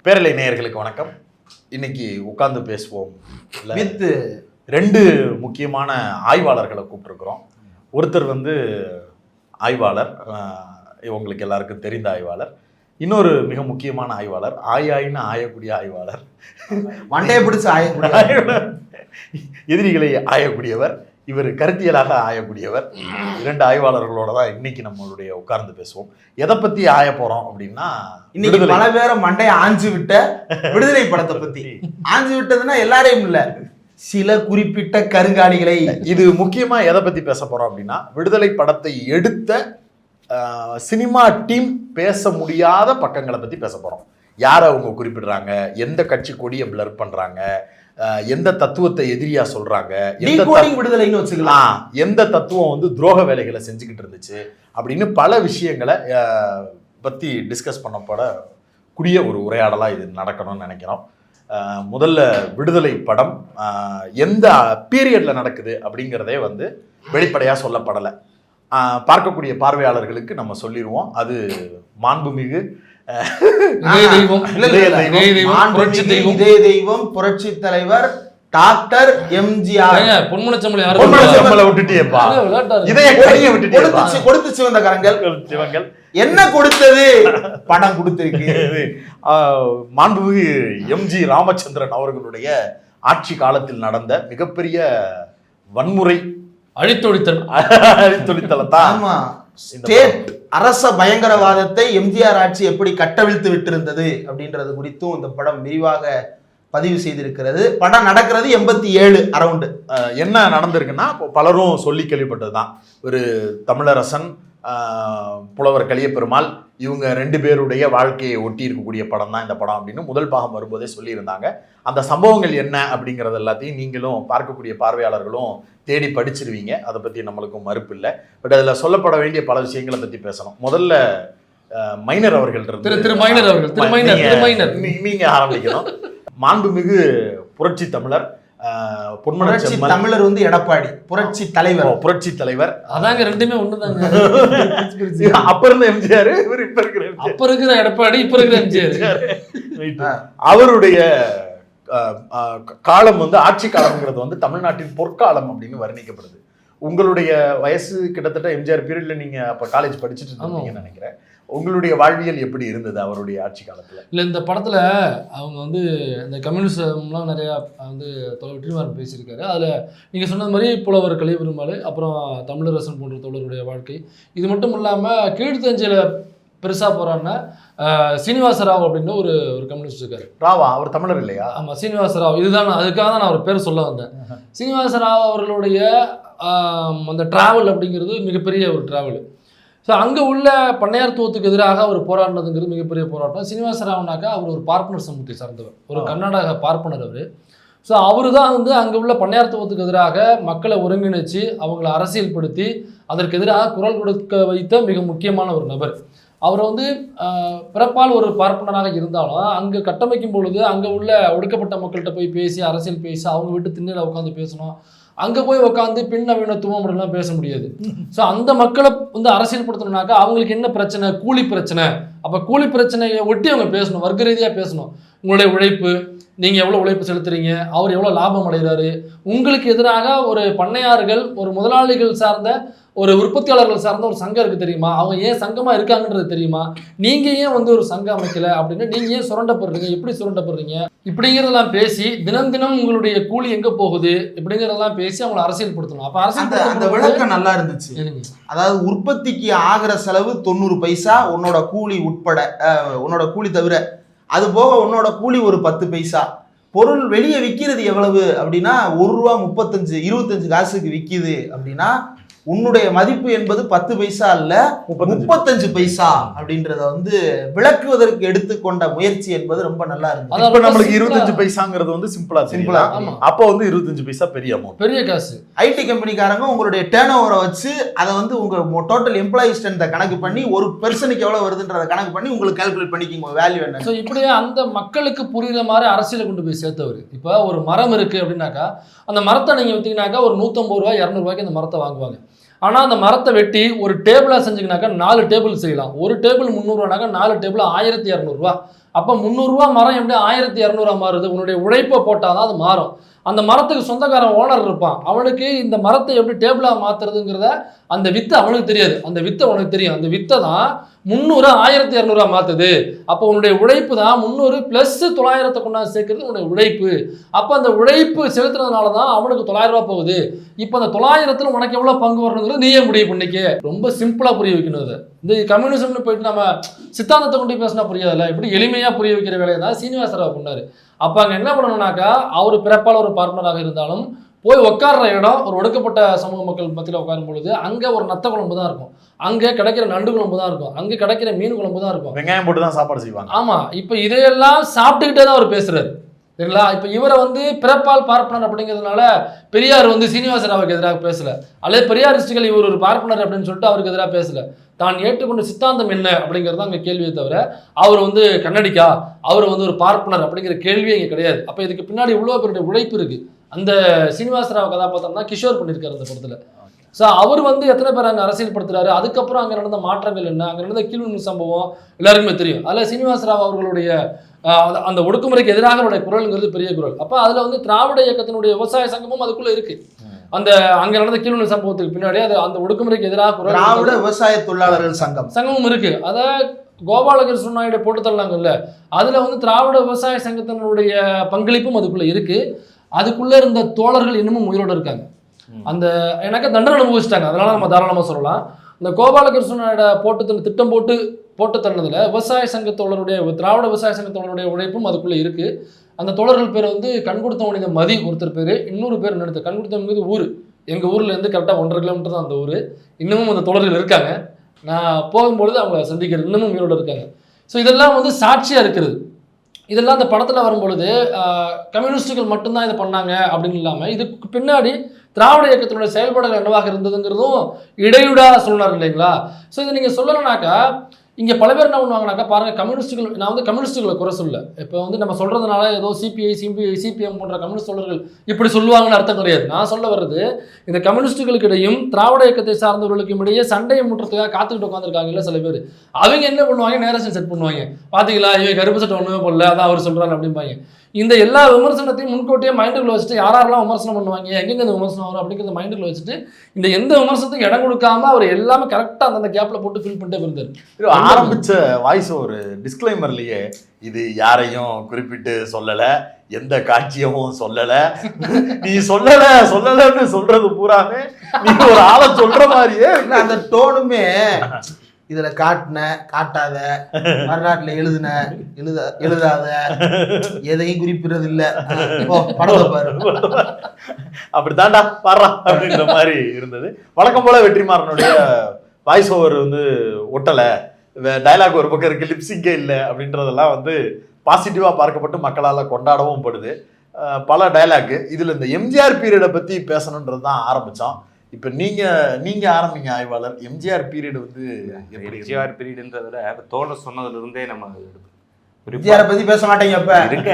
பேரலை நேயர்களுக்கு வணக்கம். இன்னைக்கு உட்கார்ந்து பேசுவோம் வித் ரெண்டு முக்கியமான ஆய்வாளர்களை கூப்பிட்டுருக்குறோம். ஒருத்தர் ஆய்வாளர், இவங்களுக்கு எல்லாருக்கும் தெரிந்த ஆய்வாளர். இன்னொரு மிக முக்கியமான ஆய்வாளர், ஆயின்னு ஆயக்கூடிய ஆய்வாளர், மண்டையை பிடிச்சு ஆயக்கூடிய எதிரிகளை ஆயக்கூடியவர், இவர் கருத்தியலாக ஆயக்கூடியவர். இரண்டு ஆய்வாளர்களோட தான் இன்னைக்கு நம்மளுடைய உட்கார்ந்து பேசுவோம். எதை பத்தி ஆய போறோம் அப்படின்னா, இன்னைக்கு பல பேரை மண்டையை ஆஞ்சு விட்ட விடுதலை படத்தை பத்தி. ஆஞ்சு விட்டதுன்னா எல்லாரையும் இல்ல, சில குறிப்பிட்ட கருங்காலிகளை. இது முக்கியமா எதை பத்தி பேச போறோம் அப்படின்னா, விடுதலை படத்தை எடுத்த சினிமா டீம் பேச முடியாத பக்கங்களை பத்தி பேச போறோம். யாரை அவங்க குறிப்பிடுறாங்க, எந்த கட்சி கொடியை பிளர் பண்றாங்க, எந்த தத்துவத்தை எதிரியா சொல்றாங்க, விடுதலைன்னு வச்சுக்கலாம், எந்த தத்துவம் துரோக வேலைகளை செஞ்சுக்கிட்டு இருந்துச்சு அப்படின்னு பல விஷயங்களை பத்தி டிஸ்கஸ் பண்ணப்பட கூடிய ஒரு உரையாடலா இது நடக்கணும்னு நினைக்கிறோம். முதல்ல விடுதலை படம் எந்த பீரியட்ல நடக்குது அப்படிங்கிறதே வெளிப்படையா சொல்லப்படலை. பார்க்கக்கூடிய பார்வையாளர்களுக்கு நம்ம சொல்லிடுவோம். அது மாண்புமிகு புரட்சி தலைவர் டாக்டர் எம்ஜிஆர். கொடுத்து சிவந்த கரங்கள் என்ன கொடுத்தது? படம் கொடுத்திருக்கு. மாண்புமிகு எம்ஜி ராமச்சந்திரன் அவர்களுடைய ஆட்சி காலத்தில் நடந்த மிகப்பெரிய வன்முறை அழித்தொழித்தலத்தான் ஸ்டேட் அரச பயங்கரவாதத்தை எம்ஜிஆர் ஆட்சி எப்படி கட்டவிழ்த்து விட்டிருந்தது அப்படின்றது குறித்தும் இந்த படம் விரிவாக பதிவு செய்திருக்கிறது. படம் நடக்கிறது 87 அரௌண்டு. என்ன நடந்திருக்குன்னா, பலரும் சொல்லி கேள்விப்பட்டதுதான். ஒரு தமிழரசன், புலவர் கலியபெருமாள், இவங்க ரெண்டு பேருடைய வாழ்க்கையை ஒட்டி இருக்கக்கூடிய படம் தான் இந்த படம் அப்படின்னு முதல் பாகம் வரும்போதே சொல்லியிருந்தாங்க. அந்த சம்பவங்கள் என்ன அப்படிங்கிறது எல்லாத்தையும் நீங்களும் பார்க்கக்கூடிய பார்வையாளர்களும் தேடி படிச்சிருவீங்க. அதை பற்றி நம்மளுக்கும் மறுப்பு இல்லை. பட் அதில் சொல்லப்பட வேண்டிய பல விஷயங்களை பற்றி பேசணும். முதல்ல மைனர் அவர்கள் நீங்க ஆரம்பிக்கணும். மாண்புமிகு புரட்சி தமிழர் தமிழர் எடப்பாடி, புரட்சி தலைவர், புரட்சி தலைவர், அதாங்க ரெண்டுமே ஒண்ணுதாங்க. அப்ப இருந்த எம்ஜிஆர், அப்ப இருக்கிற எடப்பாடி, இப்ப இருக்கிற எம்ஜிஆர். அவருடைய காலம் ஆட்சி காலம்ங்கிறது தமிழ்நாட்டின் பொற்காலம் அப்படின்னு வர்ணிக்கப்படுது. உங்களுடைய வயசு கிட்டத்தட்ட எம்ஜிஆர் பீரியட்ல நீங்க அப்ப காலேஜ் படிச்சுட்டு இருந்தீங்கன்னு நினைக்கிறேன். உங்களுடைய வாழ்வியல் எப்படி இருந்தது அவருடைய ஆட்சி காலத்துல? இல்லை, இந்த படத்துல அவங்க இந்த கம்யூனிசம்லாம் நிறையா வெற்றிமாறன் பேசியிருக்காரு. அதில் நீங்கள் சொன்னது மாதிரி புலவர் கலியபெருமாள், அப்புறம் தமிழரசன் போன்ற தோழருடைய வாழ்க்கை, இது மட்டும் இல்லாமல் கீழ்த்தஞ்சையில் பெருசாக போகிறான்னா சீனிவாசராவ் அப்படின்னு ஒரு கம்யூனிஸ்ட் இருக்காரு. ராவா, அவர் தமிழர் இல்லையா? ஆமாம், சீனிவாசராவ். இதுதான், அதுக்காக தான் நான் அவர் பேர் சொல்ல வந்தேன். சீனிவாசராவ் அவர்களுடைய அந்த டிராவல் அப்படிங்கிறது மிகப்பெரிய ஒரு டிராவல். ஸோ அங்கே உள்ள பண்ணையார்த்துவத்துக்கு எதிராக அவர் போராடினதுங்கிறது மிகப்பெரிய போராட்டம். சீனிவாசராவ்னாக்கா அவர் ஒரு பார்ப்பனர் சமூகத்தை சார்ந்தவர், ஒரு கர்நாடக பார்ப்பனர் அவர். ஸோ அவர் தான் அங்கே உள்ள பண்ணையார்த்துவத்துக்கு எதிராக மக்களை ஒருங்கிணைச்சு அவங்களை அரசியல்படுத்தி அதற்கு எதிராக குரல் கொடுக்க வைத்த மிக முக்கியமான ஒரு நபர். அவர் பிறப்பால் ஒரு பார்ப்பனராக இருந்தாலும் அங்கே கட்டமைக்கும் பொழுது அங்கே உள்ள ஒடுக்கப்பட்ட மக்கள்கிட்ட போய் பேசி அரசியல் பேசி அவங்க விட்டு திண்ணையில் உட்காந்து பேசணும். அங்கே போய் உட்காந்து பின் நவீனத்துவம் அப்படின்லாம் பேச முடியாது. ஸோ அந்த மக்களை அரசியல்படுத்தணும்னாக்கா அவங்களுக்கு என்ன பிரச்சனை? கூலி பிரச்சனை. அப்போ கூலி பிரச்சனையை ஒட்டி அவங்க பேசணும், வர்க்க ரீதியாக பேசணும். உங்களுடைய உழைப்பு, நீங்கள் எவ்வளோ உழைப்பு செலுத்துறீங்க, அவர் எவ்வளோ லாபம் அடைகிறாரு, உங்களுக்கு எதிராக ஒரு பண்ணையார்கள், ஒரு முதலாளிகள் சார்ந்த, ஒரு உற்பத்தியாளர்கள் சார்ந்த ஒரு சங்கம் இருக்குது தெரியுமா, அவங்க ஏன் சங்கமாக இருக்காங்கன்றது தெரியுமா, நீங்கள் ஏன் ஒரு சங்கம் அமைக்கலை அப்படின்னு நீங்கள் ஏன் சுரண்டப்படுறீங்க, எப்படி சுரண்டப்படுறீங்க, இப்படிங்கிறதெல்லாம் பேசி தினம் தினம் உங்களுடைய கூலி எங்கே போகுது இப்படிங்கிறதெல்லாம் பேசி அவங்களை அரசியல்படுத்தணும். அப்போ அரசியல் அந்த விளக்கம் நல்லா இருந்துச்சு. அதாவது உற்பத்திக்கு ஆகிற செலவு 90 பைசா உன்னோட கூலி உட்பட, உன்னோட கூலி தவிர, அது போக உன்னோட கூலி ஒரு 10 பைசா. பொருள் வெளியே விற்கிறது எவ்வளவு அப்படின்னா ₹1 25 காசுக்கு விற்கிது அப்படின்னா உன்னுடைய மதிப்பு என்பது 10 பைசா அல்ல 35 பைசா அப்படின்றத விளக்குவதற்கு எடுத்துக்கொண்ட முயற்சி என்பது ரொம்ப நல்லா இருந்துச்சு. அப்ப நம்மளுக்கு 25 பைசாங்கிறது சிம்பிளா அப்போ 25 பைசா பெரிய அமௌண்ட், பெரிய காசு. ஐடி கம்பெனிக்காரங்க உங்களுடைய டர்ன் ஓவரை வச்சு அதை உங்க டோட்டல் எம்ப்ளாயி ஸ்ட்ரென்த்தை கணக்கு பண்ணி ஒரு பெர்சனுக்கு எவ்வளவு வருதுன்றதை கணக்கு பண்ணி உங்களுக்கு கால்குலேட் பண்ணிக்கிங்க வேல்யூ என்ன. ஸோ இப்படியே அந்த மக்களுக்கு புரியுற மாதிரி அரசியலை கொண்டு போய் சேர்த்தவர். இப்போ ஒரு மரம் இருக்கு அப்படின்னாக்கா அந்த மரத்தை நீங்க வித்தீங்கன்னாக்கா ஒரு 150 ரூபாய் 200 ரூபாய்க்கு அந்த மரத்தை வாங்குவாங்க. ஆனால் அந்த மரத்தை வெட்டி ஒரு டேபிளாக செஞ்சிங்கனாக்கா 4 டேபிள் செய்யலாம். ஒரு டேபிள் 300ரூவானாக்கா 4 டேபிள் 1200 அப்போ 300 மரம் எப்படி 1200 மாறுது? உன்னுடைய உழைப்பை போட்டால் தான் அது மாறும். அந்த மரத்துக்கு சொந்தக்காரன் ஓனர் இருப்பான், அவனுக்கு இந்த மரத்தை எப்படி டேபிளாக மாற்றுறதுங்கிறத அந்த வித்தை அவனுக்கு தெரியாது, அந்த வித்தை அவனுக்கு தெரியும். அந்த வித்தை தான் 300 1200 மாற்றுது. அப்போ உன்னுடைய உழைப்பு தான் 300 + 900 கொண்டாந்து சேர்க்கறது உன்னுடைய உழைப்பு. அப்போ அந்த உழைப்பு செலுத்துறதுனால தான் அவனுக்கு 900 ரூபா போகுது. இப்போ அந்த 900ல் உனக்கு எவ்வளோ பங்கு வரணுங்கிறது நீயே முடிவு பண்ணிக்க. ரொம்ப சிம்பிளாக புரிய வைக்கணும். அது இந்த கம்யூனிசம்னு போயிட்டு நம்ம சித்தாந்தத்தை கொண்டு பேசினா புரியாதுல்ல, இப்படி எளிமையாக புரிய வைக்கிற வேலையை தான் சீனிவாச ராவ் பண்ணார். அப்போ அங்கே என்ன பண்ணணும்னாக்கா, அவர் பிறப்பால் ஒரு பார்ப்பனராக இருந்தாலும் போய் உட்கார்ற இடம் ஒரு ஒடுக்கப்பட்ட சமூக மக்கள் மத்தியில் உட்காரும் பொழுது அங்கே ஒரு நத்த குழம்பு தான் இருக்கும், அங்கே கிடைக்கிற நண்டு குழம்பு தான் இருக்கும், அங்கே கிடைக்கிற மீன் குழம்பு தான் இருக்கும், வெங்காயம் போட்டு தான் சாப்பாடு செய்வாங்க. ஆமாம், இப்போ இதையெல்லாம் சாப்பிட்டுக்கிட்டே தான் அவர் பேசுறாரு சரிங்களா. இப்போ இவரை பிறப்பால் பார்ப்பனர் அப்படிங்கிறதுனால பெரியார் சீனிவாச ராவுக்கு எதிராக பேசல, அல்லது பெரியாரிஸ்டுகள் இவர் ஒரு பார்ப்பனர் அப்படின்னு சொல்லிட்டு அவருக்கு எதிராக பேசல. தான் ஏற்றுக்கொண்ட சித்தாந்தம் என்ன அப்படிங்கிறது தான் அங்கே கேள்வியை தவிர அவர் கன்னடிக்கா, அவர் ஒரு பார்ப்பனர் அப்படிங்கிற கேள்வியே இங்கே கிடையாது. அப்போ இதுக்கு பின்னாடி இவ்வளோ பேருடைய உழைப்பு இருக்கு. அந்த சீனிவாச ராவ் கதாபாத்திரம் தான் கிஷோர் பண்ணியிருக்காரு அந்த படத்தில். ஸோ அவர் எத்தனை பேர் அங்கே அரசியல்படுத்துறாரு, அதுக்கப்புறம் அங்கே நடந்த மாற்றங்கள் என்ன, அங்கே நடந்த கீழ்நிலை சம்பவம் எல்லாருக்குமே தெரியும். அதில் சீனிவாச ராவ் அவர்களுடைய அந்த ஒடுக்குமுறைக்கு எதிராக அவருடைய குரல்ங்கிறது பெரிய குரல். அப்போ அதில் திராவிட இயக்கத்தினுடைய விவசாய சங்கமும் அதுக்குள்ளே இருக்கு. அந்த அங்கே நடந்த கீழ்நிலை சம்பவத்துக்கு பின்னாடி அது அந்த ஒடுக்குமுறைக்கு எதிராக குரல் திராவிட விவசாய தொழிலாளர்கள் சங்கமும் இருக்கு. அதை கோபாலகிருஷ்ணன் நாயுடு போட்டு தரலாங்கல்ல, அதில் திராவிட விவசாய சங்கத்தினுடைய பங்களிப்பும் அதுக்குள்ளே இருக்கு. அதுக்குள்ளே இருந்த தோழர்கள் இன்னமும் உயிரோடு இருக்காங்க. அந்த எனக்கு தண்டனை அனுபவிச்சிட்டாங்க, அதனால நம்ம தாராளமாக சொல்லலாம். இந்த கோபாலகிருஷ்ணனோட திட்டம் போட்டு தந்ததில் விவசாய சங்க தோழருடைய திராவிட விவசாய சங்க தோழருடைய உழைப்பும் அதுக்குள்ளே இருக்குது. அந்த தோழர்கள் பேர் கண் கொடுத்த மனித மதி ஒருத்தர் பேர், இன்னொரு பேர் நடத்த கண் கொடுத்த மனித ஊர், எங்கள் ஊர்லேருந்து கரெக்டாக 1.5 கிலோமீட்டர் தான் அந்த ஊர். இன்னமும் அந்த தோழர்கள் இருக்காங்க, நான் போகும்பொழுது அவங்கள சந்திக்கிறது, இன்னமும் உயிரோடு இருக்காங்க. ஸோ இதெல்லாம் சாட்சியாக இருக்கிறது. இதெல்லாம் அந்த படத்தில் வரும்பொழுது கம்யூனிஸ்டுகள் மட்டும்தான் இதை பண்ணாங்க அப்படின்னு இல்லாமல் இதுக்கு பின்னாடி திராவிட இயக்கத்தினுடைய செயல்பாடுகள் என்னவாக இருந்ததுங்கிறதும் இடையூடாக சொன்னார் இல்லைங்களா. ஸோ இதை நீங்கள் சொல்லலைனாக்கா இங்கே பல பேர் என்ன பண்ணுவாங்கனாக்கா, பாருங்கள் கம்யூனிஸ்டுகள், நான் கம்யூனிஸ்டுகளை குறை சொல்ல, இப்போ நம்ம சொல்கிறதுனால ஏதோ சிபிஐ சிபிஎம் போன்ற கம்யூனிஸ்ட் தோழர்கள் இப்படி சொல்லுவாங்கன்னு அர்த்தம் கிடையாது. நான் சொல்ல வர்றது, இந்த கம்யூனிஸ்டுகளுக்கு இடையும் திராவிட இயக்கத்தை சார்ந்தவர்களுக்கும் இடையே சண்டையை முட்டுறதுக்காக காத்துக்கிட்டு உட்காந்துருக்காங்கல்ல சில பேர். அவங்க என்ன பண்ணுவாங்க, நேரேஷன் செட் பண்ணுவாங்க, பார்த்தீங்களா இவன் கருப்பு சட்டை ஒன்றுமே போடல, அதான் அவர் சொல்கிறாங்க அப்படிம்பாங்க. இந்த எல்லா விமர்சனத்தையும் முன்கூட்டியே மைண்டுக்குள்ள வச்சுட்டு யாரெல்லாம் விமர்சனம் பண்ணுவாங்க, எங்கெங்க இந்த விமர்சனம் வரும் அப்படிங்கிறத மைண்டுக்குள்ள வச்சுட்டு இந்த எந்த விமர்சனத்துக்கும் இடம் கொடுக்காம அவர் எல்லாமே கரெக்டாக அந்த கேப்ல போட்டு ஃபில் பண்ணிட்டே இருந்தார். ஆரம்பிச்ச வாய்ஸ் ஒரு டிஸ்க்ளைமர்லயே இது யாரையும் குறிப்பிட்டு சொல்லல, எந்த காட்சியமும் சொல்லல, நீ சொல்லலன்னு சொல்றது பூராமே நீ ஒரு ஆளை சொல்ற மாதிரியே அந்த டோனுமே இதுல காட்டாத, வரலாற்றுல எழுதாத, எதையும் குறிப்பிடுறது இல்ல, படத்தை பாரு அப்படித்தான்டா பாடுறா அப்படின்ற மாதிரி இருந்தது. வழக்கம் போல வெற்றிமாறனுடைய வாய்ஸ் ஓவர் ஒட்டல, டைலாக் ஒரு பக்கம் இருக்கு, லிப்சிங்கே இல்லை அப்படின்றதெல்லாம் பாசிட்டிவா பார்க்கப்பட்டு மக்களால் கொண்டாடவும் படுது. பல டைலாக் இதுல இந்த எம்ஜிஆர் பீரியடை பத்தி பேசணுன்றது தான் ஆரம்பிச்சோம். இப்ப நீங்க ஆரம்பிங்க ஆய்வாளர். எம்ஜிஆர் பீரியட் எம்ஜிஆர் பீரியட்ன்றத தோழர் சொன்னதுல இருந்தே நம்ம எம்ஜிஆரை பத்தி பேச மாட்டேங்க. அப்ப இருக்க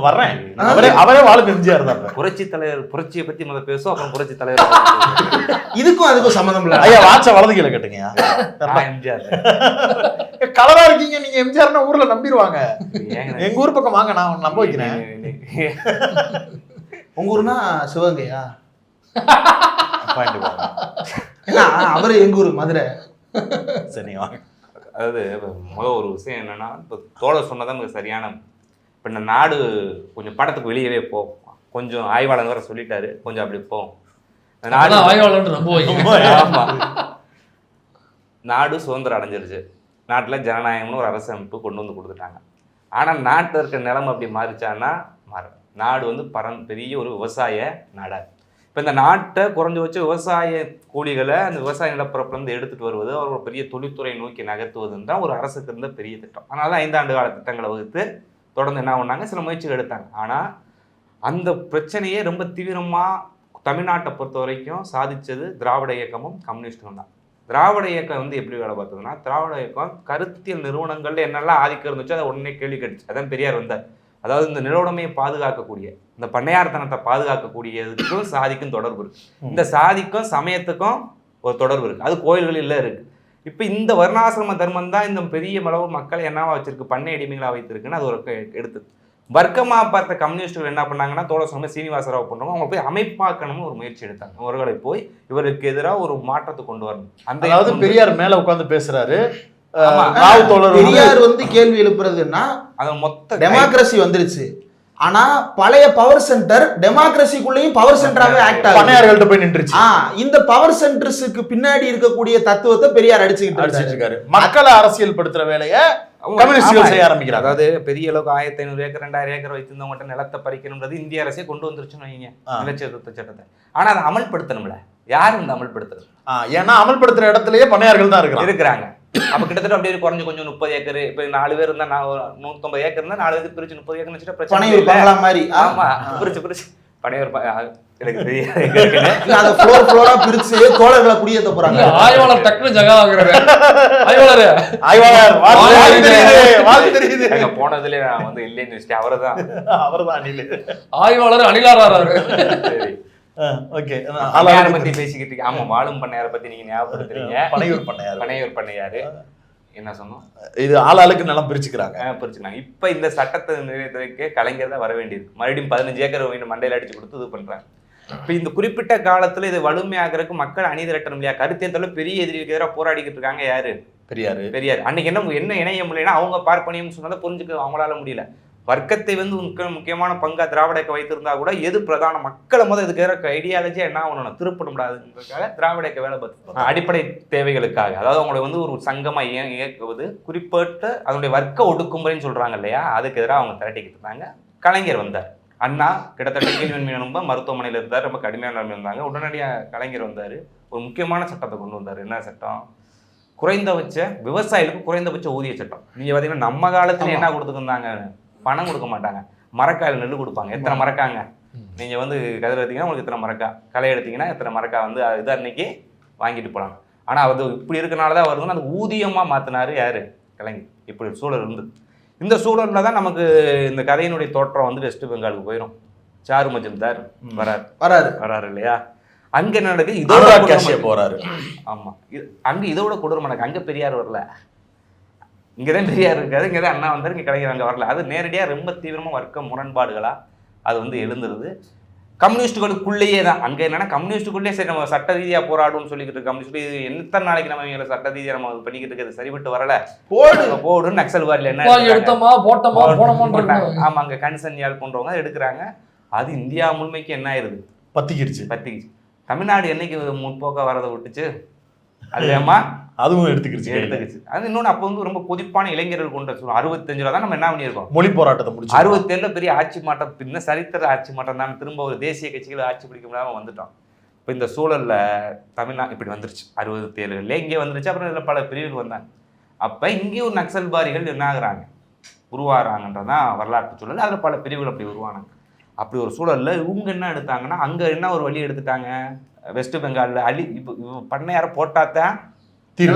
வர்றேன், அவரே வாழும் எம்ஜிஆர் தான். புரட்சி தலைவர், புரட்சியை பத்தி முதல்ல பேசுவோம், அப்புறம் புரட்சி தலைவர். இதுக்கும் அதுக்கும் சம்மந்தம் இல்ல. ஐயா வாட்ச வலது கீழே கேட்டுங்க. எம்ஜிஆர் கலரா இருக்கீங்க நீங்க, எம்ஜிஆர்னா ஊர்ல நம்பிடுவாங்க. எங்க ஊர் பக்கம் வாங்க, நான் நம்ப வைக்கிறேன். உங்க ஊர்னா சிவகங்கையா? அவரு எங்க ஊர் மதுரை. சரி வாங்க. அதாவது ஒரு விஷயம் என்னன்னா, இப்போ தோழர் சொன்னதான் மிக சரியான. இப்போ இந்த நாடு கொஞ்சம் படத்துக்கு வெளியவே கொஞ்சம் ஆய்வாளர் வேற சொல்லிட்டாரு, கொஞ்சம் அப்படி நாடு சுதந்திரம் அடைஞ்சிருச்சு, நாட்டில் ஜனநாயகம்னு ஒரு அரசமைப்பு கொண்டு கொடுத்துட்டாங்க. ஆனால் நாட்டில் இருக்க நிலைமை அப்படி மாறிச்சான்னா நாடு பெரிய ஒரு விவசாய நாடாக. இப்போ இந்த நாட்டை குறைஞ்ச வச்சு விவசாய கூலிகளை அந்த விவசாய நிலப்பரப்புலேருந்து எடுத்துகிட்டு வருவது, ஒரு பெரிய தொழில்துறை நோக்கி நகர்த்துவதுன்னு தான் ஒரு அரசுக்கு இருந்த பெரிய திட்டம். அதனால தான் 5 ஆண்டு கால திட்டங்களை வகுத்து தொடர்ந்து என்ன பண்ணாங்க, சில முயற்சிகள் எடுத்தாங்க. ஆனால் அந்த பிரச்சனையே ரொம்ப தீவிரமாக தமிழ்நாட்டை பொறுத்த வரைக்கும் சாதித்தது திராவிட இயக்கமும் கம்யூனிஸ்டும் தான். திராவிட இயக்கம் எப்படி வேலை பார்த்ததுன்னா, திராவிட இயக்கம் கருத்தியல் நிறுவனங்கள்ல என்னெல்லாம் ஆதிக்கம் இருந்துச்சோ அதை உடனே கேள்வி கேட்டுச்சு. அதான் பெரியார் வந்தார். அதாவது இந்த நிலவுடைமையை பாதுகாக்கக்கூடிய, இந்த பண்ணையார்த்தனத்தை பாதுகாக்கக்கூடியதுக்கும் சாதிக்கும் தொடர்பு இருக்கு. இந்த சாதிக்கும் சமயத்துக்கும் ஒரு தொடர்பு இருக்குது. அது கோயில்களில் இருக்குது. இப்போ இந்த வர்ணாசிரம தர்மம் தான் இந்த பெரிய அளவு மக்களை என்னவா வச்சிருக்கு, பண்ணை அடிமைகளாக வைத்திருக்குன்னு அது ஒரு எடுத்து வர்க்கமாக பார்த்த கம்யூனிஸ்டுகள் என்ன பண்ணாங்கன்னா, தோழர் சொன்ன சீனிவாசராவ் பண்ணுறவங்க அவங்க போய் அமைப்பாக்கணும்னு ஒரு முயற்சி எடுத்தாங்க. அவர்களை போய் இவருக்கு எதிராக ஒரு மாற்றத்தை கொண்டு வரணும். அதாவது பெரியார் மேல உட்கார்ந்து பேசுறாரு, ஆமா, ராவ் தோழர் பெரியார் கேள்வி எழுப்புறதுன்னா அது மொத்த டெமோக்ரஸி வந்துருச்சு. ஆனா பழைய பவர் சென்டர் டெமோக்ரஸிக்குள்ளேயும் பவர் சென்டராகவே ஆக்ட் ஆகுது. பண்ணையார்கள்ட்ட போய் நின்றுச்சு. இந்த பவர் சென்டர்ஸுக்கு பின்னாடி இருக்கக்கூடிய தத்துவத்தை பெரியார் அடிச்சுக்கிட்டு இருக்காரு. மக்களை அரசியல் படுத்துற வேலையை கம்யூனிஸ்டுகள் செய்ய ஆரம்பிக்கிறாங்க. அதாவது பெரிய அளவுக்கு 1500 ஏக்கர் 2000 ஏக்கர் வைத்திருந்தவங்கள்ட்ட நிலத்தை பறிக்கணும்ன்றது இந்திய அரசே கொண்டு வந்துருச்சுன்னு வைங்க, நிலச்சீர்திருத்த சட்டத்தை. ஆனா அதை அமல்படுத்தணும்ல, யாரும் இந்த அமல்படுத்துறது? ஏன்னா அமல்படுத்துற இடத்துலயே பண்ணையார்கள் தான் இருக்கிறாங்க. அப்ப கிட்டத்தட்ட அப்படியே குறைஞ்சு கொஞ்சம் 30 ஏக்கர், இப்ப 4 பேர் இருந்தா 150 ஏக்கர் இருந்தா 4 பேருக்கு பிரிச்சு 30 ஏக்கர் வச்சுட்டா பிரச்சனை இல்ல மாதிரி. ஆமா, பிரிச்சு பனையூர் எனக்கு தெரியாது. அந்த ஃப்ளோர் ஃப்ளோரா பிரிச்சு தோழர்களை குடியேத்த போறாங்க. ஆய்வாளர் டக்குனு ஜகா வாங்குறாரு. ஆய்வாளர் வாழ்த்து தெரியுது. எங்க போனதுல நான் வந்து இல்லைன்னு வச்சுட்டேன். அவர்தான் அனில். ஆய்வாளர் அனிலாராரு. சரி, ஓகே. பண்ணையாரை பத்தி பேசிக்கிட்டு இருக்கீங்க. ஆமா, வாழும் பண்ணையாரை பத்தி நீங்க ஞாபகப்படுத்துறீங்க. பனையூர் பண்ணையாரு என்ன சொன்னோம்? இது ஆளாளுக்கு நிலம் பிரிச்சுக்கிறாங்க. இப்ப இந்த சட்டத்தை நிறைவேற்றுறதுக்கு கலைஞர் தான் வர வேண்டியது. மறுபடியும் 15 ஏக்கர் மண்டையில அடிச்சு கொடுத்து இது பண்றாங்க. இப்ப இந்த குறிப்பிட்ட காலத்துல இது வலிமையாகிறதுக்கு மக்கள் அணிதிரட்டணும் இல்லையா? கருத்தியத்துல பெரிய எதிரிக்கு எதிராக போராடிக்கிட்டு இருக்காங்க. யாரு? பெரியார். அன்னைக்கு என்ன இணைய முடியலன்னா, அவங்க பார்ப்பனியம் சொன்னதை புரிஞ்சுக்க அவங்களால முடியல. வர்க்கத்தை வந்து முக்கியமான பங்கா திராவிட இயக்கம் வைத்திருந்தா கூட எது பிரதான மக்களை இதுக்கு எதிராக ஐடியாலஜியா என்ன ஆகணும், திருப்ப முடியாதுன்றதுக்காக திராவிட இயக்க வேலை பார்த்து அடிப்படை தேவைகளுக்காக, அதாவது அவங்களை வந்து ஒரு சங்கமா இயக்குவது, குறிப்பிட்ட அதனுடைய வர்க்க ஒடுக்குமுறைன்னு சொல்றாங்க இல்லையா, அதுக்கு எதிராக அவங்க திரட்டிக்கிட்டு இருந்தாங்க. கலைஞர் வந்தார். அண்ணா கிட்டத்தட்ட கீழ்வன்மை ரொம்ப மருத்துவமனையில் இருந்தார், ரொம்ப கடுமையான நிலைமை இருந்தாங்க. உடனடியாக கலைஞர் வந்தார், ஒரு முக்கியமான சட்டத்தை கொண்டு வந்தார். என்ன சட்டம்? குறைந்தபட்ச விவசாயிகளுக்கு குறைந்தபட்ச ஊதிய சட்டம். நீங்க பார்த்தீங்கன்னா நம்ம காலத்துல என்ன கொடுத்துருந்தாங்க, பணம் கொடுக்க மாட்டாங்க, மரக்காயில் நெல் கொடுப்பாங்க. எத்தனை மரக்காங்க நீங்க வந்து கதிர் எடுத்தீங்கன்னா உங்களுக்கு இத்தனை மரக்கா, களை எடுத்தீங்கன்னா எத்தனை மரக்கா வந்து இதை அன்னைக்கு வாங்கிட்டு போகலாம். ஆனா அது இப்படி இருக்கனாலதான் அவர் வந்து அந்த ஊதியமா மாத்தினாரு யாரு? கலைஞர். இப்படி ஒரு சூழல் இருந்து, இந்த சூழல்ல தான் நமக்கு இந்த கதையினுடைய தோற்றம் வந்து வெஸ்ட் பெங்காலுக்கு போயிடும். சாரு மஜும்தார் வராரு இல்லையா? அங்க என்ன நடக்குது? இதோட போறாரு. ஆமா, அங்க இதோட கொடூரம் நடக்கு. அங்க பெரியார் வரல, இங்கதான் பெரியார் இருக்காரு, இங்கதான் அண்ணா வந்தாரு, இங்க கலைஞர் அங்க வரல. அது நேரடியா ரொம்ப தீவிரமா வர்க்க முரண்பாடுகளா அது வந்து எழுந்துருது. கம்யூனிஸ்டுகளுக்குள்ளேயே தான். அங்க என்னன்னா கம்யூனிஸ்டுக்குள்ளேயே சரி நம்ம சட்ட ரீதியா போராடும்னு சொல்லிக்கிட்டு இருக்கு கம்யூனிஸ்ட். எத்தனை நாளைக்கு நம்ம இவங்களை சட்ட ரீதியா நம்ம பண்ணிக்கிட்டு இருக்கிறது சரிபட்டு வரல, போடுன்னு நக்சல் வாரில என்ன ஆமா அங்க கன்சன்யால் போன்றவங்க எடுக்கிறாங்க. அது இந்தியா முழுமைக்கு என்ன ஆயிருது? பத்திக்கிச்சு. தமிழ்நாடு என்னைக்கு முற்போக்கா வரதை விட்டுச்சு, அதுமா அதுவும் எடுத்துக்கிச்சு. அது இன்னொன்று அப்போ வந்து ரொம்ப கொதிப்பான இளைஞர்கள் கொண்ட 65 தான் நம்ம என்ன பண்ணியிருக்கோம், மொழி போராட்டத்தை முடிச்சு 67 பெரிய ஆட்சி மாற்றம், பின்ன சரித்திர ஆட்சி மாற்றம் தான். திரும்ப ஒரு தேசிய கட்சிகளை ஆட்சி பிடிக்க முடியாம வந்துட்டோம். இப்போ இந்த சூழல்ல தமிழ்நாடு இப்படி வந்துருச்சு. 67 இங்கே வந்துருச்சு. அப்புறம் இதில் பல பிரிவுகள் வந்தாங்க. அப்போ இங்கேயும் ஒரு நக்சல்பாரிகள் என்ன ஆகுறாங்க, உருவாகிறாங்கன்றதான் வரலாற்று சூழல். அதில் பல பிரிவுகள் அப்படி உருவானாங்க. அப்படி ஒரு சூழல்ல இவங்க என்ன எடுத்தாங்கன்னா, அங்க என்ன ஒரு வழி எடுத்துட்டாங்க, வெஸ்ட் பெங்கால்ல இப்போ பண்ணையார போட்டாத்தான் இது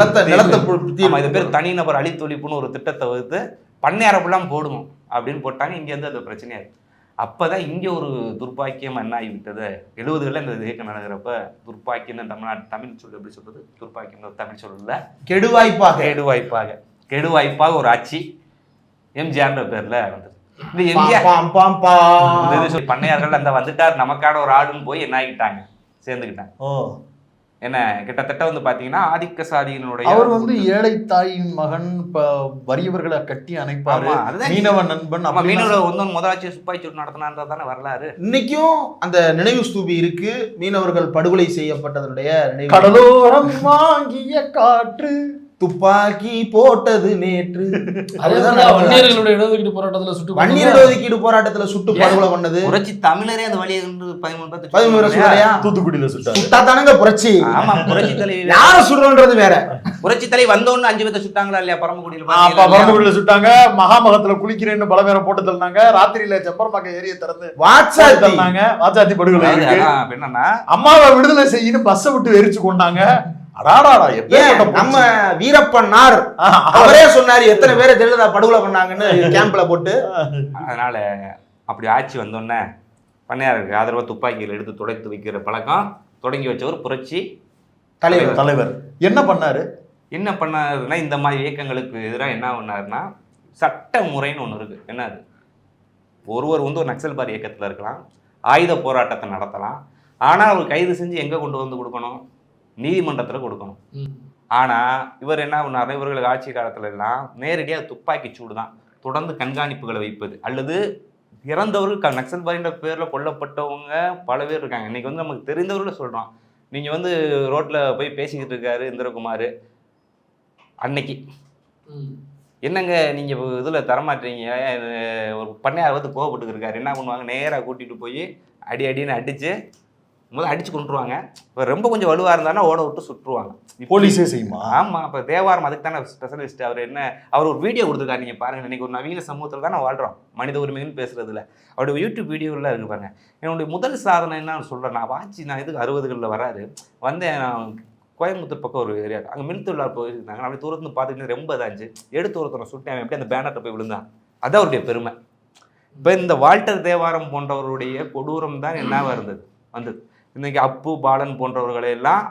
பேர் தனிநபர் அழித்தொழிப்புன்னு ஒரு திட்டத்தை வகுத்து பண்ணையார ஃபுல்லாம் போடுவோம் அப்படின்னு போட்டாங்க. இங்க இருந்து அது பிரச்சனையா இருக்கு. அப்பதான் இங்க ஒரு துர்ப்பாக்கியம் என்ன ஆகிவிட்டது. 70களில் இந்த இயக்கம் நடக்கிறப்ப துர்ப்பாக்கியம் தமிழ் சொல்லு எப்படி சொல்றது, துர்ப்பாக்கியம் தமிழ் சொல்லல, கெடுவாய்ப்பாக ஒரு ஆட்சி எம்ஜிஆர்ன்ற பேர்ல வந்தது. இந்த எம்ஜிஆர் பண்ணையார்கள் அந்த வந்துட்டார் நமக்கான ஒரு ஆளுன்னு போய் என்ன ஆகிட்டாங்க, சேர்ந்துக்கிட்டாங்க. என்ன கிட்டத்தட்ட வந்து பாத்தீங்கன்னா ஆதிக்க சாதியினுடைய அவர் வந்து ஏழை தாயின் மகன், வறியவர்களை கட்டி அணைப்பாரு, மீனவ நண்பன். மீனவர் வந்து முதலாட்சி துப்பாக்கி சூடு நடத்தினான்றதானே வரலாறு. இன்னைக்கும் அந்த நினைவு ஸ்தூபி இருக்கு. மீனவர்கள் படுகொலை செய்யப்பட்டதனுடைய நினைவு. கடலோரம் வாங்கிய காற்று துப்பாக்கி போட்டது நேற்று. வன்னியர்களுடைய இடஒதுக்கீடு போராட்டத்துல சுட்டு படுகொலை பண்ணது புரட்சி தமிழரே. அந்த வழியை 13 தூத்துக்குடியில சுட்டாதானங்க புரட்சி. ஆமா, புரட்சி தலைவர் யார சுடுறோன்றது வேற. புரட்சி தலைவர் வந்தோன்னு 5 பேரை சுட்டாங்களா இல்லையா பரமக்குடியில சுட்டாங்க. மகாமகத்துல குளிக்கிறேன்னு பல பேரை போட்டு தந்தாங்க. ராத்திரியில செப்பரமாக்க ஏரிய திறந்து வாச்சாத்தி படுகொலை. என்னன்னா அம்மாவை விடுதலை செய்யணும் பஸ்ஸை விட்டு எரிச்சு கொண்டாங்க. நம்ம வீரப்பன்னார் அவரே சொன்னாரு எத்தனை பேரை ஜெயலலிதா படுகொலை பண்ணாங்கன்னு கேம்ப்ல போட்டு. அதனால அப்படி ஆட்சி வந்தோடனே பண்ணையாருக்கு ஆதரவா துப்பாக்கிகள் எடுத்து துடைத்து வைக்கிற பழக்கம் தொடங்கி வச்சவர் புரட்சி தலைவர் என்ன பண்ணாரு? என்ன பண்ணாருன்னா, இந்த மாதிரி இயக்கங்களுக்கு எதிராக என்ன பண்ணாருன்னா, சட்ட முறைன்னு ஒன்று இருக்கு. என்ன அது? ஒருவர் வந்து ஒரு நக்சல்பாரி இயக்கத்தில் இருக்கலாம், ஆயுத போராட்டத்தை நடத்தலாம். ஆனால் அவர் கைது செஞ்சு எங்கே கொண்டு வந்து கொடுக்கணும்? நீதிமன்றத்தில் கொடுக்கணும். ஆனால் இவர் என்ன பண்ணாரு, இவர்களுக்கு ஆட்சி காலத்துல எல்லாம் நேரடியாக துப்பாக்கி சூடு தான், தொடர்ந்து கண்காணிப்புகளை வைப்பது, அல்லது இறந்தவர்கள் நக்சல்பாரின்ற பேரில் கொல்லப்பட்டவங்க பல பேர் இருக்காங்க. இன்னைக்கு வந்து நமக்கு தெரிந்தவர்கள் சொல்கிறோம். நீங்கள் வந்து ரோட்டில் போய் பேசிக்கிட்டு இருக்காரு இந்திரகுமார், அன்னைக்கு என்னங்க நீங்கள் இதில் தரமாட்டீங்க, ஒரு பண்ணையார் வந்து கோவப்பட்டு இருக்காரு, என்ன பண்ணுவாங்க, நேராக கூட்டிகிட்டு போய் அடின்னு அடித்து முதல்ல அடித்து கொண்டுருவாங்க. இப்போ ரொம்ப கொஞ்சம் வலுவாக இருந்தாலும் ஓட விட்டு சுட்டுருவாங்க. போலீஸே செய்யுமா? ஆமாம். இப்போ தேவாரம் அதுக்கு தானே ஸ்பெஷலிஸ்ட். அவர் ஒரு வீடியோ கொடுத்துருக்காரு, நீங்கள் பாருங்கள். இன்றைக்கி ஒரு நவீன சமூகத்தில் தான் நான் வாழ்கிறோம், மனித உரிமைன்னு பேசுகிறதுல. அவருடைய யூடியூப் வீடியோவில் இருக்கு பாருங்க. என்னுடைய முதல் சாதனை என்ன சொல்கிறேன், நான் இதுக்கு 60களில் வராது வந்தேன். நான் கோயம்புத்தூர் பக்கம் ஒரு ஏரியா, அங்கே மின்தொழிலாளர் போயிருந்தாங்க. அப்படி தூரத்துன்னு பார்த்துக்கிட்டு ரொம்ப இதாச்சு. எடுத்து ஒருத்தனை சுட்டேன், எப்படி அந்த பேனர்கிட்ட போய் விழுந்தான். அதுதான் அவருடைய பெருமை. இப்போ இந்த வால்டர் தேவாரம் போன்றவருடைய கொடூரம் தான் என்னவா இருந்தது வந்தது. இன்னைக்கு அப்பு பாலன் போன்றவர்களையெல்லாம்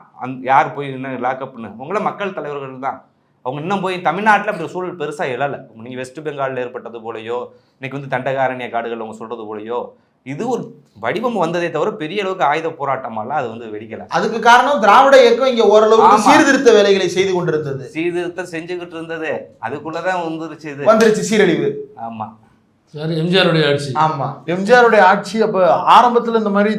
யார் போய் இன்னும் லாக்அப்னு, உங்களை மக்கள் தலைவர்கள் தான். அவங்க இன்னும் போய் தமிழ்நாட்டில் அப்படி சூழல் பெருசாக எழலை. நீங்கள் வெஸ்ட் பெங்காலில் ஏற்பட்டது போலையோ, இன்னைக்கு வந்து தண்டகாரண்ய காடுகள் அவங்க சொல்கிறது போலையோ, இது ஒரு வடிவம் வந்ததே தவிர பெரிய அளவுக்கு ஆயுத போராட்டமெல்லாம் அது வந்து வெடிக்கலை. அதுக்கு காரணம் திராவிட இயக்கம் இங்கே ஓரளவுக்கு சீர்திருத்த வேலைகளை செய்து கொண்டிருந்தது. சீர்திருத்தம் செஞ்சுக்கிட்டு இருந்தது, அதுக்குள்ளதான் வந்துருச்சு சீரழிவு. ஆமாம், எம்ஜிஆருடைய ஆட்சி. ஆமா, எம்ஜிஆருடைய ஆட்சி. அப்ப ஆரம்பத்துல இந்த மாதிரி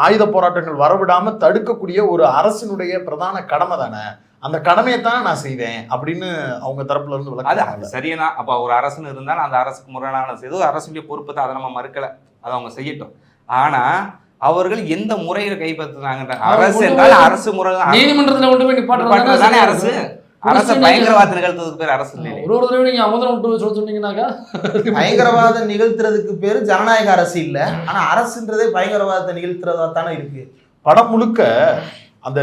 ஆயுத போராட்டங்கள் வரவிடாம தடுக்கக்கூடிய ஒரு அரசினுடைய பிரதான கடமை தானே, அந்த கடமையை தான் நான் செய்வேன் அப்படின்னு அவங்க தரப்புல இருந்து அது சரியா. அப்ப ஒரு அரசுன்னு இருந்தாலும் அந்த அரசுக்கு முரணான செய்து அரசுடைய பொறுப்பு தான், அதை நம்ம மறுக்கல, அதை அவங்க செய்யட்டும். ஆனா அவர்கள் எந்த முறையில கைப்பற்றுறாங்க, அரசு என்றால் அரசு முறை, நீதிமன்றத்துல கொண்டு போய் நிப்பாட்டுறதானே அரசு. அரசு பயங்கரவாத நிகழ்த்துறதுக்கு பேர் அரசு இல்லை. ஒரு தடவை நீங்க அமுதம் விட்டு சொல்ல சொன்னீங்கன்னாக்கா, பயங்கரவாதம் நிகழ்த்துறதுக்கு பேரு ஜனநாயக அரசு இல்ல, ஆனா அரசுன்றதே பயங்கரவாதத்தை நிகழ்த்துறதா தானே இருக்கு. படம் முழுக்க அந்த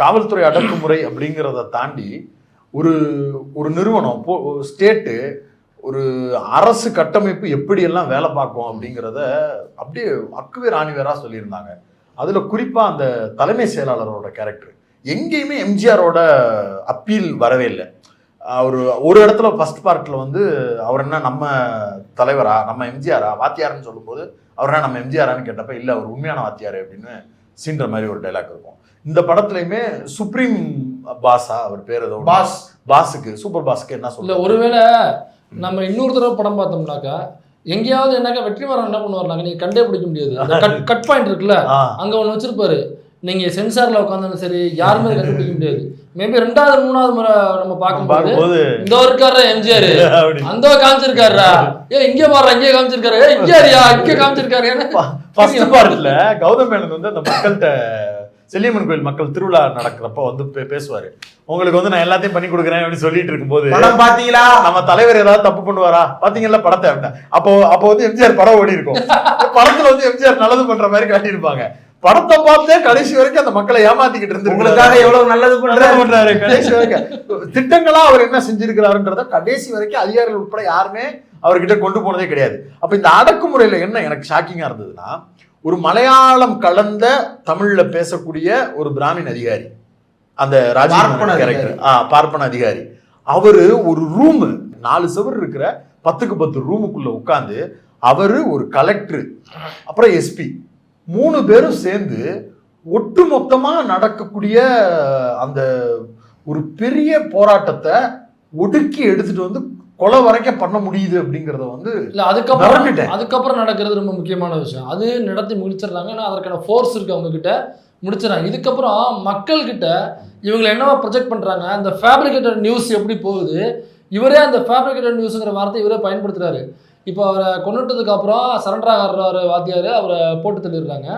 காவல்துறை அடக்குமுறை அப்படிங்கிறத தாண்டி ஒரு ஒரு நிறுவனம், ஸ்டேட்டு, ஒரு அரசு கட்டமைப்பு எப்படியெல்லாம் வேலை பார்க்கும் அப்படிங்கிறத அப்படியே அக்குவே ராணிவேரா சொல்லியிருந்தாங்க. அதுல குறிப்பா அந்த தலைமை செயலாளரோட கேரக்டர் எங்கேயுமே எம்ஜிஆரோட அப்பீல் வரவே இல்லை. ஒரு இடத்துல ஃபர்ஸ்ட் பார்ட்ல வந்து அவர் என்ன நம்ம தலைவரா, நம்ம எம்ஜிஆரா, வாத்தியார்னு சொல்லும்போது அவர் என்ன நம்ம எம்ஜிஆரான்னு கேட்டப்ப இல்லை அவர் உண்மையான வாத்தியார் அப்படின்னு சீன்ற மாதிரி ஒரு டைலாக் இருக்கும். இந்த படத்துலையுமே சுப்ரீம் பாஸா அவர் பேர் ஏதோ பாஸுக்கு, சூப்பர் பாஸுக்கு என்ன சொல்ல, ஒருவேளை நம்ம இன்னொரு தடவை படம் பார்த்தோம்னாக்கா எங்கேயாவது என்னக்கா வெற்றிமாறன் என்ன பண்ணுவாருனாங்க, நீங்க கண்டே பிடிக்க முடியாது. கட் பாயிண்ட் இருக்குல்ல, அங்க ஒன்று வச்சிருப்பாரு. நீங்க சென்சார்ல உட்காந்தாலும் சரி யாருமே கண்டுபிடிக்க முடியாது. மேபி 2வது 3வது முறை நம்ம பார்க்கும்போது இந்த இருக்காரு எம்ஜிஆர், அந்த காமிச்சிருக்காருடா, இங்க பாரு இங்கே காமிச்சிருக்காரு, இங்கேயா இங்கே காமிச்சிருக்காரு. ஃபர்ஸ்ட் பார்ட்ல கௌதம் மேனன் வந்து அந்த மக்கள்கிட்ட, செல்லியம்மன் கோயில் மக்கள் திருவிழா நடக்கிறப்ப வந்து பேசுவாரு, உங்களுக்கு வந்து நான் எல்லாத்தையும் பண்ணி கொடுக்குறேன் அப்படின்னு சொல்லிட்டு இருக்கும்போது, பாத்தீங்களா நம்ம தலைவர் ஏதாவது தப்பு பண்ணுவாரா பாத்தீங்களா படத்தை, அப்போ வந்து எம்ஜிஆர் படம் ஓடி இருக்கும். படத்துல வந்து எம்ஜிஆர் நல்லது பண்ற மாதிரி காட்டியிருப்பாங்க. படத்தை பார்த்தே கடைசி வரைக்கும் அந்த மக்களை ஏமாத்திக்கிட்டு இருந்து உங்களுக்காக எவ்வளவு நல்லது பண்றாரு கடைசி வரைக்கும். திட்டங்களா அவர் என்ன செஞ்சிருக்கிறாருன்றத கடைசி வரைக்கும் அதிகாரிகள் உட்பட யாருமே அவர்கிட்ட கொண்டு போனதே கிடையாது. அப்ப இந்த அடக்குமுறையில என்ன எனக்கு ஷாக்கிங்கா இருந்ததுன்னா, ஒரு மலையாளம் கலந்த தமிழ்ல பேசக்கூடிய ஒரு பிராமின் அதிகாரி, அந்த பார்ப்பன அதிகாரி, அவரு ஒரு ரூமு 4 சுவர் இருக்கிற 10க்கு 10 ரூமுக்குள்ள உட்கார்ந்து அவரு ஒரு கலெக்டர் அப்புறம் எஸ்பி 3 பேரும் சேர்ந்து ஒட்டுமொத்தமா நடக்கக்கூடிய அந்த ஒரு பெரிய போராட்டத்தை ஒடுக்கி எடுத்துட்டு வந்து கொலை வரைக்கும் பண்ண முடியுது அப்படிங்கறத வந்து இல்ல அதுக்கப்புறம் நடக்கிறது ரொம்ப முக்கியமான விஷயம். அது நடத்தி முடிச்சிடறாங்க, ஏன்னா அதற்கான ஃபோர்ஸ் இருக்கு அவங்க கிட்ட, முடிச்சிடறாங்க. இதுக்கப்புறம் மக்கள் கிட்ட இவங்களை என்னவா ப்ரொஜெக்ட் பண்றாங்க, அந்த ஃபேப்ரிகேட்டட் நியூஸ் எப்படி போகுது, இவரே அந்த ஃபேப்ரிகேட்டட் நியூஸுங்கிற வார்த்தை இவரே பயன்படுத்துறாரு. இப்போ அவரை கொண்டுட்டதுக்கு அப்புறம் சரண்டர் ஆகிறார் வாத்தியார், அவரை போட்டு தள்ளிடுறாங்க.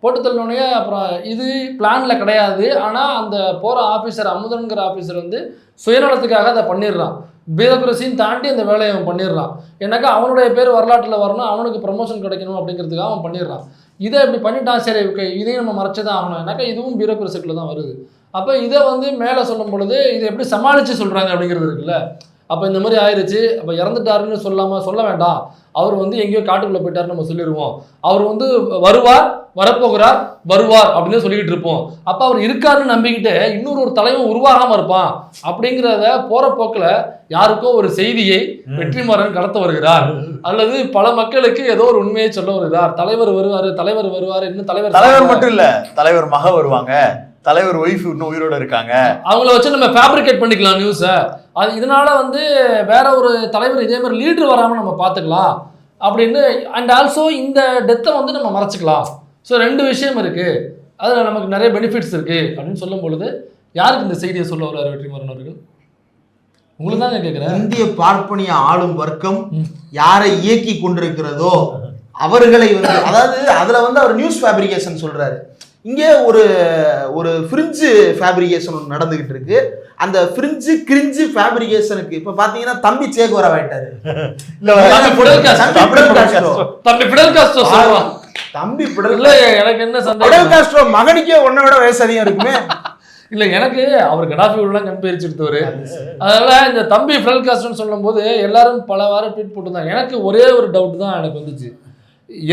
போட்டு தள்ளினோடனே அப்புறம் இது பிளானில் கிடையாது, ஆனால் அந்த போகிற ஆஃபீஸர் அமுதன்கிற ஆஃபீஸர் வந்து சுயநலத்துக்காக அதை பண்ணிடுறான். பியூரோக்ரஸின்னு தாண்டி அந்த வேலையை அவன் பண்ணிடுறான். ஏன்னாக்கா அவனுடைய பேர் வரலாற்றில் வரணும், அவனுக்கு ப்ரமோஷன் கிடைக்கணும் அப்படிங்கிறதுக்காக அவன் பண்ணிடுறான். இதை இப்படி பண்ணிட்டான், சரி இதையும் நம்ம மறைச்சு தான் ஆகணும், ஏன்னாக்கா இதுவும் பியூரோக்ரஸிக்குள்ள தான் வருது. அப்போ இதை வந்து மேலே சொல்லும் பொழுது இதை எப்படி சமாளித்து சொல்கிறாங்க அப்படிங்கிறது இருக்குல்ல. அப்போ இந்த மாதிரி ஆயிடுச்சு, அப்போ இறந்துட்டாருன்னு சொல்ல வேண்டாம், அவர் வந்து எங்கேயோ காட்டுக்குள்ளே போயிட்டாருன்னு நம்ம சொல்லிடுவோம், அவர் வந்து வருவார், வரப்போகிறார், வருவார் அப்படின்னு சொல்லிக்கிட்டு இருப்போம். அப்போ அவர் இருக்காருன்னு நம்பிக்கிட்டு இன்னொரு தலைவன் உருவாகாமல் இருப்பான் அப்படிங்கிறத போகிற போக்கில் யாருக்கோ ஒரு செய்தியை வெற்றிமாறன் கடத்த வருகிறார், அல்லது பல மக்களுக்கு ஏதோ ஒரு உண்மையை சொல்ல வருகிறார். தலைவர் வருவார், இன்னும் தலைவர் மட்டும் இல்ல, தலைவர் மக வருவாங்க, தலைவர் ஒய்ஃப் இன்னும் உயிரோட இருக்காங்க, அவங்கள வச்சு நம்ம ஃபேப்ரிகேட் பண்ணிக்கலாம் நியூஸை. அது இதனால வந்து வேற ஒரு தலைவர் இதே மாதிரி லீடர் வராமல் நம்ம பார்த்துக்கலாம் அப்படின்னு. அண்ட் ஆல்சோ இந்த டெத்தை வந்து நம்ம மறைச்சிக்கலாம். ஸோ 2 விஷயம் இருக்கு, அதில் நமக்கு நிறைய பெனிஃபிட்ஸ் இருக்கு அப்படின்னு சொல்லும் பொழுது யாருக்கு இந்த செய்தியை சொல்ல வர்றாரு வெற்றிமாறன் அவர்கள்? உங்களுக்கு தாங்க கேட்குறேன். இந்திய பார்ப்பனிய ஆளும் வர்க்கம் யாரை இயக்கி கொண்டிருக்கிறதோ அவர்களை வந்து, அதாவது அதுல வந்து அவர் நியூஸ் ஃபேப்ரிகேஷன் சொல்றாரு. இங்கே ஒரு ஃப்ரிஞ்சு ஃபேப்ரிகேஷன் நடந்துகிட்டு இருக்கு. அந்த ஃப்ரிஞ்சு கிரிஞ்சு ஃபேப்ரிகேஷனுக்கு இப்ப பாத்தீங்கன்னா தம்பி சேகுவரா ஆயிட்டாரு. தம்பி எனக்கு என்ன சந்தேகம், மகனுக்கே உன்னை விட வயசு அதிகம் இருக்குமே. இல்ல எனக்கு அவர் கடாஃபியோடலாம் கம்பேரிச்சு எடுத்தவர். அதனால இந்த தம்பி ஃபிடல் காஸ்ட்ரோன்னு சொல்லும் போது எல்லாரும் பல வாரம் ட்வீட் போட்டுருந்தாங்க. எனக்கு ஒரே ஒரு டவுட் தான் எனக்கு வந்துச்சு,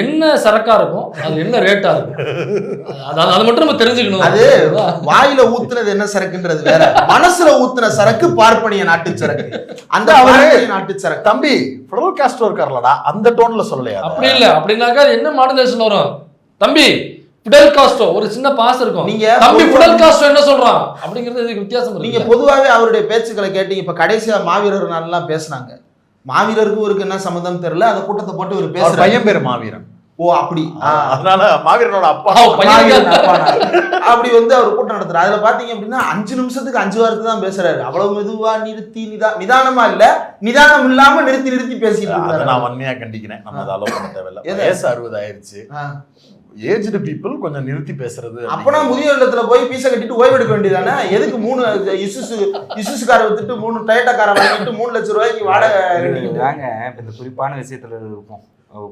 என்ன சரக்கா இருக்கும், அது என்ன ரேட்டா இருக்கும், அது மட்டும் நம்ம தெரிஞ்சுக்கணும். அது வாயில ஊத்துனது என்ன சரக்குன்றது வேற, மனசுல ஊத்துன சரக்கு பார்ப்பனிய நாட்டு சரக்கு. அந்த நாட்டு சரக்கு தம்பி ஃபிடல் காஸ்ட்ரோ இருக்கார்லடா, அந்த டோன்ல சொல்லலையா? அப்படி இல்ல, அப்படின்னாக்கா என்ன மாடுலேஷன் வரும்? தம்பி ஃபிடல் காஸ்ட்ரோ ஒரு சின்ன பாஸ் இருக்கும், நீங்க தம்பி ஃபிடல் காஸ்ட்ரோ என்ன சொல்றான் அப்படிங்கிறது இதுக்கு வித்தியாசம் இருக்கு. நீங்க பொதுவாகவே அவருடைய பேச்சுக்களை கேட்டீங்க. இப்ப கடைசியா மாவீரர் நாள்லாம் பேசினாங்க, மாவீரருக்கு இவருக்கு என்ன சம்மந்தம் தெரியல, அந்த கூட்டத்தை போட்டு ஒரு பேசுற பையன் பேரு மாவீரன். ஓ அப்படி, அதனால மாவீரனோட அப்பா அப்படி வந்து அவர் கூட்டம் நடத்துறாரு. அதுல பாத்தீங்க அப்படின்னா 5 நிமிஷத்துக்கு 5 வாரத்துக்கு தான் பேசுறாரு. அவ்வளவு மெதுவா நிறுத்தி நிதானமா இல்ல, நிதானம் இல்லாம நிறுத்தி பேசிட்டு இருக்காரு. நான் வன்மையா கண்டிக்கிறேன். நம்ம அதை அலோவ் பண்ண தேவையில்லை. வயசு 60 ஆயிருச்சு, ஏஜ்டு பீப்புள் கொஞ்சம் நிறுத்தி பேசுறது. அப்பனா முதியோர் இல்லத்துல போய் பீச கட்டிட்டு ஓய்வு எடுக்க வேண்டியதானே? எதுக்கு 3 இசுசு காரை வித்துட்டு 3 டொயோட்டா காரை வாங்கிட்டு 3 லட்சம் ரூபாய்க்கு வாடகை தாங்க. இந்த குறிப்பான விஷயத்துல இருப்போம்.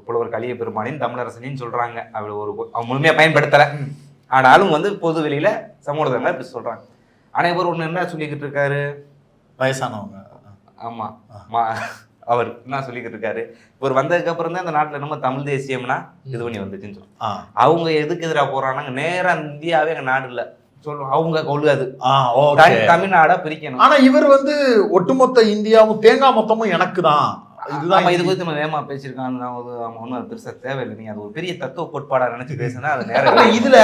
புலவர் கலிய பெருமானின் தமிழரசனின்னு சொல்றாங்க. அவர் அவங்க முழுமையா பயன்படுத்தல, ஆனாலும் வந்து பொது வெளியில சமூகத்தங்க இப்படி சொல்றாங்க. ஆனா இவர் ஒண்ணு என்ன சொல்லிக்கிட்டு இருக்காரு, வயசானவங்க. ஆமா, அவர் என்ன சொல்லிக்கிட்டு இருக்காரு, இவர் வந்ததுக்கு அப்புறம் தான் இந்த நாட்டுல நம்ம தமிழ் தேசியம்னா இது பண்ணி வந்துச்சுன்னு சொல்லுவோம். அவங்க எதுக்கு எதிராக போறாங்க, நேரா இந்தியாவே எங்க நாடு இல்ல சொல்லுவோம். அவங்க கொள்காது தமிழ்நாடா பிரிக்கணும். ஆனா இவர் வந்து ஒட்டுமொத்த இந்தியாவும் தேங்காய் மொத்தமும் எனக்கு தான், இதுதான் இது குறித்து நம்ம வேகமா பேசியிருக்காங்க. ஒன்றும் அது பெருசா தேவையில்லை. நீங்க அது ஒரு பெரிய தத்துவ கோட்பாடா நினைச்சு பேசுனா அது நேரம். இதுல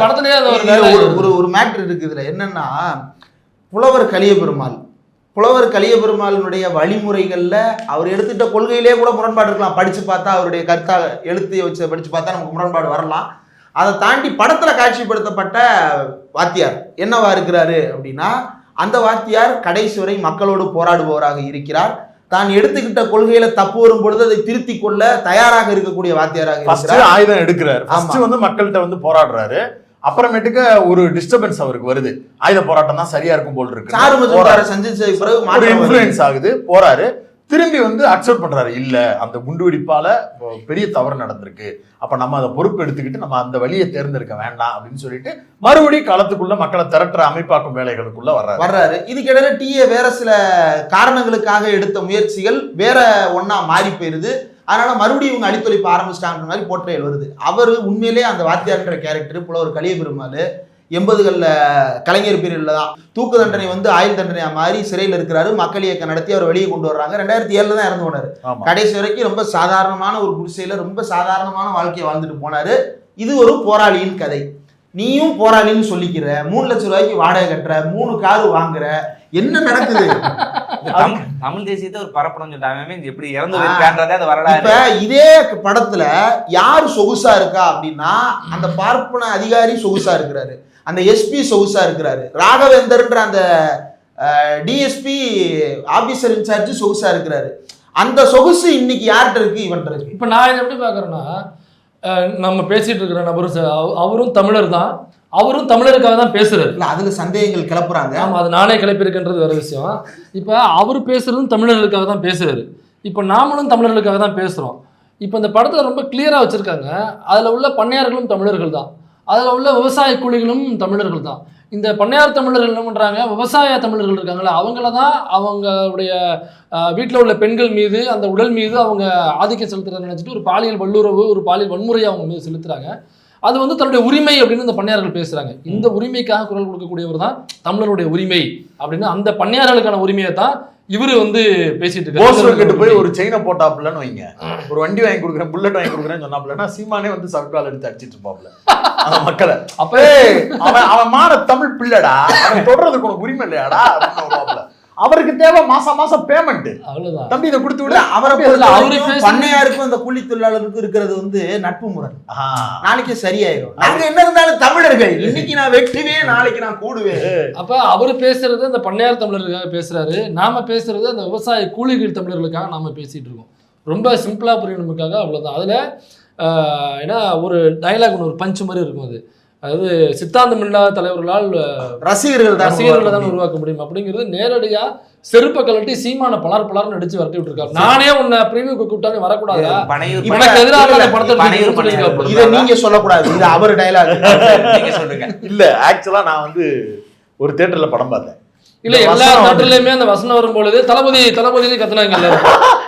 படத்துலயே ஒரு மேட்ரு இருக்கு. இதுல என்னன்னா, புலவர் கலிய பெருமாளினுடைய வழிமுறைகள்ல அவர் எடுத்துட்ட கொள்கையிலே கூட முரண்பாடு இருக்கலாம். படிச்சு பார்த்தா அவருடைய கருத்தா எழுத்து வச்சு படிச்சு பார்த்தா நமக்கு முரண்பாடு வரலாம். அதை தாண்டி படத்துல காட்சிப்படுத்தப்பட்ட வாத்தியார் என்னவா இருக்கிறாரு அப்படின்னா, அந்த வாத்தியார் கடைசி வரை மக்களோடு போராடுபவராக இருக்கிறார். தான் எடுத்துக்கிட்ட கொள்கையில தப்பு வரும் பொழுது அதை திருத்தி கொள்ள தயாராக இருக்கக்கூடிய வாத்தியாராக ஆயுதம் எடுக்கிறார். வந்து மக்கள்கிட்ட வந்து போராடுறாரு. அப்புறமேட்டுக்கு ஒரு டிஸ்டர்பன்ஸ் அவருக்கு வருது, ஆயுத போராட்டம் தான் சரியா இருக்கும் போல் இருக்கு, இன்ஃப்ளூயன்ஸ் ஆகுது, போறாரு. திரும்பி வந்து அக்செப்ட் பண்றாரு, இல்ல அந்த குண்டுவெடிப்பால பெரிய தவறு நடந்திருக்கு, அப்ப நம்ம அதை பொறுப்பு எடுத்துக்கிட்டு நம்ம அந்த வழியை தேர்ந்தெடுக்க வேண்டாம் அப்படின்னு சொல்லிட்டு மறுபடியும் களத்துக்குள்ள மக்களை திரட்டுற அமைப்பாக்கும் வேலைகளுக்குள்ள வர்றாரு. இதுக்கிடையில டிஏ வேற சில காரணங்களுக்காக எடுத்த முயற்சிகள் வேற ஒன்னா மாறி போயிருது. அதனால மறுபடியும் இவங்க அழித்தொழிப்பு ஆரம்பிச்சிட்டாங்கிற மாதிரி போர்ட்ரேல் வருது. அவர் உண்மையிலே அந்த வாத்தியார்ன்ற கேரக்டர் புலவர் கலிய பெருமாள் 80களில் கலைஞர் பீரியட்ல தான் தூக்கு தண்டனை வந்து ஆயுள் தண்டனையா மாறி சிறையில் இருக்கிறாரு. மக்கள் இயக்கம் நடத்தி அவர் வெளியே கொண்டு வர்றாங்க. 2007 தான் இறந்து போனாரு. கடைசி வரைக்கும் ரொம்ப சாதாரணமான ஒரு குடிசையில ரொம்ப சாதாரணமான வாழ்க்கையை வாழ்ந்துட்டு போனாரு. இது ஒரு போராளியின் கதை. நீயும் போராளின்னு சொல்லிக்கிற, 3 லட்சம் ரூபாய்க்கு வாடகை கட்டுற, 3 காரு வாங்குற, என்ன நடக்குது? தமிழ் தேசியத்தை ஒரு பரப்பணும் சொல்லிட்டாங்க. எப்படி இறந்து போயிருக்கான்றதே அது வரலாறு. இப்ப இதே படத்துல யார் சொகுசா இருக்கா அப்படின்னா, அந்த பார்ப்பன அதிகாரி சொகுசா இருக்கிறாரு, அந்த எஸ்பி சொகுசா இருக்கிறாரு, ராகவேந்தர்ன்ற அந்த டிஎஸ்பி ஆபீசர் இன்சார்ஜ் சொகுசா இருக்கிறாரு. அந்த சொகுசு இன்னைக்கு யார்கிட்ட இருக்கு? இவன்கிட்ட இருக்கு. இப்ப நான் இதை எப்படி பாக்குறேன்னா, நம்ம பேசிட்டு இருக்கிற நபரும் அவரும் தமிழர் தான், அவரும் தமிழருக்காக தான் பேசுறாரு. இல்ல அதுல சந்தேகங்கள் கிளப்புறாங்க. ஆமா, அது நானே கிளப்பியிருக்கின்றது வேற விஷயம். இப்ப அவர் பேசுறதும் தமிழர்களுக்காக தான் பேசுறாரு. இப்ப நாமளும் தமிழர்களுக்காக தான் பேசுறோம். இப்ப இந்த படத்தை ரொம்ப கிளியரா வச்சிருக்காங்க. அதுல உள்ள பண்ணையார்களும் தமிழர்கள் தான், அதுல உள்ள விவசாய கூலிகளும் தமிழர்கள் தான். இந்த பண்ணையார் தமிழர்கள் என்ன பண்ணுறாங்க, விவசாய தமிழர்கள் இருக்காங்களா, அவங்கள தான் அவங்களுடைய வீட்டில் உள்ள பெண்கள் மீது அந்த உடல் மீது அவங்க ஆதிக்கம் செலுத்துறதை நினச்சிட்டு ஒரு பாலியல் வல்லுறவு, ஒரு பாலியல் வன்முறையை அவங்க மீது செலுத்துறாங்க. அது வந்து தன்னுடைய உரிமை அப்படின்னு இந்த பண்ணையார்கள் பேசுறாங்க. இந்த உரிமைக்காக குரல் கொடுக்கக்கூடியவர் தான் தமிழருடைய உரிமை அப்படின்னு அந்த பண்ணையார்களுக்கான உரிமையை தான் இவரு வந்து பேசிட்டு இருக்காரு. போய் ஒரு செயினை போட்டாப்புலன்னு வைங்க, ஒரு வண்டி வாங்கி கொடுக்குறேன், புல்லட் வாங்கி கொடுக்குறேன்னு சொன்னாப்புலன்னா சீமானே வந்து சவுக்கால் எடுத்து அடிச்சிட்டு இருப்பாப்புல அந்த மக்களை. அப்ப அவன் மான தமிழ் பிள்ளடா, அவன் தொடர்றதுக்கு உனக்கு உரிமை இல்லையாடா அப்படின்னு. அவருக்கு தேவை மாசம் மாசம் பேமெண்ட், அவ்வளவுதான். தம்பி இதை கொடுத்து விட. அவரை பண்ணையாருக்கும் அந்த கூலி தொழிலாளருக்கும் இருக்கிறது வந்து நட்பு முறை. நாளைக்கு சரியாயிரும். நாங்க என்ன இருந்தாலும் தமிழர்கள், இன்னைக்கு நான் வெட்டுவேன், நாளைக்கு நான் கூடுவேன். அப்ப அவரு பேசுறது அந்த பண்ணையார் தமிழர்களுக்காக பேசுறாரு, நாம பேசுறது அந்த விவசாய கூலிகள் தமிழர்களுக்காக நாம பேசிட்டு இருக்கோம். ரொம்ப சிம்பிளா புரியணுமுக்காக, அவ்வளவுதான். அதுல ஏன்னா ஒரு டைலாக் ஒன்று, ஒரு பஞ்ச் மாதிரி இருக்கும். அது அதாவது சித்தாந்தம் இல்லாத தலைவர்களால் ரசிகர்கள் தான் உருவாக்க முடியும் அப்படிங்கிறது நேரடியா செருப்ப கலட்டி சீமான பலர்னு அடிச்சு வரட்டி விட்டுருக்காரு. நானே உன்னை பிரிவுக்கு கூப்பிட்டாலும் வரக்கூடாது, இதை நீங்க சொல்லக்கூடாது, இது அவர் டயலாக் நீங்க சொல்லுங்க. இல்ல ஆக்சுவலா நான் வந்து ஒரு தியேட்டர்ல படம் பார்த்தேன். இல்ல எல்லா நாட்டிலுமே அந்த வசனம் வரும்பொழுது தளபதி கத்துனாங்க,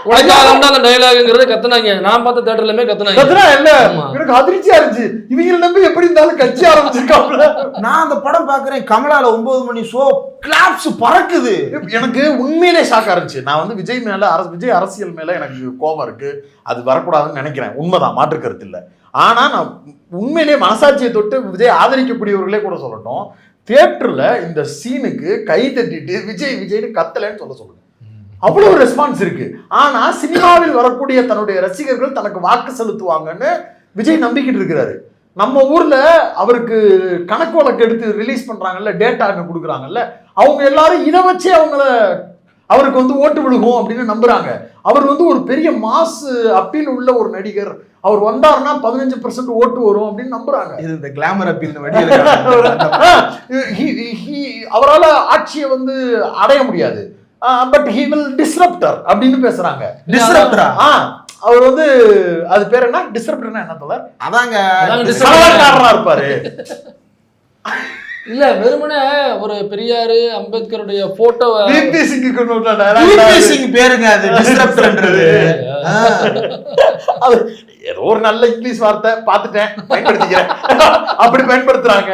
உனக்காக அந்த டயலாக்ங்கிறது கத்துனாங்க. நான் பார்த்த தியேட்டர்லயுமே கத்துனாங்க. இல்ல எனக்கு அதிர்ச்சியா இருந்துச்சு, இவங்க நம்பி எப்படி இருந்தாலும் கட்சி ஆரம்பிச்சிருக்காங்க. நான் அந்த படம் பாக்குறேன், கமலால 9 மணி ஷோ கிளாப்ஸ் பறக்குது. எனக்கு உண்மையிலே ஷாக்கா இருந்துச்சு. நான் வந்து விஜய் மேல விஜய் அரசியல் மேல எனக்கு கோபம் இருக்கு, அது வரக்கூடாதுன்னு நினைக்கிறேன். உண்மைதான், மாற்று கருத்து இல்லை. ஆனா நான் உண்மையிலேயே மனசாட்சியை தொட்டு விஜய் ஆதரிக்கக்கூடியவர்களே கூட சொல்லட்டும், தியேட்டர்ல இந்த சீனுக்கு கை தட்டிட்டு விஜய்னு கத்தலைன்னு சொல்லுங்க. அவ்வளவு ரெஸ்பான்ஸ் இருக்கு. ஆனா சினிமாவில் வரக்கூடிய தன்னுடைய ரசிகர்கள் தனக்கு வாக்கு செலுத்துவாங்கன்னு விஜய் நம்பிக்கிட்டு இருக்கிறாரு. நம்ம ஊர்ல அவருக்கு கணக்கு வழக்கு எடுத்து ரிலீஸ் பண்றாங்கல்ல, டேட்டா கொடுக்குறாங்கல்ல, அவங்க எல்லாரும் இதை வச்சே அவருக்கு வந்து ஓட்டு விழுகும் அப்படின்னு நம்புறாங்க. அவர் வந்து ஒரு பெரிய மாஸ் அப்பீல் உள்ள ஒரு நடிகர், அவர் வந்தாருன்னா 15% ஓட்டு வரும் அப்படின்னு நம்புறாங்க. இது இந்த கிளாமர் அப்பீல் அவரால் ஆட்சியை வந்து அடைய முடியாது, பட் ஹி வில் டிஸ்ரப்டர் அப்படின்னு பேசுறாங்க. டிஸ்ரப்டரா? அவர் வந்து அது பேர் என்ன, டிஸ்ரப்டர்னா என்ன தோழர்? அதாங்க இருப்பாரு. இல்ல வெறுமனே ஒரு பெரியாரு அம்பேத்கருடைய போட்டோவை பேருங்க அது டிஸ்ரப்டர்ன்றது. அது ஏதோ ஒரு நல்ல இங்கிலீஷ் வார்த்தை பார்த்துட்டேன், பயன்படுத்திக்கிறேன், அப்படி பயன்படுத்துறாங்க.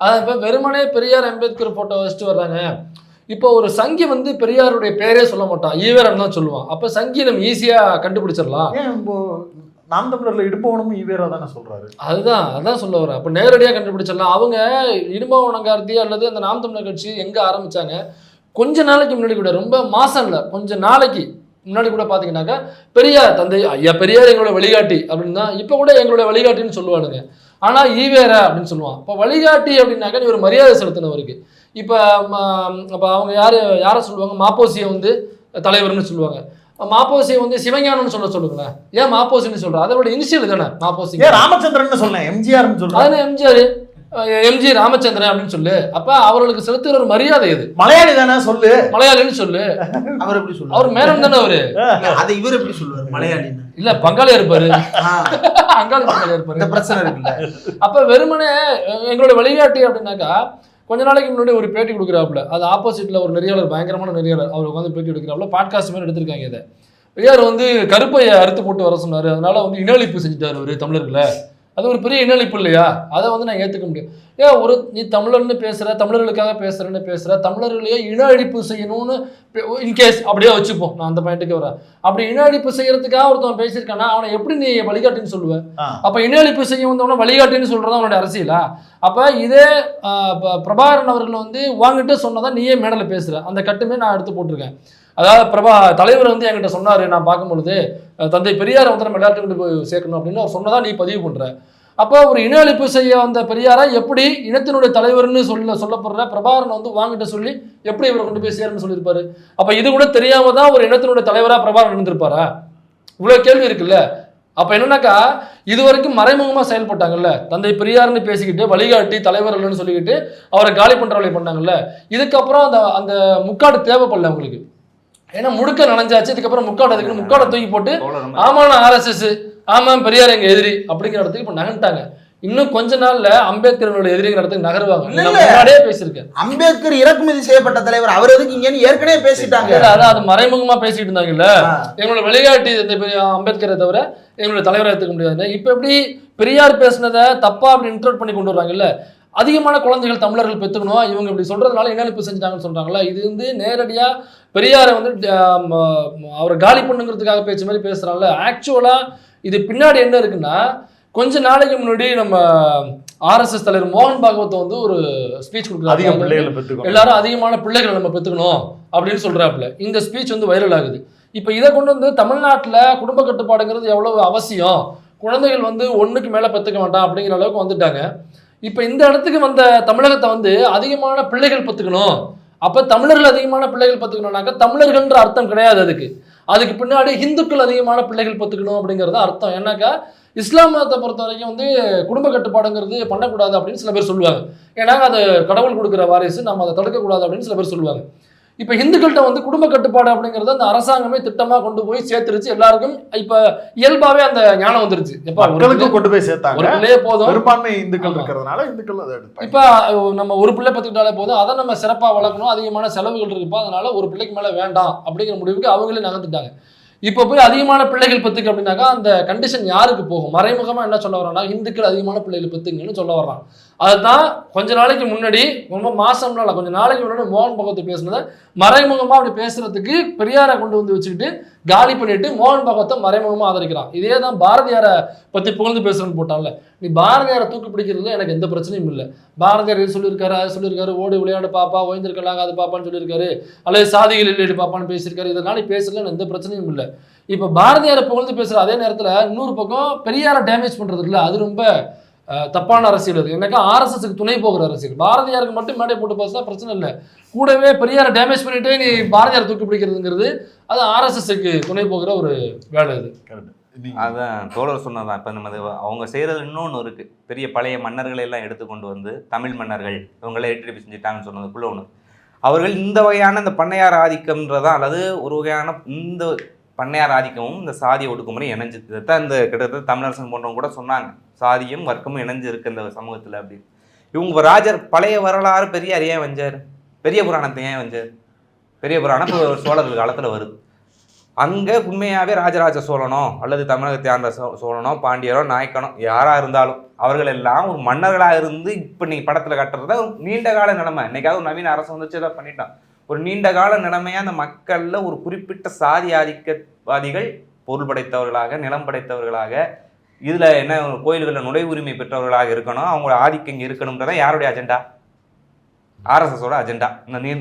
அதான் இப்ப வெறுமனே பெரியார் அம்பேத்கர் போட்டோ வச்சுட்டு வர்றாங்க. இப்போ ஒரு சங்கி வந்து பெரியாருடைய பேரே சொல்ல மாட்டான், ஈவேரன் தான் சொல்லுவான். அப்ப சங்கி நம்ம ஈஸியா கண்டுபிடிச்சிடலாம். நாம் தமிழர்ல இடும்பவனமும் ஈவேரா தானே சொல்றாரு. அதான் சொல்ல வரேன். அப்ப நேரடியா கண்டுபிடிச்சிடலாம். அவங்க இடும்பவனங்கார்த்தி அல்லது அந்த நாம் தமிழர் கட்சி எங்க ஆரம்பிச்சாங்க, கொஞ்ச நாளைக்கு முன்னாடி கூட, ரொம்ப மாசம் இல்லை, கொஞ்ச நாளைக்கு முன்னாடி கூட பாத்தீங்கன்னாக்கா பெரியார் தந்தை ஐயா பெரியார் எங்களோட வழிகாட்டி அப்படின்னு தான் இப்ப கூட எங்களோட வழிகாட்டின்னு சொல்லுவானுங்க. ஆனா ஈவேரா அப்படின்னு சொல்லுவான். இப்போ வழிகாட்டி அப்படின்னாக்கா நீ ஒரு மரியாதை செலுத்தினவருக்கு. இப்போ அவங்க யாரை சொல்லுவாங்க, மாப்போசியை வந்து தலைவர்னு சொல்லுவாங்க. மாப்போசியை வந்து சிவஞானம்னு சொல்லுங்களேன். ஏன் மாப்போசின்னு சொல்ற, அதோட இனிஷியல் தானே மாப்போசி. ராமச்சந்திரன் சொல்லேன், எம்ஜிஆர் சொல்றேன், எம்ஜிஆர் எம்ஜி ராமச்சந்திரன் அப்படின்னு சொல்லு. அப்ப அவர்களுக்கு செலுத்துற ஒரு மரியாதை இது. மலையாளி தானே சொல்லு, மலையாளின்னு சொல்லு. அவர் எப்படி சொல்லு, அவர் மேனம் தானே அவரு. அதை இவர் எப்படி சொல்லுவாரு மலையாளி? இல்ல பங்காளியா இருப்பாரு, அங்காளி பங்காளியா இருப்பாரு, இந்த பிரச்சனை இருக்குல்ல. அப்ப வெறுமனே எங்களோட வழிகாட்டி அப்படின்னாக்கா, கொஞ்ச நாளைக்கு முன்னாடி ஒரு பேட்டி கொடுக்குறாப்புல, அது ஆப்போசிட்ல ஒரு நெறியாளர், பயங்கரமான நெறியாளர், அவர் உட்காந்து பேட்டி எடுக்கிறாப்புல, பாட்காஸ்ட் மாதிரி எடுத்திருக்காங்க. இதை பெரியார் வந்து கருப்பையை அறுத்து போட்டு வர சொன்னாரு, அதனால வந்து இனஅழிப்பு செஞ்சுட்டாரு அவரு தமிழர்களை. அது ஒரு பெரிய இனஅழிப்பு இல்லையா? அதை வந்து நான் ஏற்றுக்க முடியும். நீ தமிழர்னு பேசுற, தமிழர்களுக்காக பேசுற, தமிழர்களையே இன அழிப்பு செய்யணும்னு இன்கேஸ் அப்படியே வச்சுப்போம், நான் அந்த பாயிண்ட்டுக்கு வரேன். அப்படி இன அழிப்பு செய்யறதுக்காக ஒருத்தவன் பேசியிருக்கானா அவனை எப்படி நீ வழிகாட்டின்னு சொல்லுவேன்? அப்ப இன அழிப்பு செய்ய வந்தவன வழிகாட்டின்னு சொல்றதா அவனுடைய அரசியலா? அப்ப இதே பிரபாகரன் அவர்கள் வந்து வாங்கிட்டு சொன்னதான் நீயே மேடல பேசுற, அந்த கட்டுமே நான் எடுத்து போட்டிருக்கேன். அதாவது தலைவர் வந்து என்கிட்ட சொன்னாரு, நான் பார்க்கும்பொழுது தந்தை பெரியாரை வந்து நம்ம எல்லாத்துக்கிட்ட போய் சேர்க்கணும் அப்படின்னு அவர் சொன்னதான் நீ பதிவு பண்ற. அப்போ ஒரு இன அழிப்பு செய்ய வந்த பெரியாரை எப்படி இனத்தினுடைய தலைவர்னு சொல்லப்படுற பிரபாகரன் வந்து வாங்கிட்ட சொல்லி எப்படி இவரை கொண்டு போய் சேரணும்னு சொல்லியிருப்பாரு? அப்ப இது கூட தெரியாம தான் ஒரு இனத்தினுடைய தலைவரா பிரபாகரன் இருந்திருப்பாரா? இவ்வளவு கேள்வி இருக்குல்ல. அப்ப என்னன்னாக்கா, இது வரைக்கும் மறைமுகமா செயல்பட்டாங்கல்ல, தந்தை பெரியார்னு பேசிக்கிட்டு வழிகாட்டி தலைவர் இல்லைன்னு சொல்லிக்கிட்டு அவரை காலி பண்ற வழி பண்ணாங்கல்ல. இதுக்கப்புறம் அந்த முக்காடு தேவைப்படல அவங்களுக்கு. ஏன்னா முழுக்க நனைஞ்சாச்சு. இதுக்கப்புறம் முக்காடு தூக்கி போட்டு ஆமா நான் RSS, ஆமா பெரியார் எங்க எதிரி அப்படிங்கிற இடத்துக்கு இப்ப நகன்ட்டாங்க. இன்னும் கொஞ்ச நாள்ல அம்பேத்கரோட எதிரிங்கிற இடத்துக்கு நகருவாங்க. இல்ல. நான் முன்னாடியே பேசியிருக்கேன். அம்பேத்கர் இறக்குமதி செய்யப்பட்ட தலைவர், அவர் எதுக்கு இங்கன்னு ஏற்கனவே பேசிட்டாங்க. அதான் அது மறைமுகமா பேசிட்டு இருந்தாங்கல்ல, எங்களோட வெளிநாட்டு இந்த பெரிய அம்பேத்கரை தவிர எங்களோட தலைவரை எடுத்துக்க முடியாது. இப்ப எப்படி பெரியார் பேசினதை தப்பா அப்படி இன்டர்ட் பண்ணி கொண்டு வர்றாங்கல்ல, அதிகமான குழந்தைகள் தமிழர்கள் பெற்றுக்கணும் இவங்க இப்படி சொல்றதுனால என்ன இப்ப செஞ்சுட்டாங்கன்னு சொல்றாங்களா. இது வந்து நேரடியா பெரியாரை வந்து அவரை காலி பண்ணுங்கிறதுக்காக பேச்சு மாதிரி பேசுறாங்கல்ல. ஆக்சுவலா இது பின்னாடி என்ன இருக்குன்னா, கொஞ்ச நாளைக்கு முன்னாடி நம்ம ஆர்எஸ்எஸ் தலைவர் மோகன் பாகவத் வந்து ஒரு ஸ்பீச் கொடுக்குறாங்க. எல்லாரும் அதிகமான பிள்ளைகளை நம்ம பெற்றுக்கணும் அப்படின்னு சொல்றாப்புல. இந்த ஸ்பீச் வந்து வைரல் ஆகுது. இப்போ இதை கொண்டு வந்து தமிழ்நாட்டில் குடும்ப கட்டுப்பாடுங்கிறது எவ்வளவு அவசியம், குழந்தைகள் வந்து ஒன்றுக்கு மேலே பெற்றுக்க வேண்டாம் அப்படிங்கிற அளவுக்கு வந்துட்டாங்க. இப்போ இந்த இடத்துக்கு வந்த தமிழகத்தை வந்து அதிகமான பிள்ளைகள் பெற்றுக்கணும், அப்போ தமிழர்கள் அதிகமான பிள்ளைகள் பெற்றுக்கணும்னாக்கா தமிழர்கள்ன்ற அர்த்தம் கிடையாது. அதுக்கு பின்னாடி இந்துக்கள் அதிகமான பிள்ளைகள் பெற்றுக்கணும் அப்படிங்கிறது அர்த்தம். ஏன்னாக்கா இஸ்லாம் மதத்தை பொறுத்த வரைக்கும் வந்து குடும்ப கட்டுப்பாடுங்கிறது பண்ணக்கூடாது அப்படின்னு சில பேர் சொல்லுவாங்க. ஏன்னா அது கடவுள் கொடுக்குற வாரிசு, நம்ம அதை தடுக்கக்கூடாது அப்படின்னு சில பேர் சொல்லுவாங்க. இப்போ இந்துக்கள்கிட்ட வந்து குடும்ப கட்டுப்பாடு அப்படிங்கிறத அந்த அரசாங்கமே திட்டமாக கொண்டு போய் சேர்த்துருச்சு. எல்லாருக்கும் இப்போ இயல்பாகவே அந்த ஞானம் வந்துருச்சு. கொண்டு போய் சேர்த்தாங்க. ஒரு பிள்ளையே போதும், பெரும்பான்மை இந்துக்கள் இருக்கிறதுனால இந்துக்கள் அதை எடுப்பாங்க. இப்போ நம்ம ஒரு பிள்ளை பத்துக்கிட்டாலே போதும், அதை நம்ம சிறப்பாக வளர்க்கணும், அதிகமான செலவுகள் இருக்குப்பா, அதனால ஒரு பிள்ளைக்கு மேலே வேண்டாம் அப்படிங்கிற முடிவுக்கு அவங்களே நகர்ந்துட்டாங்க. இப்போ போய் அதிகமான பிள்ளைகள் பெற்றுக்கு அப்படின்னாக்கா அந்த கண்டிஷன் யாருக்கு போகும்? மறைமுகமாக என்ன சொல்ல வர்றான்னா, இந்துக்கள் அதிகமான பிள்ளைகள் பெற்றுங்கன்னு சொல்ல வர்றான். அதுதான் கொஞ்ச நாளைக்கு முன்னாடி, ரொம்ப மாசம்னால கொஞ்சம் நாளைக்கு முன்னாடி மோகன் பகவத் பேசுனதை மறைமுகமாக அப்படி பேசுறதுக்கு பெரியாரை கொண்டு வந்து வச்சுக்கிட்டு காலி பண்ணிட்டு மோகன் பகவத்தை மறைமுகமாக ஆதரிக்கிறான். இதே தான் பாரதியாரை பற்றி புகழ்ந்து பேசுறேன்னு போட்டான்ல. நீ பாரதியாரை தூக்கி பிடிக்கிறதுல எனக்கு எந்த பிரச்சனையும் இல்லை. பாரதியார் இது சொல்லியிருக்காரு, அது சொல்லியிருக்காரு, ஓடி விளையாடு பாப்பா, ஓய்ந்திருக்கலாங்க அது பாப்பான்னு சொல்லியிருக்காரு, அல்லது சாதிகள் இல்லைடு பாப்பான்னு பேசியிருக்காரு. இதனால பேசல எந்த பிரச்சனையும் இல்லை. இப்போ பாரதியாரை புகழ்ந்து பேசுகிற அதே நேரத்தில் இன்னொரு பக்கம் பெரியாரை டேமேஜ் பண்ணுறது இல்லை, அது ரொம்ப தப்பான அரசியல். அது என்னக்கா ஆர்எஸ்எஸ்க்கு துணை போகிற அரசியல். பாரதியாருக்கு மட்டும் மேடை போட்டு பேசினா பிரச்சனை இல்லை, கூடவே பெரியாரை டேமேஜ் பண்ணிட்டே நீ பாரதியார் தூக்கி பிடிக்கிறதுங்கிறது அது ஆர்எஸ்எஸ்க்கு துணை போகிற ஒரு வேலை. இது அதான் தோழர் சொன்னதான். இப்போ நம்ம அவங்க செய்கிறது இன்னொன்று இருக்குது. பெரிய பழைய மன்னர்களை எல்லாம் எடுத்துக்கொண்டு வந்து தமிழ் மன்னர்கள் இவங்களே ஏற்றி செஞ்சுட்டாங்கன்னு சொன்னதுக்குள்ள ஒன்று, அவர்கள் இந்த வகையான இந்த பண்ணையார் ஆதிக்கம்ன்றதான், அல்லது ஒரு வகையான இந்த பண்ணையார் ஆதிக்கமும் இந்த சாதிய ஒடுக்குமுறை இணைஞ்சு, இதைத்தான் இந்த கிட்டத்தட்ட தமிழரசன் போன்றவங்க கூட சொன்னாங்க, சாதியும் வர்க்கமும் இணைஞ்சு இருக்கு இந்த சமூகத்தில் அப்படின்னு. இவங்க ராஜர் பழைய வரலாறு பெரியார் ஏன் வந்தார், பெரிய புராணத்தை ஏன் வந்தார்? பெரிய புராணம் இப்போ சோழர்கள் காலத்தில் வருது. அங்கே உண்மையாகவே ராஜராஜ சோழனோ அல்லது தமிழகத்தை ஆண்ட சோழனோ பாண்டியரோ நாயக்கனோ யாராக இருந்தாலும் அவர்கள் எல்லாம் ஒரு மன்னர்களாக இருந்து இப்போ நீங்கள் படத்தில் கட்டுறத நீண்ட கால நிலைமை. இன்னைக்காவது ஒரு நவீன அரசு வந்துச்சு ஏதாவது பண்ணிட்டான். ஒரு நீண்ட கால நிலைமையாக அந்த மக்களில் ஒரு குறிப்பிட்ட சாதி ஆதிக்கவாதிகள் பொருள் படைத்தவர்களாக, நிலம் படைத்தவர்களாக, இதில் என்ன கோயில்களில் நுழை உரிமை பெற்றவர்களாக இருக்கணும், அவங்களோட ஆதிக்கம் இங்கே இருக்கணும்ன்றதான் யாருடைய அஜெண்டா? ஆர்எஸ்எஸோட அஜெண்டா.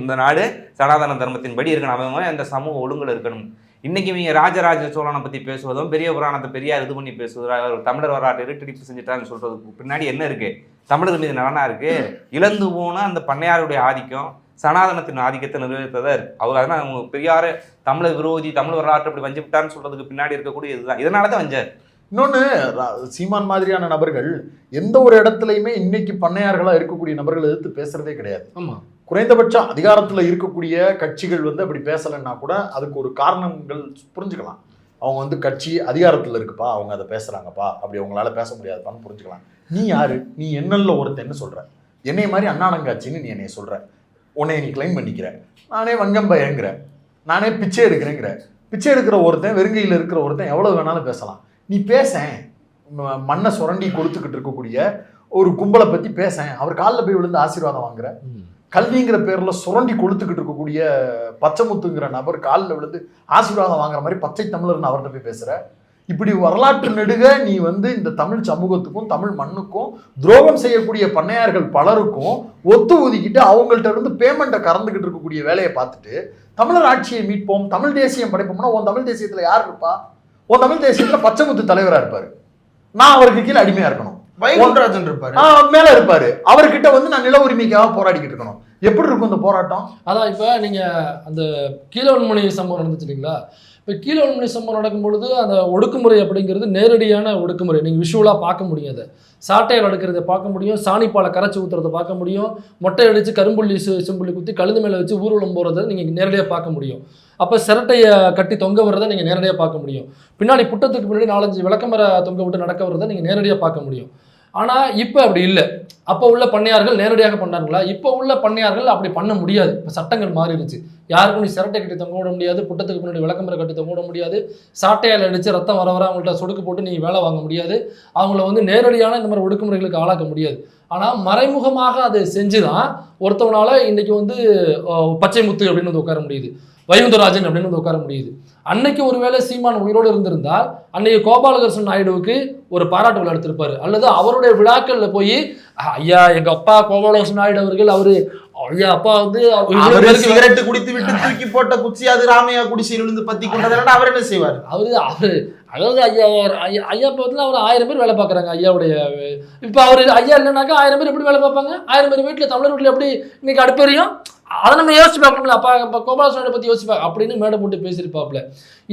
இந்த நாடு சனாதன தர்மத்தின்படி இருக்கணும், அவங்க அந்த சமூக ஒழுங்குல இருக்கணும். இன்னைக்கு இவங்க ராஜராஜ சோழனை பற்றி பேசுவதும் பெரிய புராணத்தை பெரியார் இது பண்ணி பேசுவதும் தமிழர் வரலாற்று இருட்டடிப்பு செஞ்சுட்டான்னு சொல்றதுக்கு பின்னாடி என்ன இருக்கு? தமிழர் மீது நலனா இருக்கு. இழந்து போன அந்த பண்ணையாருடைய ஆதிக்கம் சனாதனத்தின் ஆதிக்கத்தை நிர்வகித்ததா இருக்கு. அவங்க அதனால் அவங்க பெரியார் தமிழர் விரோதி, தமிழ் வரலாற்று அப்படி வஞ்சு விட்டான்னு சொல்றதுக்கு பின்னாடி இருக்கக்கூடிய இதுதான். இதனால தான் வஞ்சார். இன்னொன்று, சீமான் மாதிரியான நபர்கள் எந்த ஒரு இடத்துலையுமே இன்னைக்கு பண்ணையார்களாக இருக்கக்கூடிய நபர்கள் எதிர்த்து பேசுறதே கிடையாது. ஆமாம், குறைந்தபட்சம் அதிகாரத்தில் இருக்கக்கூடிய கட்சிகள் வந்து அப்படி பேசலைன்னா கூட அதுக்கு ஒரு காரணங்கள் புரிஞ்சுக்கலாம். அவங்க வந்து கட்சி அதிகாரத்தில் இருக்குப்பா, அவங்க அதை பேசுகிறாங்கப்பா, அப்படி அவங்களால பேச முடியாதுப்பான்னு புரிஞ்சுக்கலாம். நீ யாரு? நீ என்னல்ல ஒருத்தன்னு சொல்கிற, என்னைய மாதிரி அண்ணாடங்காட்சின்னு நீ என்னைய சொல்கிற, உன்னை நீ கிளைம் பண்ணிக்கிற, நானே வங்கம்பயங்கிற, நானே பிச்சை எடுக்கிறேங்கிற. பிச்சை எடுக்கிற ஒருத்தன், வெறுங்கையில் இருக்கிற ஒருத்தன் எவ்வளோ வேணாலும் பேசலாம். நீ பேசேன், மண்ணை சுரண்டி கொடுத்துக்கிட்டு இருக்கக்கூடிய ஒரு கும்பலை பற்றி பேசேன், அவர் காலில் போய் விழுந்து ஆசீர்வாதம் வாங்குற. கல்விங்கிற பேரில் சுரண்டி கொளுத்துக்கிட்டு இருக்கக்கூடிய பச்சைமுத்துங்கிற நபர் காலில் விழுந்து ஆசீர்வாதம் வாங்குற மாதிரி பச்சை தமிழர்னு அவர்கிட்ட போய் பேசுகிற. இப்படி வரலாற்று நெடுக நீ வந்து இந்த தமிழ் சமூகத்துக்கும் தமிழ் மண்ணுக்கும் துரோகம் செய்யக்கூடிய பண்ணையார்கள் பலருக்கும் ஒத்து ஒதுக்கிட்டு அவங்கள்ட்ட இருந்து பேமெண்ட்டை கறந்துக்கிட்டு இருக்கக்கூடிய வேலையை பார்த்துட்டு தமிழர் ஆட்சியை மீட்போம், தமிழ் தேசியம் படைப்போம்னா உன் தமிழ் தேசியத்தில் யார் இருப்பா? உன் தமிழ் தேசியத்தில் பச்சைமுத்து தலைவராக இருப்பார், நான் அவருக்கு கீழே அடிமையாக இருக்கணும். வைகுண்டராஜன் இருப்பாரு, மேல இருப்பாரு, அவர்கிட்ட வந்து நான் நில உரிமைக்காக போராடிக்கிட்டு இருக்கணும். எப்படி இருக்கும் இந்த போராட்டம்? அதான் இப்போ நீங்கள் அந்த கீழவன்மணி சம்பவம் நடந்துச்சு இல்லைங்களா? இப்போ கீழவன்மணி சம்பவம் நடக்கும் பொழுது அந்த ஒடுக்குமுறை அப்படிங்கிறது நேரடியான ஒடுக்குமுறை. நீங்கள் விஷுவலாக பார்க்க முடியும், அதை சாட்டையில் அடுக்கிறத பார்க்க முடியும், சாணிப்பாலை கரைச்சி ஊற்றுறதை பார்க்க முடியும், மொட்டை அடித்து கரும்புள்ளி செம்புள்ளி குத்தி கழுது மேலே வச்சு ஊர்வலம் போகிறத நீங்கள் நேரடியாக பார்க்க முடியும். அப்போ சிரட்டையை கட்டி தொங்க விடுறதை நீங்கள் நேரடியாக பார்க்க முடியும். பின்னாடி புட்டத்துக்கு பின்னாடி 4-5 விளக்கமர தொங்க விட்டு நடக்க விடுறதை நீங்கள் நேரடியாக பார்க்க முடியும். ஆனால் இப்போ அப்படி இல்லை. அப்போ உள்ள பண்ணையார்கள் நேரடியாக பண்ணாங்களா? இப்போ உள்ள பண்ணையார்கள் அப்படி பண்ண முடியாது. இப்போ சட்டங்கள் மாறிடுச்சு. யாருக்கும் நீ சிரட்டை கட்டி தொங்க விட முடியாது, புட்டத்துக்கு பின்னாடி விளக்கமரை கட்டி தொங்க விட முடியாது, சாட்டையால் அடித்து ரத்தம் வர அவங்கள்ட்ட சொடுக்கு போட்டு நீ வேலை வாங்க முடியாது, அவங்கள வந்து நேரடியான இந்த மாதிரி ஒடுக்குமுறைகளுக்கு ஆளாக்க முடியாது. ஆனால் மறைமுகமாக அதை செஞ்சு தான் ஒருத்தவனால இன்னைக்கு வந்து பச்சை முத்து அப்படின்னு வந்து உட்கார முடியுது, வைகுந்தராஜன் அப்படின்னு வந்து உட்கார முடியுது. அன்னைக்கு ஒருவேளை சீமான் உயிரோடு இருந்திருந்தால் அன்னைக்கு கோபாலகிருஷ்ணன் நாயுடுவுக்கு ஒரு பாராட்டு விழா எடுத்திருப்பாரு, அல்லது அவருடைய விழாக்கள்ல போய் ஐயா எங்க அப்பா கோபாலகிருஷ்ணன் நாயுடு அவர்கள் அவரு ஐயா அப்பா வந்து சிகரெட் குடித்து விட்டு தூக்கி போட்ட குச்சி அது ராமையா குடிசையில் விழுந்து பத்தி கொண்டதெல்லாம் அவர் என்ன செய்வார்? அவரு அதாவது ஐயா இப்போ வந்து அவர் 1000 பேர் வேலை பார்க்குறாங்க ஐயாவுடைய. இப்போ அவர் ஐயா இல்லைனாக்கா 1000 பேர் எப்படி வேலை பார்ப்பாங்க? 1000 பேர் வீட்டில் தமிழர் வீட்டில் எப்படி இன்னைக்கு அடுப்பெரியும்? அதை நம்ம யோசிச்சு பார்க்கணும்ல. அப்போ கோபாலகிருஷ்ணனை பற்றி யோசிப்பா அப்படின்னு மேடை போட்டு பேசியிருப்பாப்புல.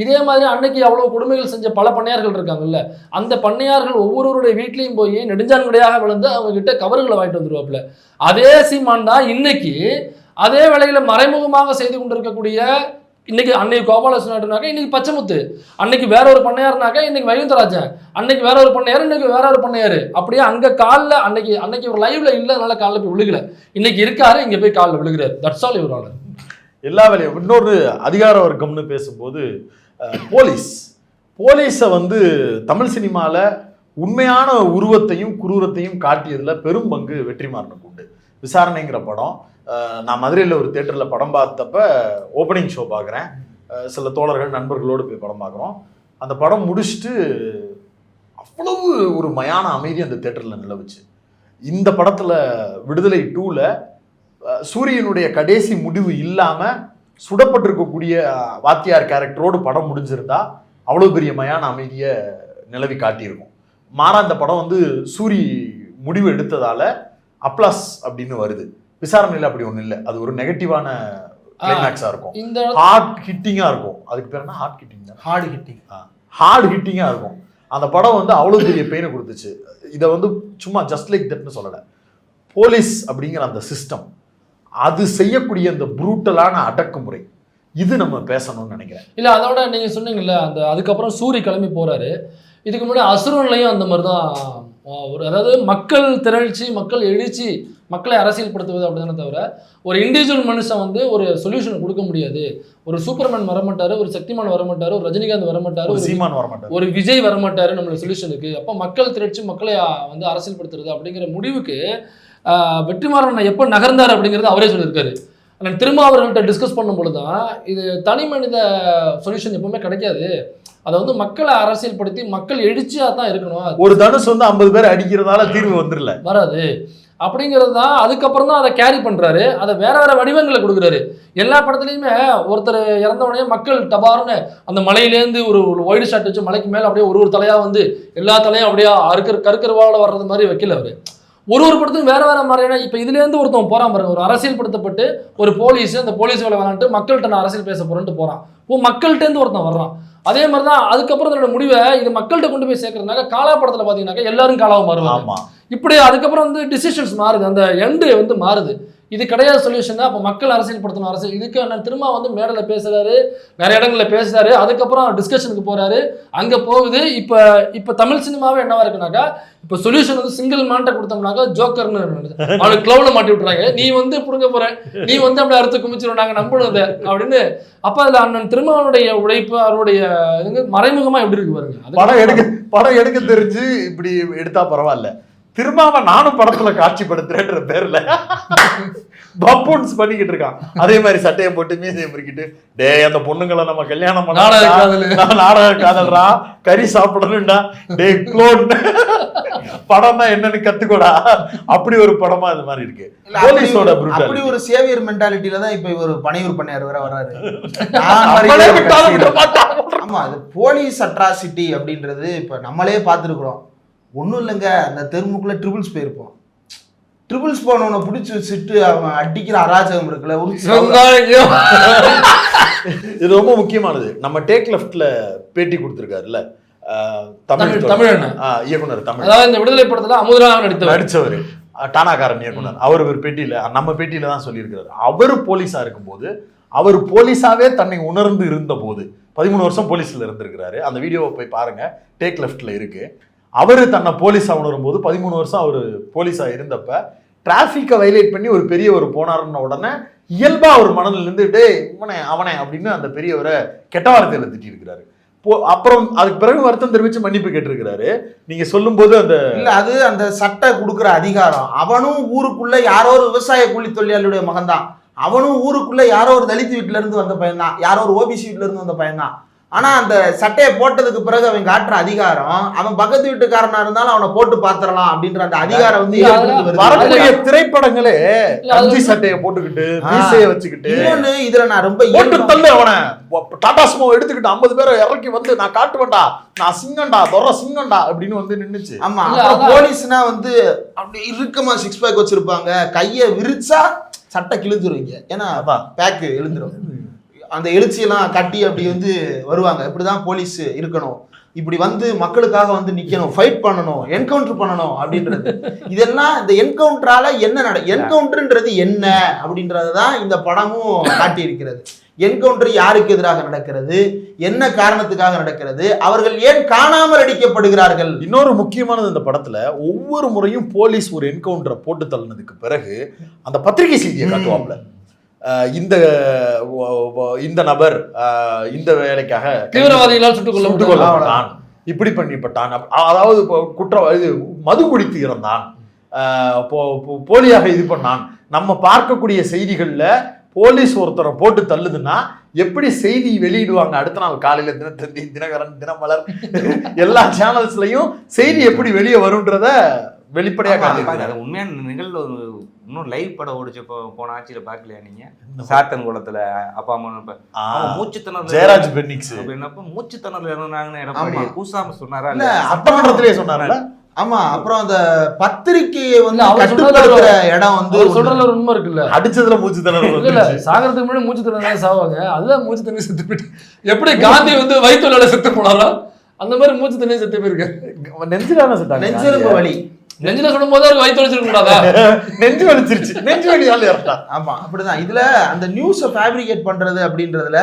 இதே மாதிரி அன்னைக்கு அவ்வளோ கொடுமைகள் செஞ்ச பல பண்ணையார்கள் இருக்காங்கல்ல, அந்த பண்ணையார்கள் ஒவ்வொருவருடைய வீட்லையும் போய் நெடுஞ்சான்கடையாக விழுந்து அவங்க கிட்ட கவர்களை வாங்கிட்டு வந்துருவாப்புல. அதே சீமான் தான் இன்னைக்கு அதே வேளையில மறைமுகமாக செய்து கொண்டிருக்கக்கூடிய இன்னைக்கு அன்னைக்கு கோபாலகிருஷ்ணனாக்க இன்னைக்கு பச்சைமுத்து, அன்னைக்கு வேற ஒரு பண்ணையாருனாக்கா இன்னைக்கு வைகுந்தராஜன், அன்னைக்கு வேற ஒரு பண்ணையாரு இன்னைக்கு வேற ஒரு பண்ணையாரு. அப்படியே அங்க காலில் அன்னைக்கு ஒரு லைவ்ல இல்லை, அதனால காலில் போய் விழுகல, இன்னைக்கு இருக்காரு இங்க போய் காலில் விழுகிறாரு. தட்ஸ் ஆல் இவரால எல்லா வேலையும். இன்னொரு அதிகார வர்க்கம்னு பேசும்போது போலீஸை வந்து தமிழ் சினிமால உண்மையான உருவத்தையும் குரூரத்தையும் காட்டியதுல பெரும் பங்கு வெற்றிமாறனுக்கு உண்டு. விசாரணைங்கிற படம் நான் மதுரையில் ஒரு தேட்டரில் படம் பார்த்தப்ப ஓப்பனிங் ஷோ பார்க்குறேன், சில தோழர்கள் நண்பர்களோடு போய் படம் பார்க்குறோம். அந்த படம் முடிச்சுட்டு அவ்வளவு ஒரு மயான அமைதி அந்த தேட்டரில் நிலவுச்சு. இந்த படத்தில் விடுதலை 2ல சூரியனுடைய கடைசி முடிவு இல்லாமல் சுடப்பட்டிருக்கக்கூடிய வாத்தியார் கேரக்டரோடு படம் முடிஞ்சிருந்தா அவ்வளோ பெரிய மயான அமைதியை நிலவி காட்டியிருக்கும். மாறா இந்த படம் வந்து சூரி முடிவு எடுத்ததால அப்ளாஸ் அப்படின்னு வருது. விசாரணையில் அப்படி ஒன்றும் இல்லை, அது ஒரு நெகட்டிவான கிளைமேக்ஸாக இருக்கும், ஹார்ட் ஹிட்டிங்காக இருக்கும். அதுக்கு பேர் என்ன? ஹார்ட் ஹிட்டிங்காக இருக்கும். அந்த படம் வந்து அவ்வளோ பெரிய பெயினை கொடுத்துச்சு. இதை வந்து சும்மா ஜஸ்ட் லைக் தட்னு சொல்லலை. போலீஸ் அப்படிங்கிற அந்த சிஸ்டம், அது செய்யக்கூடிய அந்த ப்ரூட்டலான அடக்குமுறை, இது நம்ம பேசணும்னு நினைக்கிறேன். இல்லை அதோட நீங்கள் சொன்னீங்கல்ல, அதுக்கப்புறம் சூரி கிளம்பி போகிறாரு. இதுக்கு முன்னாடி அசுரன்லையும் அந்த மாதிரி தான் ஒரு, அதாவது மக்கள் திரட்சி, மக்கள் எழுச்சி, மக்களை அரசியல்படுத்துவது அப்படிதானே தவிர ஒரு இண்டிவிஜுவல் மனுஷன் வந்து ஒரு சொல்யூஷன் கொடுக்க முடியாது. ஒரு சூப்பர்மேன் வரமாட்டாரு, ஒரு சக்திமான் வரமாட்டாரு, ஒரு ரஜினிகாந்த் வரமாட்டாரு, ஒரு சீமான் வரமாட்டாரு, ஒரு விஜய் வரமாட்டாரு நம்மளோட சொல்யூஷனுக்கு. அப்போ மக்கள் திரட்சி மக்களை வந்து அரசியல்படுத்துறது அப்படிங்கிற முடிவுக்கு வெற்றிமாறன் எப்போ நகர்ந்தார் அப்படிங்கிறது அவரே சொல்லியிருக்காரு. ஆனால் திரும்ப அவர்கள்ட்ட டிஸ்கஸ் பண்ணும்பொழுது தான் இது தனி மனித சொல்யூஷன் எப்பவுமே கிடைக்காது, அதை வந்து மக்களை அரசியல்படுத்தி மக்கள் எழுச்சியாக தான் இருக்கணும். ஒரு தனுஷ் வந்து 50 பேர் அடிக்கிறதால தீர்வு வந்துடல வராது அப்படிங்கிறது தான். அதுக்கப்புறம் தான் அதை கேரி பண்ணுறாரு, அதை வேற வேற வடிவங்களை கொடுக்குறாரு. எல்லா படத்துலையுமே ஒருத்தர் இறந்தவொடனே மக்கள் டபார்னு அந்த மலையிலேருந்து ஒரு ஒயிட் ஷாட் வச்சு மலைக்கு மேலே அப்படியே ஒரு தலையாக வந்து எல்லா தலையும் அப்படியே கருக்கருவாவில் வர்றது மாதிரி வைக்கல அவர். ஒரு படத்துக்கும் வேற வேற மாதிரியான. இப்போ இதுலேருந்து ஒருத்தவன் போகிறான் பாருங்க, ஒரு அரசியல்படுத்தப்பட்டு ஒரு போலீஸ், அந்த போலீஸ் வேலை விளாண்டுட்டு மக்கள்கிட்ட நான் அரசியல் பேச போறேன்ட்டு போகிறான். மக்கள்கிட்டேருந்து ஒருத்தன் வர்றான். அதே மாதிரி தான் அதுக்கப்புறம் அதோட முடிவை இது மக்கள்கிட்ட கொண்டு போய் சேர்க்கறதுனால காலா படத்தில் பார்த்தீங்கன்னாக்கா எல்லாரும் காலாவை மாறுவாங்க. இப்படி அதுக்கப்புறம் வந்து டிசிஷன்ஸ் மாறுது, அந்த எண்டு வந்து மாறுது. இது கிடையாது சொல்யூஷன் தான். அப்போ மக்கள் அரசியல்படுத்தணும், அரசியல். இதுக்கு நான் திரும்ப வந்து மேடையில் பேசுறாரு, நிறைய இடங்களில் பேசுறாரு, அதுக்கப்புறம் டிஸ்கஷனுக்கு போறாரு, அங்கே போகுது. இப்போ தமிழ் சினிமாவே என்னவா இருக்குனாக்கா, இப்போ சொல்யூஷன் வந்து சிங்கிள் மேன்ட்ட கொடுத்தோம்னாக்கா ஜோக்கர்னு அவனுக்கு க்ளவுல மாட்டி விட்டுறாங்க. நீ வந்து புடுங்க போற, நீ வந்து அப்படி அறுத்து குமிச்சிடும், நாங்கள் நம்பணும் அப்படின்னு. அப்போ அதில் அண்ணன் திருமாவனுடைய உழைப்பு, அவருடைய மறைமுகமாக எப்படி இருக்கு பாருங்க. படம் எடுக்க தெரிஞ்சு இப்படி எடுத்தா பரவாயில்ல, திரும்ப நானும் படத்துல காட்சிப்படுத்துறேன்ற பேர்ல பப்பூன்ஸ் பண்ணிக்கிட்டு இருக்கான். அதே மாதிரி சட்டையை போட்டு மீசையை முறுக்கிட்டு, டே அந்த பொண்ணுங்களை நம்ம கல்யாணம் பண்ண நாடக காதல்ரா, கறி சாப்பிடணும்டா, டே க்ளோன் படம் தான் என்னன்னு கத்துக்கோடா, அப்படி ஒரு படமா இது மாதிரி இருக்கு. போலீஸோட அப்படி ஒரு சேவியர் மென்டாலிட்டியில தான் இப்ப இவர் பனையூர் பண்ணையார் வேற வராரு. ஆமா, அது போலீஸ் அட்ராசிட்டி அப்படின்றது இப்ப நம்மளே பார்த்துருக்குறோம். ஒன்றும் இல்லைங்க, அந்த தெருமுக்குள்ள ட்ரிபிள்ஸ் போயிருப்போம். ட்ரிபிள்ஸ் போனவனை பிடிச்சி வச்சுட்டு அவன் அடிக்கிற அராஜகம் இருக்குல்ல, இது ரொம்ப முக்கியமானது. நம்ம டேக் லெஃப்ட்ல பேட்டி கொடுத்துருக்காருல்ல தமிழ் இயக்குனர், தமிழ் இந்த விடுதலை படத்துல அமுதராக நடிச்சவர், டானாக்காரன் இயக்குனர். அவர் ஒரு பேட்டியில, நம்ம பேட்டியில தான் சொல்லியிருக்கிறாரு, அவர் போலீஸா இருக்கும்போது, அவர் போலீஸாவே தன்னை உணர்ந்து இருந்த போது 13 வருஷம் போலீஸ்ல இருந்திருக்கிறாரு. அந்த வீடியோவை போய் பாருங்க, டேக் லெஃப்ட்ல இருக்கு. அவரு தன்னை போலீஸா உணரும்போது 13 வருஷம் அவரு போலீஸா இருந்தப்ப டிராஃபிக்கை வைலேட் பண்ணி ஒரு பெரியவர் போனாருன்ன உடனே இயல்பா அவர் மனதில் இருந்து டேய் இவனே அவனே அப்படின்னு அந்த பெரியவரை கெட்ட வார்த்தையில திட்டி இருக்கிறாரு. அப்புறம் அதுக்கு பிறகு வருத்தம் தெரிவிச்சு மன்னிப்பு கேட்டிருக்கிறாரு. நீங்க சொல்லும் போது அந்த இல்ல அது அந்த சட்டை கொடுக்குற அதிகாரம். அவனும் ஊருக்குள்ள யாரோ ஒரு விவசாய கூலி தொழிலாளியுடைய மகன் தான், அவனும் ஊருக்குள்ள யாரோ ஒரு தலித் வீட்டுல இருந்து வந்த பையன் தான், யாரோ ஒரு ஓபிசி வீட்டுல இருந்து வந்த பையன் தான். ஆனா அந்த சட்டையை போட்டதுக்கு பிறகு அவன் காட்டுற அதிகாரம், அவன் பக்கத்து வீட்டுக்காரனா இருந்தாலும் அவனை போட்டு பாத்துறலாம் அப்படின்ற அந்த அதிகாரம் வந்து வரக்கூடிய திரைப்படங்களே கஞ்சி சட்டையை போட்டுக்கிட்டு மீசையை வச்சுக்கிட்டு. இன்னொன்னு இதுல நான் ரொம்ப போட்டு தள்ளு அவனை டாடா சுமோ எடுத்துக்கிட்டு 50 பேரை இறக்கி வந்து நான் காட்டுவேன்டா, நான் சிங்கண்டா தொர சிங்கண்டா அப்படின்னு வந்து நின்னுச்சு. ஆமா, போலீஸ்னா வந்து அப்படி இறுக்கமா 6 பேக் வச்சிருப்பாங்க, கையை விரிச்சா சட்டை கிழிஞ்சிருவீங்க, ஏன்னா பேக்கு எழுந்துரும். அந்த எழுச்சியெல்லாம் கட்டி அப்படி வந்து வருவாங்க. இப்படிதான் போலீஸ் இருக்கணும், இப்படி வந்து மக்களுக்காக வந்து நிக்கணும், ஃபைட் பண்ணணும், என்கவுண்டர் பண்ணணும் அப்படின்றது. இதெல்லாம் இந்த என்கவுண்டரால என்ன என்கவுண்டர்ன்றது என்ன அப்படின்றதுதான் இந்த படமும் காட்டி இருக்கிறது. என்கவுண்டர் யாருக்கு எதிராக நடக்கிறது, என்ன காரணத்துக்காக நடக்கிறது, அவர்கள் ஏன் காணாமல் அடிக்கப்படுகிறார்கள். இன்னொரு முக்கியமானது, இந்த படத்துல ஒவ்வொரு முறையும் போலீஸ் ஒரு என்கவுண்டரை போட்டு தள்ளினதுக்கு பிறகு அந்த பத்திரிகை செய்தியை காட்டுவாப்ல. இந்த நபர் இந்த வேலைக்காக தீவிரவாதிகளால் சுட்டுக் கொல்லப்பட்டான், இப்படி பண்ணிப்பட்டான், அதாவது இது மது குடித்து இறந்தான், போலியாக இது பண்ணான். நம்ம பார்க்கக்கூடிய செய்திகள்ல போலீஸ் ஒருத்தரை போட்டு தள்ளுதுன்னா எப்படி செய்தி வெளியிடுவாங்க அடுத்த நாள் காலையில, தினத்தந்தி, தினகரன், தினமலர் எல்லா சேனல்ஸ்லயும் செய்தி எப்படி வெளியே வரும்ன்றத வெளிப்படையா காட்டுறாங்க. உண்மையான நிகழ்வு இன்னும் லைவ் படம் ஓடிச்சு போன ஆட்சியில பாக்கலையா நீங்க? சாத்தன் குளத்துல அப்பா அம்மா மூச்சுத்திணறல், ஜெயராஜ் பென்னிக்ஸ் என்னப்ப மூச்சுத்திணறல் இறந்தாங்கன்னு எடப்பாடி கூசாம சொன்னாரா? இல்ல சட்டமன்றத்திலேயே சொன்னார்ல. ஆமா, அப்புறம் அந்த பத்திரிகையை வந்து கட்டுப்படுத்துற இடம் வந்து சொல்றதுல ஒரு உண்மை இருக்குல்ல, அடிச்சதுல மூச்சு திணறல் இல்ல, சாகிறதுக்கு முன்னாடி மூச்சு திணறல் சாவாங்க, அதுதான் மூச்சு தண்ணி செத்து போயிட்டு. எப்படி காந்தி வந்து வயிற்றுல செத்து போனாரோ அந்த மாதிரி மூச்சு தண்ணி செத்து போயிருக்கு. நெஞ்சிலான செத்தாங்க, நெஞ்செலும்பு வலி. நெஞ்சில சொல்லும் போது அவருக்கு வயிற்று வலிச்சிருக்க கூடாதா? நெஞ்சு வலிச்சிருச்சு, நெஞ்சு வலியால இறட்டா. ஆமா, அப்படிதான். இதுல அந்த நியூஸை ஃபேப்ரிகேட் பண்றது அப்படின்றதுல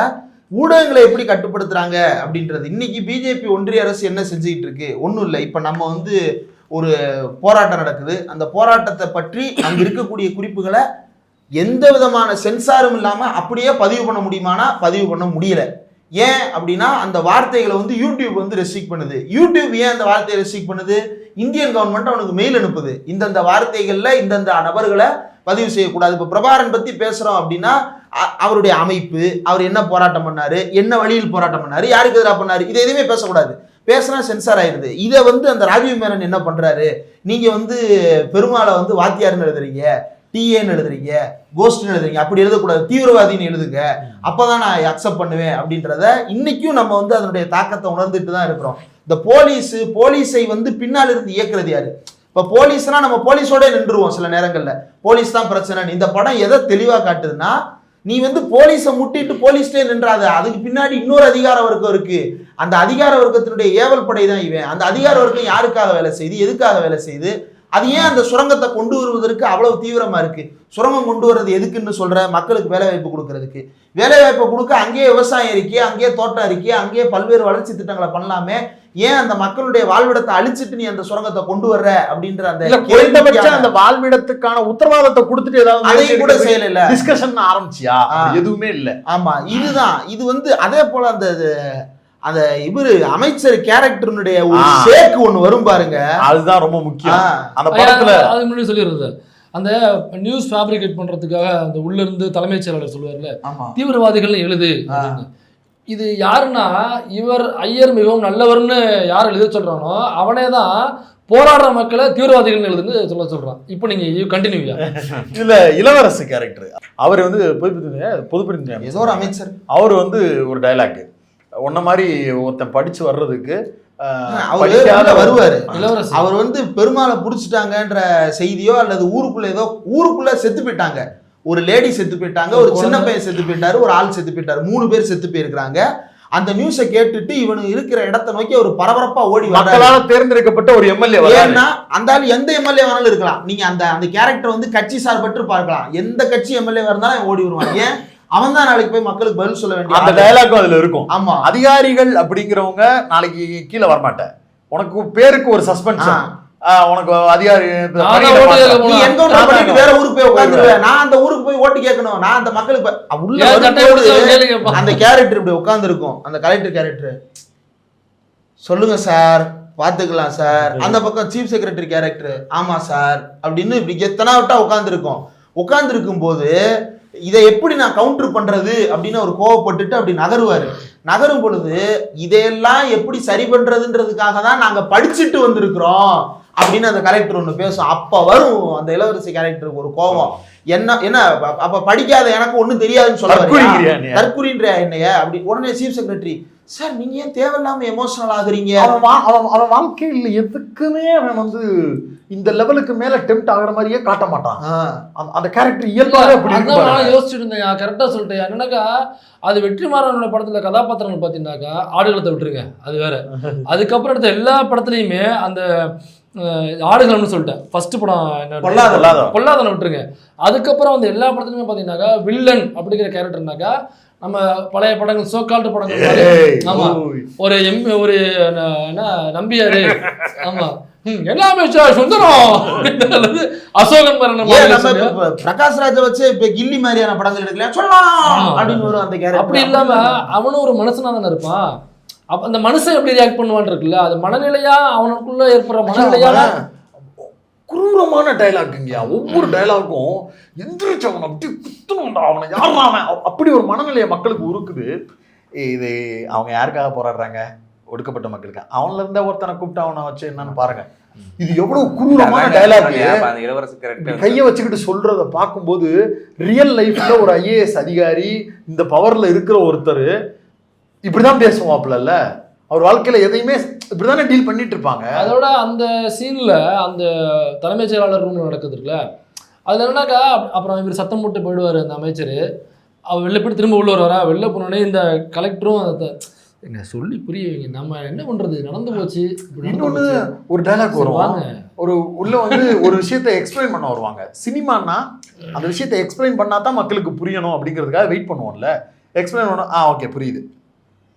ஊடகங்களை எப்படி கட்டுப்படுத்துறாங்க அப்படின்றது. இன்னைக்கு பிஜேபி ஒன்றிய அரசு என்ன செஞ்சுக்கிட்டு இருக்கு? ஒன்றும் இல்லை. இப்போ நம்ம வந்து ஒரு போராட்டம் நடக்குது, அந்த போராட்டத்தை பற்றி அங்க இருக்கக்கூடிய குறிப்புகளை எந்த விதமான சென்சாரும் இல்லாம அப்படியே பதிவு பண்ண முடியுமானா பதிவு பண்ண முடியல. ஏன் அப்படின்னா அந்த வார்த்தைகளை வந்து யூடியூப் வந்து ரெஸ்ட்ரிக்ட் பண்ணுது. யூடியூப் ஏன் அந்த வார்த்தையை ரெஸ்ட்ரிக்ட் பண்ணுது? இந்தியன் கவர்மெண்ட் அவனுக்கு மெயில் அனுப்புது, இந்தந்த வார்த்தைகள்ல இந்தந்த நபர்களை பதிவு செய்யக்கூடாது. இப்போ பிரபாரன் பத்தி பேசுறோம் அப்படின்னா அவருடைய அமைப்பு, அவர் என்ன போராட்டம் பண்ணாரு, என்ன வழியில் போராட்டம் பண்ணாரு, யாருக்கு எதிராக பண்ணாரு, இதை எதுவுமே பேசக்கூடாது. பேசினா சென்சார் ஆயிடுது. இதை வந்து அந்த ராஜீவ் மேனன் என்ன பண்றாரு, நீங்க வந்து பெருமாளை வந்து வாத்தியார்னு எழுதுறீங்க, டிஏன்னு எழுதுறீங்க, கோஸ்ட்னு எழுதுறீங்க, அப்படி எழுதக்கூடாது, தீவிரவாதின்னு எழுதுங்க, அப்பதான் நான் அக்செப்ட் பண்ணுவேன் அப்படின்றத இன்னைக்கும் நம்ம வந்து அதனுடைய தாக்கத்தை உணர்ந்துட்டு தான் இருக்கிறோம். இந்த போலீஸை வந்து பின்னால் இருந்து இயக்குறது யாரு? இப்போ போலீஸ்னா நம்ம போலீஸோட நின்றுவோம் சில நேரங்கள்ல, போலீஸ் தான் பிரச்சனை. இந்த படம் எதை தெளிவா காட்டுதுன்னா, நீ வந்து போலீஸை முட்டிட்டு போலீஸ்டே நின்றாத, அதுக்கு பின்னாடி இன்னொரு அதிகார வர்க்கம் இருக்கு. அந்த அதிகார வர்க்கத்தினுடைய ஏவல் படை தான் இவன். அந்த அதிகார வர்க்கம் யாருக்காக வேலை செய்யுது, எதுக்காக வேலை செய்யுது, அது ஏன் அந்த சுரங்கத்தை கொண்டு வருவதற்கு அவ்வளவு தீவிரமா இருக்கு? சுரங்கம் கொண்டு வர்றது எதுக்குன்னு சொல்ற, மக்களுக்கு வேலை வாய்ப்பு கொடுக்கறதுக்கு. வேலை வாய்ப்பை கொடுக்க அங்கேயே விவசாயம் இருக்கே, அங்கேயே தோட்டம் இருக்கே, அங்கேயே பல்வேறு வளர்ச்சி திட்டங்களை பண்ணலாமே, ஏன் அந்த மக்களுடைய வாழ்விடத்தை அழிச்சிட்டு நீ அந்த சுரங்கத்தை கொண்டு வர்ற அப்படின்ற அந்த குறைந்தபட்சம் அந்த வாழ்விடத்துக்கான உத்தரவாதத்தை கொடுத்துட்டு ஏதாவது அதையும் கூட செய்யல, டிஸ்கஷன் ஆரம்பிச்சியா? எதுவுமே இல்ல. ஆமா, இதுதான் இது வந்து அதே போல அந்த இவரு அமைச்சர் கேரக்டருடைய ஒரு ஷேக் ஒண்ணு வரும் பாருங்க, அதுதான் ரொம்ப முக்கியம் அந்த படத்துல. அது முன்னாடி சொல்லிடுறது, அந்த நியூஸ் ஃபேப்ரிகேட் பண்றதுக்காக அந்த உள்ள இருந்து தலைமைச் செயலாளர் சொல்லுவார்ல, தீவிரவாதிகள் எழுது. இது யாருன்னா, இவர் ஐயர் மிகவும் நல்லவர்னு யார் எழுத சொல்றானோ அவனே தான் போராடுற மக்களை தீவிரவாதிகள் எழுதுன்னு சொல்றான். இப்போ நீங்க கண்டினியூயா இதுல இளவரசு கேரக்டர், அவர் வந்து பொதுப்பணித்துறை ஏதோ ஒரு அமைச்சர், அவர் வந்து ஒரு டயலாக் ஒன்ன மாதிரி ஒருத்தன் படிச்சு வர்றதுக்கு வருவாரு. அவர் வந்து பெருமாளை புடிச்சிட்டாங்கன்ற செய்தியோ அல்லது ஊருக்குள்ள செத்து போயிட்டாங்க, ஒரு லேடி செத்து போயிட்டாங்க, ஒரு சின்ன பையன் செத்து போயிட்டாரு, ஒரு ஆள் செத்து போயிட்டாரு, 3 பேர் செத்து போயிருக்காங்க. அந்த நியூஸை கேட்டுட்டு இவனு இருக்கிற இடத்தை நோக்கி ஒரு பரபரப்பா ஓடி மக்களால தேர்ந்தெடுக்கப்பட்ட ஒரு எம்எல்ஏ. ஏன்னா அந்த ஆள் எந்த எம்எல்ஏ வேணாலும் இருக்கலாம், நீங்க அந்த கேரக்டர் வந்து கட்சி சார்பற்று பார்க்கலாம், எந்த கட்சி எம்எல்ஏ இருந்தாலும் ஓடி வருவாங்க. ஏன் அவன் தான் நாளைக்கு போய் மக்களுக்கு பதில் சொல்ல வேண்டிய அந்த டயலாக்கும் அதுல இருக்கும். ஆமா, அதிகாரிகள் அப்படிங்கிறவங்க நாளைக்கு கீழே வரமாட்டேன், உனக்கு பேருக்கு ஒரு சஸ்பென்ஷன், உனக்கு அதிகாரி நீ என்கவுண்டர் பண்ணிட்டு வேற ஊருக்கு போய் உட்காந்துருவேன், நான் அந்த ஊருக்கு போய் ஓட்டு கேட்கணும், நான் அந்த மக்களுக்கு உள்ள வரும்போது அந்த கேரக்டர் இப்படி உட்கார்ந்து இருக்கும், அந்த கலெக்டர் கேரக்டர், சொல்லுங்க சார் பாத்துக்கலாம் சார், அந்த பக்கம் சீஃப் செக்ரட்டரி கேரக்டர், ஆமா சார் அப்படின்னு இப்படி எத்தனை விட்டா உட்கார்ந்துருக்கும் போது இதை எப்படி நான் கவுண்டர் பண்றது அப்படின்னு அவர் கோவப்பட்டுட்டு அப்படி நகரும் பொழுது இதையெல்லாம் எப்படி சரி பண்றதுன்றதுக்காக தான் நாங்க படிச்சுட்டு வந்திருக்கிறோம் அப்படின்னு அந்த கேரக்டர் ஒண்ணு பேசும். அப்ப வரும் அந்த இளவரசி கேரக்டருக்கு ஒரு கோபம், என்ன அப்ப படிக்காத எனக்கு ஒண்ணும் தெரியாதுன்னு சொல்ல தற்குறின்ற என்னைய அப்படி. உடனே சீஃப் செக்ரட்டரி, சார் நீங்க ஏன் தேவையில்லாம எமோஷனல் ஆகுறீங்க? அவன் வாழ்க்கையில் எதுக்குமே அவன் வந்து இந்த லெவலுக்கு மேல டெம்ப்ட் ஆகுற மாதிரியே காட்ட மாட்டான். அந்த கேரக்டர் இயல்பாக நான் யோசிச்சுட்டு இருந்தேன், கரெக்டா சொல்லிட்டேன். என்னன்னாக்கா அது வெற்றிமாறனோட படத்துல கதாபாத்திரங்கள் பாத்தீங்கன்னாக்கா ஆடுகளத்தை விட்டுருங்க, அது வேற. அதுக்கப்புறம் எடுத்த எல்லா படத்துலயுமே அந்த ஆடுகளம்னு சொல்லிட்டேன், ஃபர்ஸ்ட் படம் பொல்லாதனை விட்டுருங்க. அதுக்கப்புறம் வந்து எல்லா படத்துலயுமே பாத்தீங்கன்னாக்கா வில்லன் அப்படிங்கிற கேரக்டர்னாக்கா நம்ம பழைய படங்கள் சோக்கால்டு படங்கள், ஆமா ஒரு என்ன நம்பியாரு, ஆமா எல்லாமே சுந்தரம் அசோகன் பிரகாஷ் ராஜ வச்சு இப்ப கில்லி மாதிரியான படங்கள் எடுக்கலாம் சொல்லலாம் அப்படின்னு வரும் அந்த கேரக்டர். அப்படி இல்லாம அவனும் ஒரு மனுஷனா தானே இருப்பான். அப்ப அந்த மனுஷன் எப்படி ரியாக்ட் பண்ணுவான் இருக்குல்ல, அது மனநிலையா அவனுக்குள்ள ஏற்படுற மனநிலையால குரூரமான டைலாக்குங்கயா. ஒவ்வொரு டைலாக்கும் எந்திரிச்சு அவனை அப்படி குத்தணும்டா, அவனை யாரும் அவன் அப்படி ஒரு மனநிலையை மக்களுக்கு உருக்குது. இது அவங்க யாருக்காக போராடுறாங்க? ஒடுக்கப்பட்ட மக்களுக்கு. அவன்ல இருந்த ஒருத்தனை கூப்பிட்டு அவனை வச்சு என்னன்னு பாருங்க. இது எவ்வளவு குரூரமான டைலாக். கையை வச்சுக்கிட்டு சொல்றத பார்க்கும்போது ரியல் லைஃப்ல ஒரு IAS அதிகாரி இந்த பவர்ல இருக்கிற ஒருத்தர் இப்படிதான் பேசுவாப்ல. அவர் வாழ்க்கையில எதையுமே இப்படிதானே டீல் பண்ணிட்டு இருப்பாங்க. அதோட அந்த சீன்ல அந்த தலைமைச் செயலாளர் ரூம்ல நடக்குது இருக்குல்ல, அதுல என்னன்னாக்கா அப்புறம் இவர் சத்தம் போட்டு போயிடுவாரு அந்த அமைச்சர். அவர் வெளில போய் திரும்ப உள்ள வருவாரா, வெளில போனோடனே இந்த கலெக்டரும் என்ன சொல்லி புரிய வைங்க, நம்ம என்ன பண்றது, நடந்து போச்சு. இன்னொன்னு ஒரு டைலாக் வருவாங்க, ஒரு உள்ள வந்து ஒரு விஷயத்தை எக்ஸ்பிளைன் பண்ண வருவாங்க. சினிமானா அந்த விஷயத்தை எக்ஸ்பிளைன் பண்ணா தான் மக்களுக்கு புரியணும் அப்படிங்கிறதுக்காக வெயிட் பண்ணுவோம்ல. எக்ஸ்பிளைன் பண்ண ஓகே புரியுது.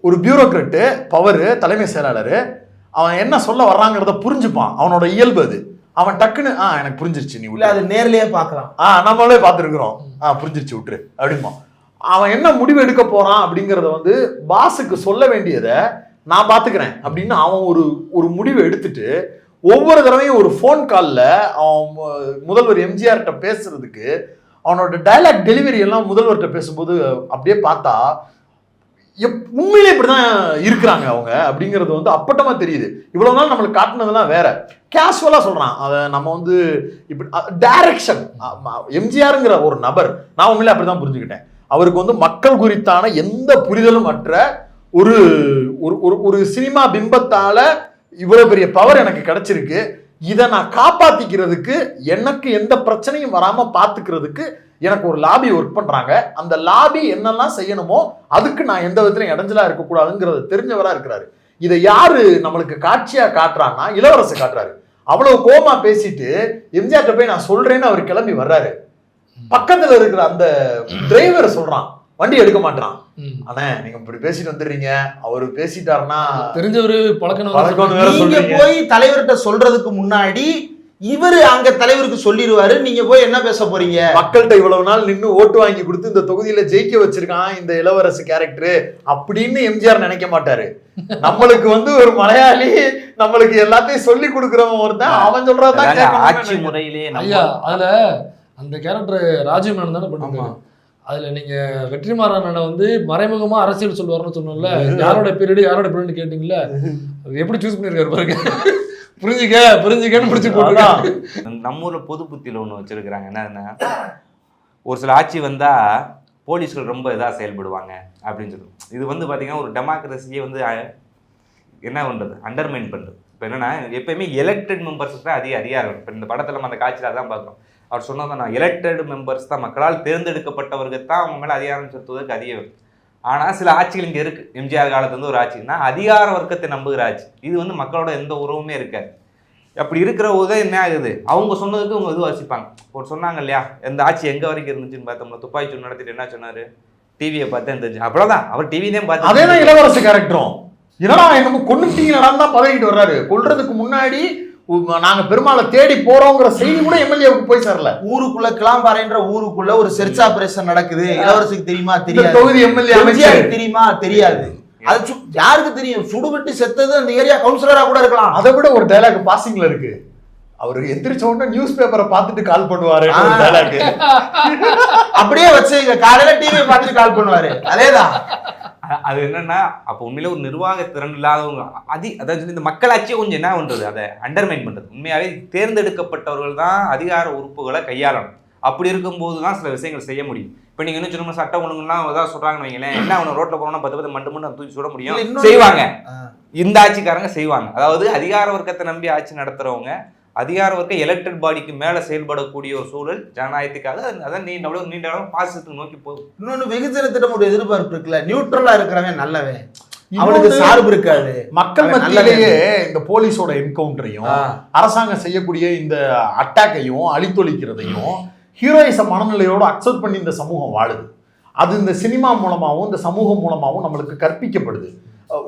ஒரு பியூரோக்ராட்டு பவர் தலைமை செயலாளர் அவன் என்ன சொல்ல வர்றாங்கிறத புரிஞ்சுப்பான், அவனோட இயல்பு அது. அவன் டக்குன்னு எனக்கு புரிஞ்சிருச்சு, நீ உள்ள அது நேர்லயே பார்க்கலாம், நம்மளே பார்த்துருக்குறோம், புரிஞ்சிருச்சு விட்டுரு அப்படிமா. அவன் என்ன முடிவு எடுக்க போறான் அப்படிங்கிறத வந்து பாஸுக்கு சொல்ல வேண்டியதை நான் பார்த்துக்கிறேன் அப்படின்னு அவன் ஒரு முடிவை எடுத்துட்டு ஒவ்வொரு தடவையும் ஒரு ஃபோன் காலில் அவன் முதல்வர் எம்ஜிஆர்கிட்ட பேசுறதுக்கு அவனோட டைலாக் டெலிவரி எல்லாம் முதல்வர்கிட்ட பேசும்போது அப்படியே பார்த்தா உண்மையிலே இப்படிதான் இருக்கிறாங்க அவங்க அப்படிங்கிறது வந்து அப்பட்டமா தெரியுது. இவ்வளவு நாள் நம்மளுக்கு காட்டினதெல்லாம் வேற, கேஷுவலா சொல்றான். அதை நம்ம வந்து இப்படி டைரக்ஷன் எம்ஜிஆருங்கிற ஒரு நபர் நான் உண்மையிலே அப்படிதான் புரிஞ்சுக்கிட்டேன். அவருக்கு வந்து மக்கள் குறித்தான எந்த புரிதலும் அற்ற ஒரு ஒரு சினிமா பிம்பத்தால இவ்வளவு பெரிய பவர் எனக்கு கிடைச்சிருக்கு, இதை நான் காப்பாத்திக்கிறதுக்கு எனக்கு எந்த பிரச்சனையும் வராம பாத்துக்கிறதுக்கு எனக்கு ஒரு லாபி ஒர்க் பண்றாங்க. அந்த லாபி என்னெல்லாம் செய்யணுமோ அதுக்கு நான் எந்த விதத்திலையும் இடைஞ்சலா இருக்கக்கூடாதுங்கிறது தெரிஞ்சவரா இருக்கிறாரு. இதை யாரு நம்மளுக்கு காட்சியா காட்டுறான்னா இளவரசு காட்டுறாரு. அவ்வளவு கோமா பேசிட்டு எம்ஜிஆர்ட்ட போய் நான் சொல்றேன்னு அவர் கிளம்பி வர்றாரு. பக்கத்துல இருக்கிற அந்த டிரைவர் சொல்றான், வண்டி எடுக்க மாட்டான். ஆனா நீங்க இப்படி பேசிட்டு வந்துடுறீங்க, அவரு பேசிட்டாருன்னா தெரிஞ்சவரு பழக்கம் போய் தலைவர்கிட்ட சொல்றதுக்கு முன்னாடி இவரு அங்க தலைவருக்கு சொல்லிடுவாரு, நீங்க போய் என்ன பேச போறீங்க, மக்கள்கிட்ட இவ்வளவு நாள் நின்று ஓட்டு வாங்கி கொடுத்து இந்த தொகுதியில ஜெயிக்க வச்சிருக்கான் இந்த இளவரசு கேரக்டர் அப்படின்னு எம்ஜிஆர் நினைக்க மாட்டாரு. நம்மளுக்கு வந்து ஒரு மலையாளி நம்மளுக்கு எல்லாத்தையும் சொல்லி கொடுக்குறவன் ஒருத்தன், அவன் சொல்றதான் ஆட்சி முறையிலேயே. ஐயா அதுல அந்த கேரக்டர் ராஜீவ் மேனன் தானே பண்ணுவாங்க. அதுல நீங்க வெற்றிமாறனை வந்து மறைமுகமா அரசியல் சொல்லுவாருன்னு சொன்னோம்ல, யாரோட பீரியடு யாரோட பீரியட் கேட்டீங்கல்ல, எப்படி சூஸ் பண்ணிருக்காரு பாருங்க. புரிஞ்சுக்கன்னு பிடிச்சி போட்டா. நம்ம ஊர்ல பொது புத்தியில ஒண்ணு வச்சிருக்கிறாங்க, என்னன்னா ஒரு சில ஆட்சி வந்தா போலீஸ்கள் ரொம்ப இதா செயல்படுவாங்க அப்படின்னு சொல்லுவோம். இது வந்து பாத்தீங்கன்னா ஒரு டெமோக்ரஸியை வந்து என்ன பண்றது, அண்டர்மைன் பண்றது. இப்போ என்னன்னா எப்பயுமே எலெக்டட் மெம்பர்ஸ் தான் அதிகாரம். இப்போ இந்த படத்துல நம்ம அந்த காட்சியில தான் பார்க்குறோம். அவர் சொன்னதான், நான் எலெக்டட் மெம்பர்ஸ் தான், மக்களால் தேர்ந்தெடுக்கப்பட்டவர்கள் தான் அவங்க மேலே அதிகாரம் செலுத்துவதற்கு அதிகம். ஆனால் சில ஆட்சிகள் இங்கே இருக்குது. எம்ஜிஆர் காலத்துலேருந்து ஒரு ஆட்சின்னா அதிகார வர்க்கத்தை நம்புகிற ஆட்சி. இது வந்து மக்களோட எந்த உறவுமே இருக்காது. அப்படி இருக்கிற போது என்ன ஆகுது, அவங்க சொன்னதுக்கு அவங்க இது வாசிப்பாங்க. ஒரு சொன்னாங்க இல்லையா, எந்த ஆட்சி எங்கே வரைக்கும் இருந்துச்சுன்னு பார்த்தோம்னா துப்பாக்கி சூடு நடத்திட்டு என்ன சொன்னார், டிவியை பார்த்தேன் தெரிஞ்சு, அவ்வளோதான். அவர் டிவி தான் பார்த்து. அதே தான் இளவரசு கேரக்டரும் என்னடா என்னமோ கொன்னுட்டீங்களான்னு தான் பதவிட்டு வர்றாரு. கொல்றதுக்கு முன்னாடி நாங்க பெருமாளை தேடி போறோங்கிற செய்தி கூட எம்எல்ஏவுக்கு போய் சேரல. ஊருக்குள்ள கிளாம்பாறைன்ற ஊருக்குள்ள ஒரு செர்ச் ஆபரேஷன் நடக்குது, இளவரசிக்கு தெரியுமா தெரியாது, தொகுதி எம்எல்ஏ அமைச்சர் தெரியுமா தெரியாது, அது யாருக்கு தெரியும்? சுடுபட்டு செத்தது அந்த ஏரியா கவுன்சிலரா கூட இருக்கலாம். அதை விட ஒரு டைலாக் பாசிங்ல இருக்கு. அவரு எந்திரிச்ச உடனே நியூஸ் பேப்பரை பார்த்துட்டு கால் பண்ணுவாரு. அப்படியே வச்சு காலையில டிவி பார்த்துட்டு கால் பண்ணுவாரு. அதேதான். அது என்னன்னா அப்போ உண்மையில ஒரு நிர்வாக திறன் இல்லாதவங்க அதாவது இந்த மக்களாட்சியை கொஞ்சம் என்ன பண்றது, அதை அண்டர்மைன் பண்றது. உண்மையாவே தேர்ந்தெடுக்கப்பட்டவர்கள் தான் அதிகார உறுப்புகளை கையாளணும். அப்படி இருக்கும்போது தான் சில விஷயங்கள் செய்ய முடியும். இப்போ நீங்க என்ன சொன்னோம், சட்ட ஒழுங்குலாம் ஏதாவது சொல்றாங்கன்னு வைங்களேன், என்ன அவனை ரோட்ல போறோம்னா 10 மண்டு தூக்கி சுட முடியும், செய்வாங்க. இந்த ஆட்சிக்காரங்க செய்வாங்க. அதாவது அதிகார வர்க்கத்தை நம்பி ஆட்சி நடத்துறவங்க அதிகார வர்க்க எலெக்டட் பாடிக்கு மேல செயல்படக்கூடிய ஒரு சூழல் ஜனநாயகத்துக்காக அதான் நீண்ட பாசிசத்துக்கு நோக்கி போகுது. இன்னொன்னு வெகுஜன திட்டம் ஒரு எதிர்பார்ப்பு இருக்குல்ல, நியூட்ரலா இருக்கிறவன் நல்லவன், அவனுக்கு சார்பு இருக்காது. மக்கள் மத்தியிலேயே இந்த போலீஸோட என்கவுண்டரையும் அரசாங்கம் செய்யக்கூடிய இந்த அட்டாக்கையும் அழித்தொழிக்கிறதையும் ஹீரோயிசம் மனநிலையோடு அக்செப்ட் பண்ணி இந்த சமூகம் வாழுது. அது இந்த சினிமா மூலமாகவும் இந்த சமூகம் மூலமாகவும் நம்மளுக்கு கற்பிக்கப்படுது.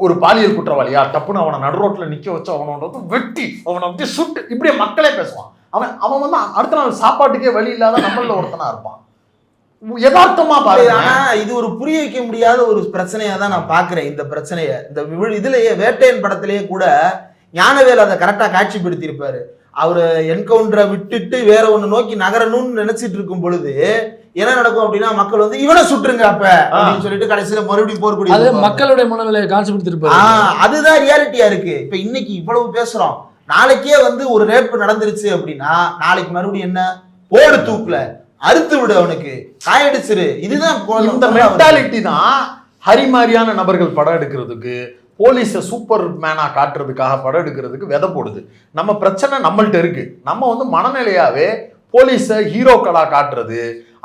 ஒரு பாலியல் குற்றவாளியா டப்புன்னு அவனை நடுரோட்டில் நிற்க வச்சு அவனோட வெட்டி அவனை அப்படியே சுட்டு இப்படியே மக்களே பேசுவான். அவன் வந்து அடுத்த நாள் சாப்பாட்டுக்கே வழி இல்லாத நம்மள ஒருத்தனா இருப்பான். யதார்த்தமா பாருங்க. ஆனா இது ஒரு புரிய வைக்க முடியாத ஒரு பிரச்சனையா தான் நான் பாக்குறேன். இந்த பிரச்சனைய இந்த இதுலயே வேட்டையன் படத்திலேயே கூட ஞானவேல் அதை கரெக்டா காட்சிப்படுத்தி இருப்பாரு. அவரு என்கவுண்டரை விட்டுட்டு வேற ஒண்ணு நோக்கி நகரணும்னு நினைச்சிட்டு இருக்கும் பொழுது என்ன நடக்கும் அப்படின்னா, மக்கள் வந்து இவனை சுட்டுருங்க அப்ப அப்படின்னு சொல்லிட்டு கடைசியில மறுபடியும் போர்க்கூடிய மக்களுடைய மனநிலையை காட்சிப்படுத்திருப்பாரு. அதுதான் ரியாலிட்டியா இருக்கு. இப்ப இன்னைக்கு இவ்வளவு பேசுறோம், நாளைக்கே வந்து ஒரு ரேப் நடந்துருச்சு அப்படின்னா நாளைக்கு மறுபடியும் என்ன, போடு தூக்குல அறுத்து விடு, அவனுக்கு காயடிச்சிரு. இதுதான் இந்த மென்டாலிட்டி தான் ஹரி மாதிரியான நபர்கள் படம் எடுக்கிறதுக்கு, போலீஸை சூப்பர் மேனா காட்டுறதுக்காக படம் எடுக்கிறதுக்கு விதை போடுது. நம்ம பிரச்சனை நம்மள்ட்ட இருக்கு. நம்ம வந்து மனநிலையாவே போலீஸை ஹீரோக்களா காட்டுறது,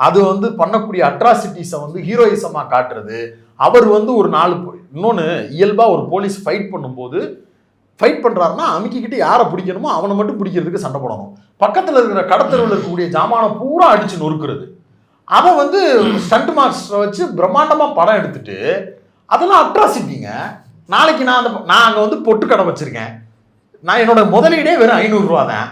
அது வந்து பண்ணக்கூடிய அட்ராசிட்டிஸை வந்து ஹீரோயிசமா காட்டுறது. அவர் வந்து ஒரு இன்னொன்று இயல்பா ஒரு போலீஸ் ஃபைட் பண்ணும்போது ஃபைட் பண்றாருன்னா அமுக்கிக்கிட்டு யாரை பிடிக்கணுமோ அவனை மட்டும் பிடிக்கிறதுக்கு சண்டை போடணும். பக்கத்தில் இருக்கிற கடத்தருவில் இருக்கக்கூடிய ஜாமானை பூரா அடிச்சு நொறுக்கிறது. அதை வந்து ஸ்டண்ட் மாஸ்டரை வச்சு பிரம்மாண்டமா படம் எடுத்துட்டு அதெல்லாம் அட்ராசிட்டிங்க. நாளைக்கு நான் அங்கே வந்து பொட்டு கடை வச்சிருக்கேன், நான் என்னோட முதலீடே வெறும் 500 ரூபா தான்,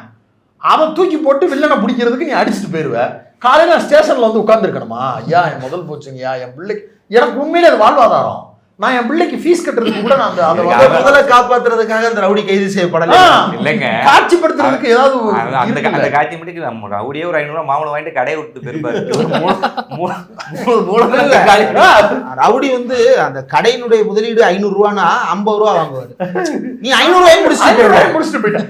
அதை தூக்கி போட்டு வில்லனை பிடிக்கிறதுக்கு நீ அடிச்சுட்டு போயிடுவேன். காலையில் ஸ்டேஷனில் வந்து உட்காந்துருக்கணுமா, ஐயா என் முதல் போச்சுங்கய்யா, என் பிள்ளைக்கு எனக்கு உண்மையிலே அது வாழ்வாதாரம், நான் என் பிள்ளைக்கு ஃபீஸ் கட்டுறதுக்கு கூட நான் அந்த முதல்ல காப்பாத்துறதுக்காக அந்த ரவுடி கைது செய்யப்படல இல்லைங்க, காட்சிப்படுத்துறதுக்கு ஏதாவது அந்த காட்சி மட்டும் நம்ம ரவுடியே ஒரு 500 ரூபா மாமூலம் வாங்கிட்டு கடையை விட்டு போயிருப்பாரு. ரவுடி வந்து அந்த கடையினுடைய முதலீடு 500 ரூபானா 50 ரூபா வாங்குவாரு. நீ 500 ரூபாய் முடிச்சுட்டு போயிட்ட.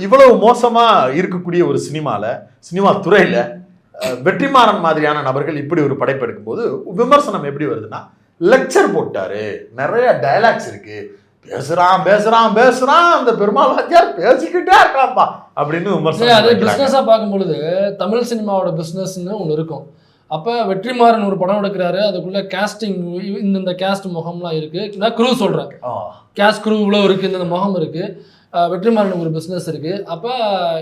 இவ்வளவு மோசமா இருக்கக்கூடிய ஒரு சினிமா துறையில வெற்றிமாறன் மாதிரியான நபர்கள் இப்படி ஒரு படைப்பு எடுக்கும்போது விமர்சனம் எப்படி வருதுன்னா, லெக்சர் போட்டாரு, நிறைய டயலாக்ஸ் இருக்கு, பேசுறான் அந்த பெருமாள் வாத்தியார் பேசிக்கிட்டே இருக்காப்பா அப்படின்னு விமர்சனம். அது பிசினஸா பார்க்கும்பொழுது தமிழ் சினிமாவோட பிசினஸ்ன்னு ஒன்று இருக்கும். அப்போ வெற்றிமாறன் ஒரு படம் எடுக்கிறாரு, அதுக்குள்ள கேஸ்டிங் இந்த கேஸ்ட் முகம்லாம் இருக்கு, நான் குரூ சொல்றேன், கேஸ்ட் குரூ இவ்வளோ இருக்கு, இந்த முகம் இருக்கு, வெற்றிமாறன் ஒரு பிஸ்னஸ் இருக்குது. அப்போ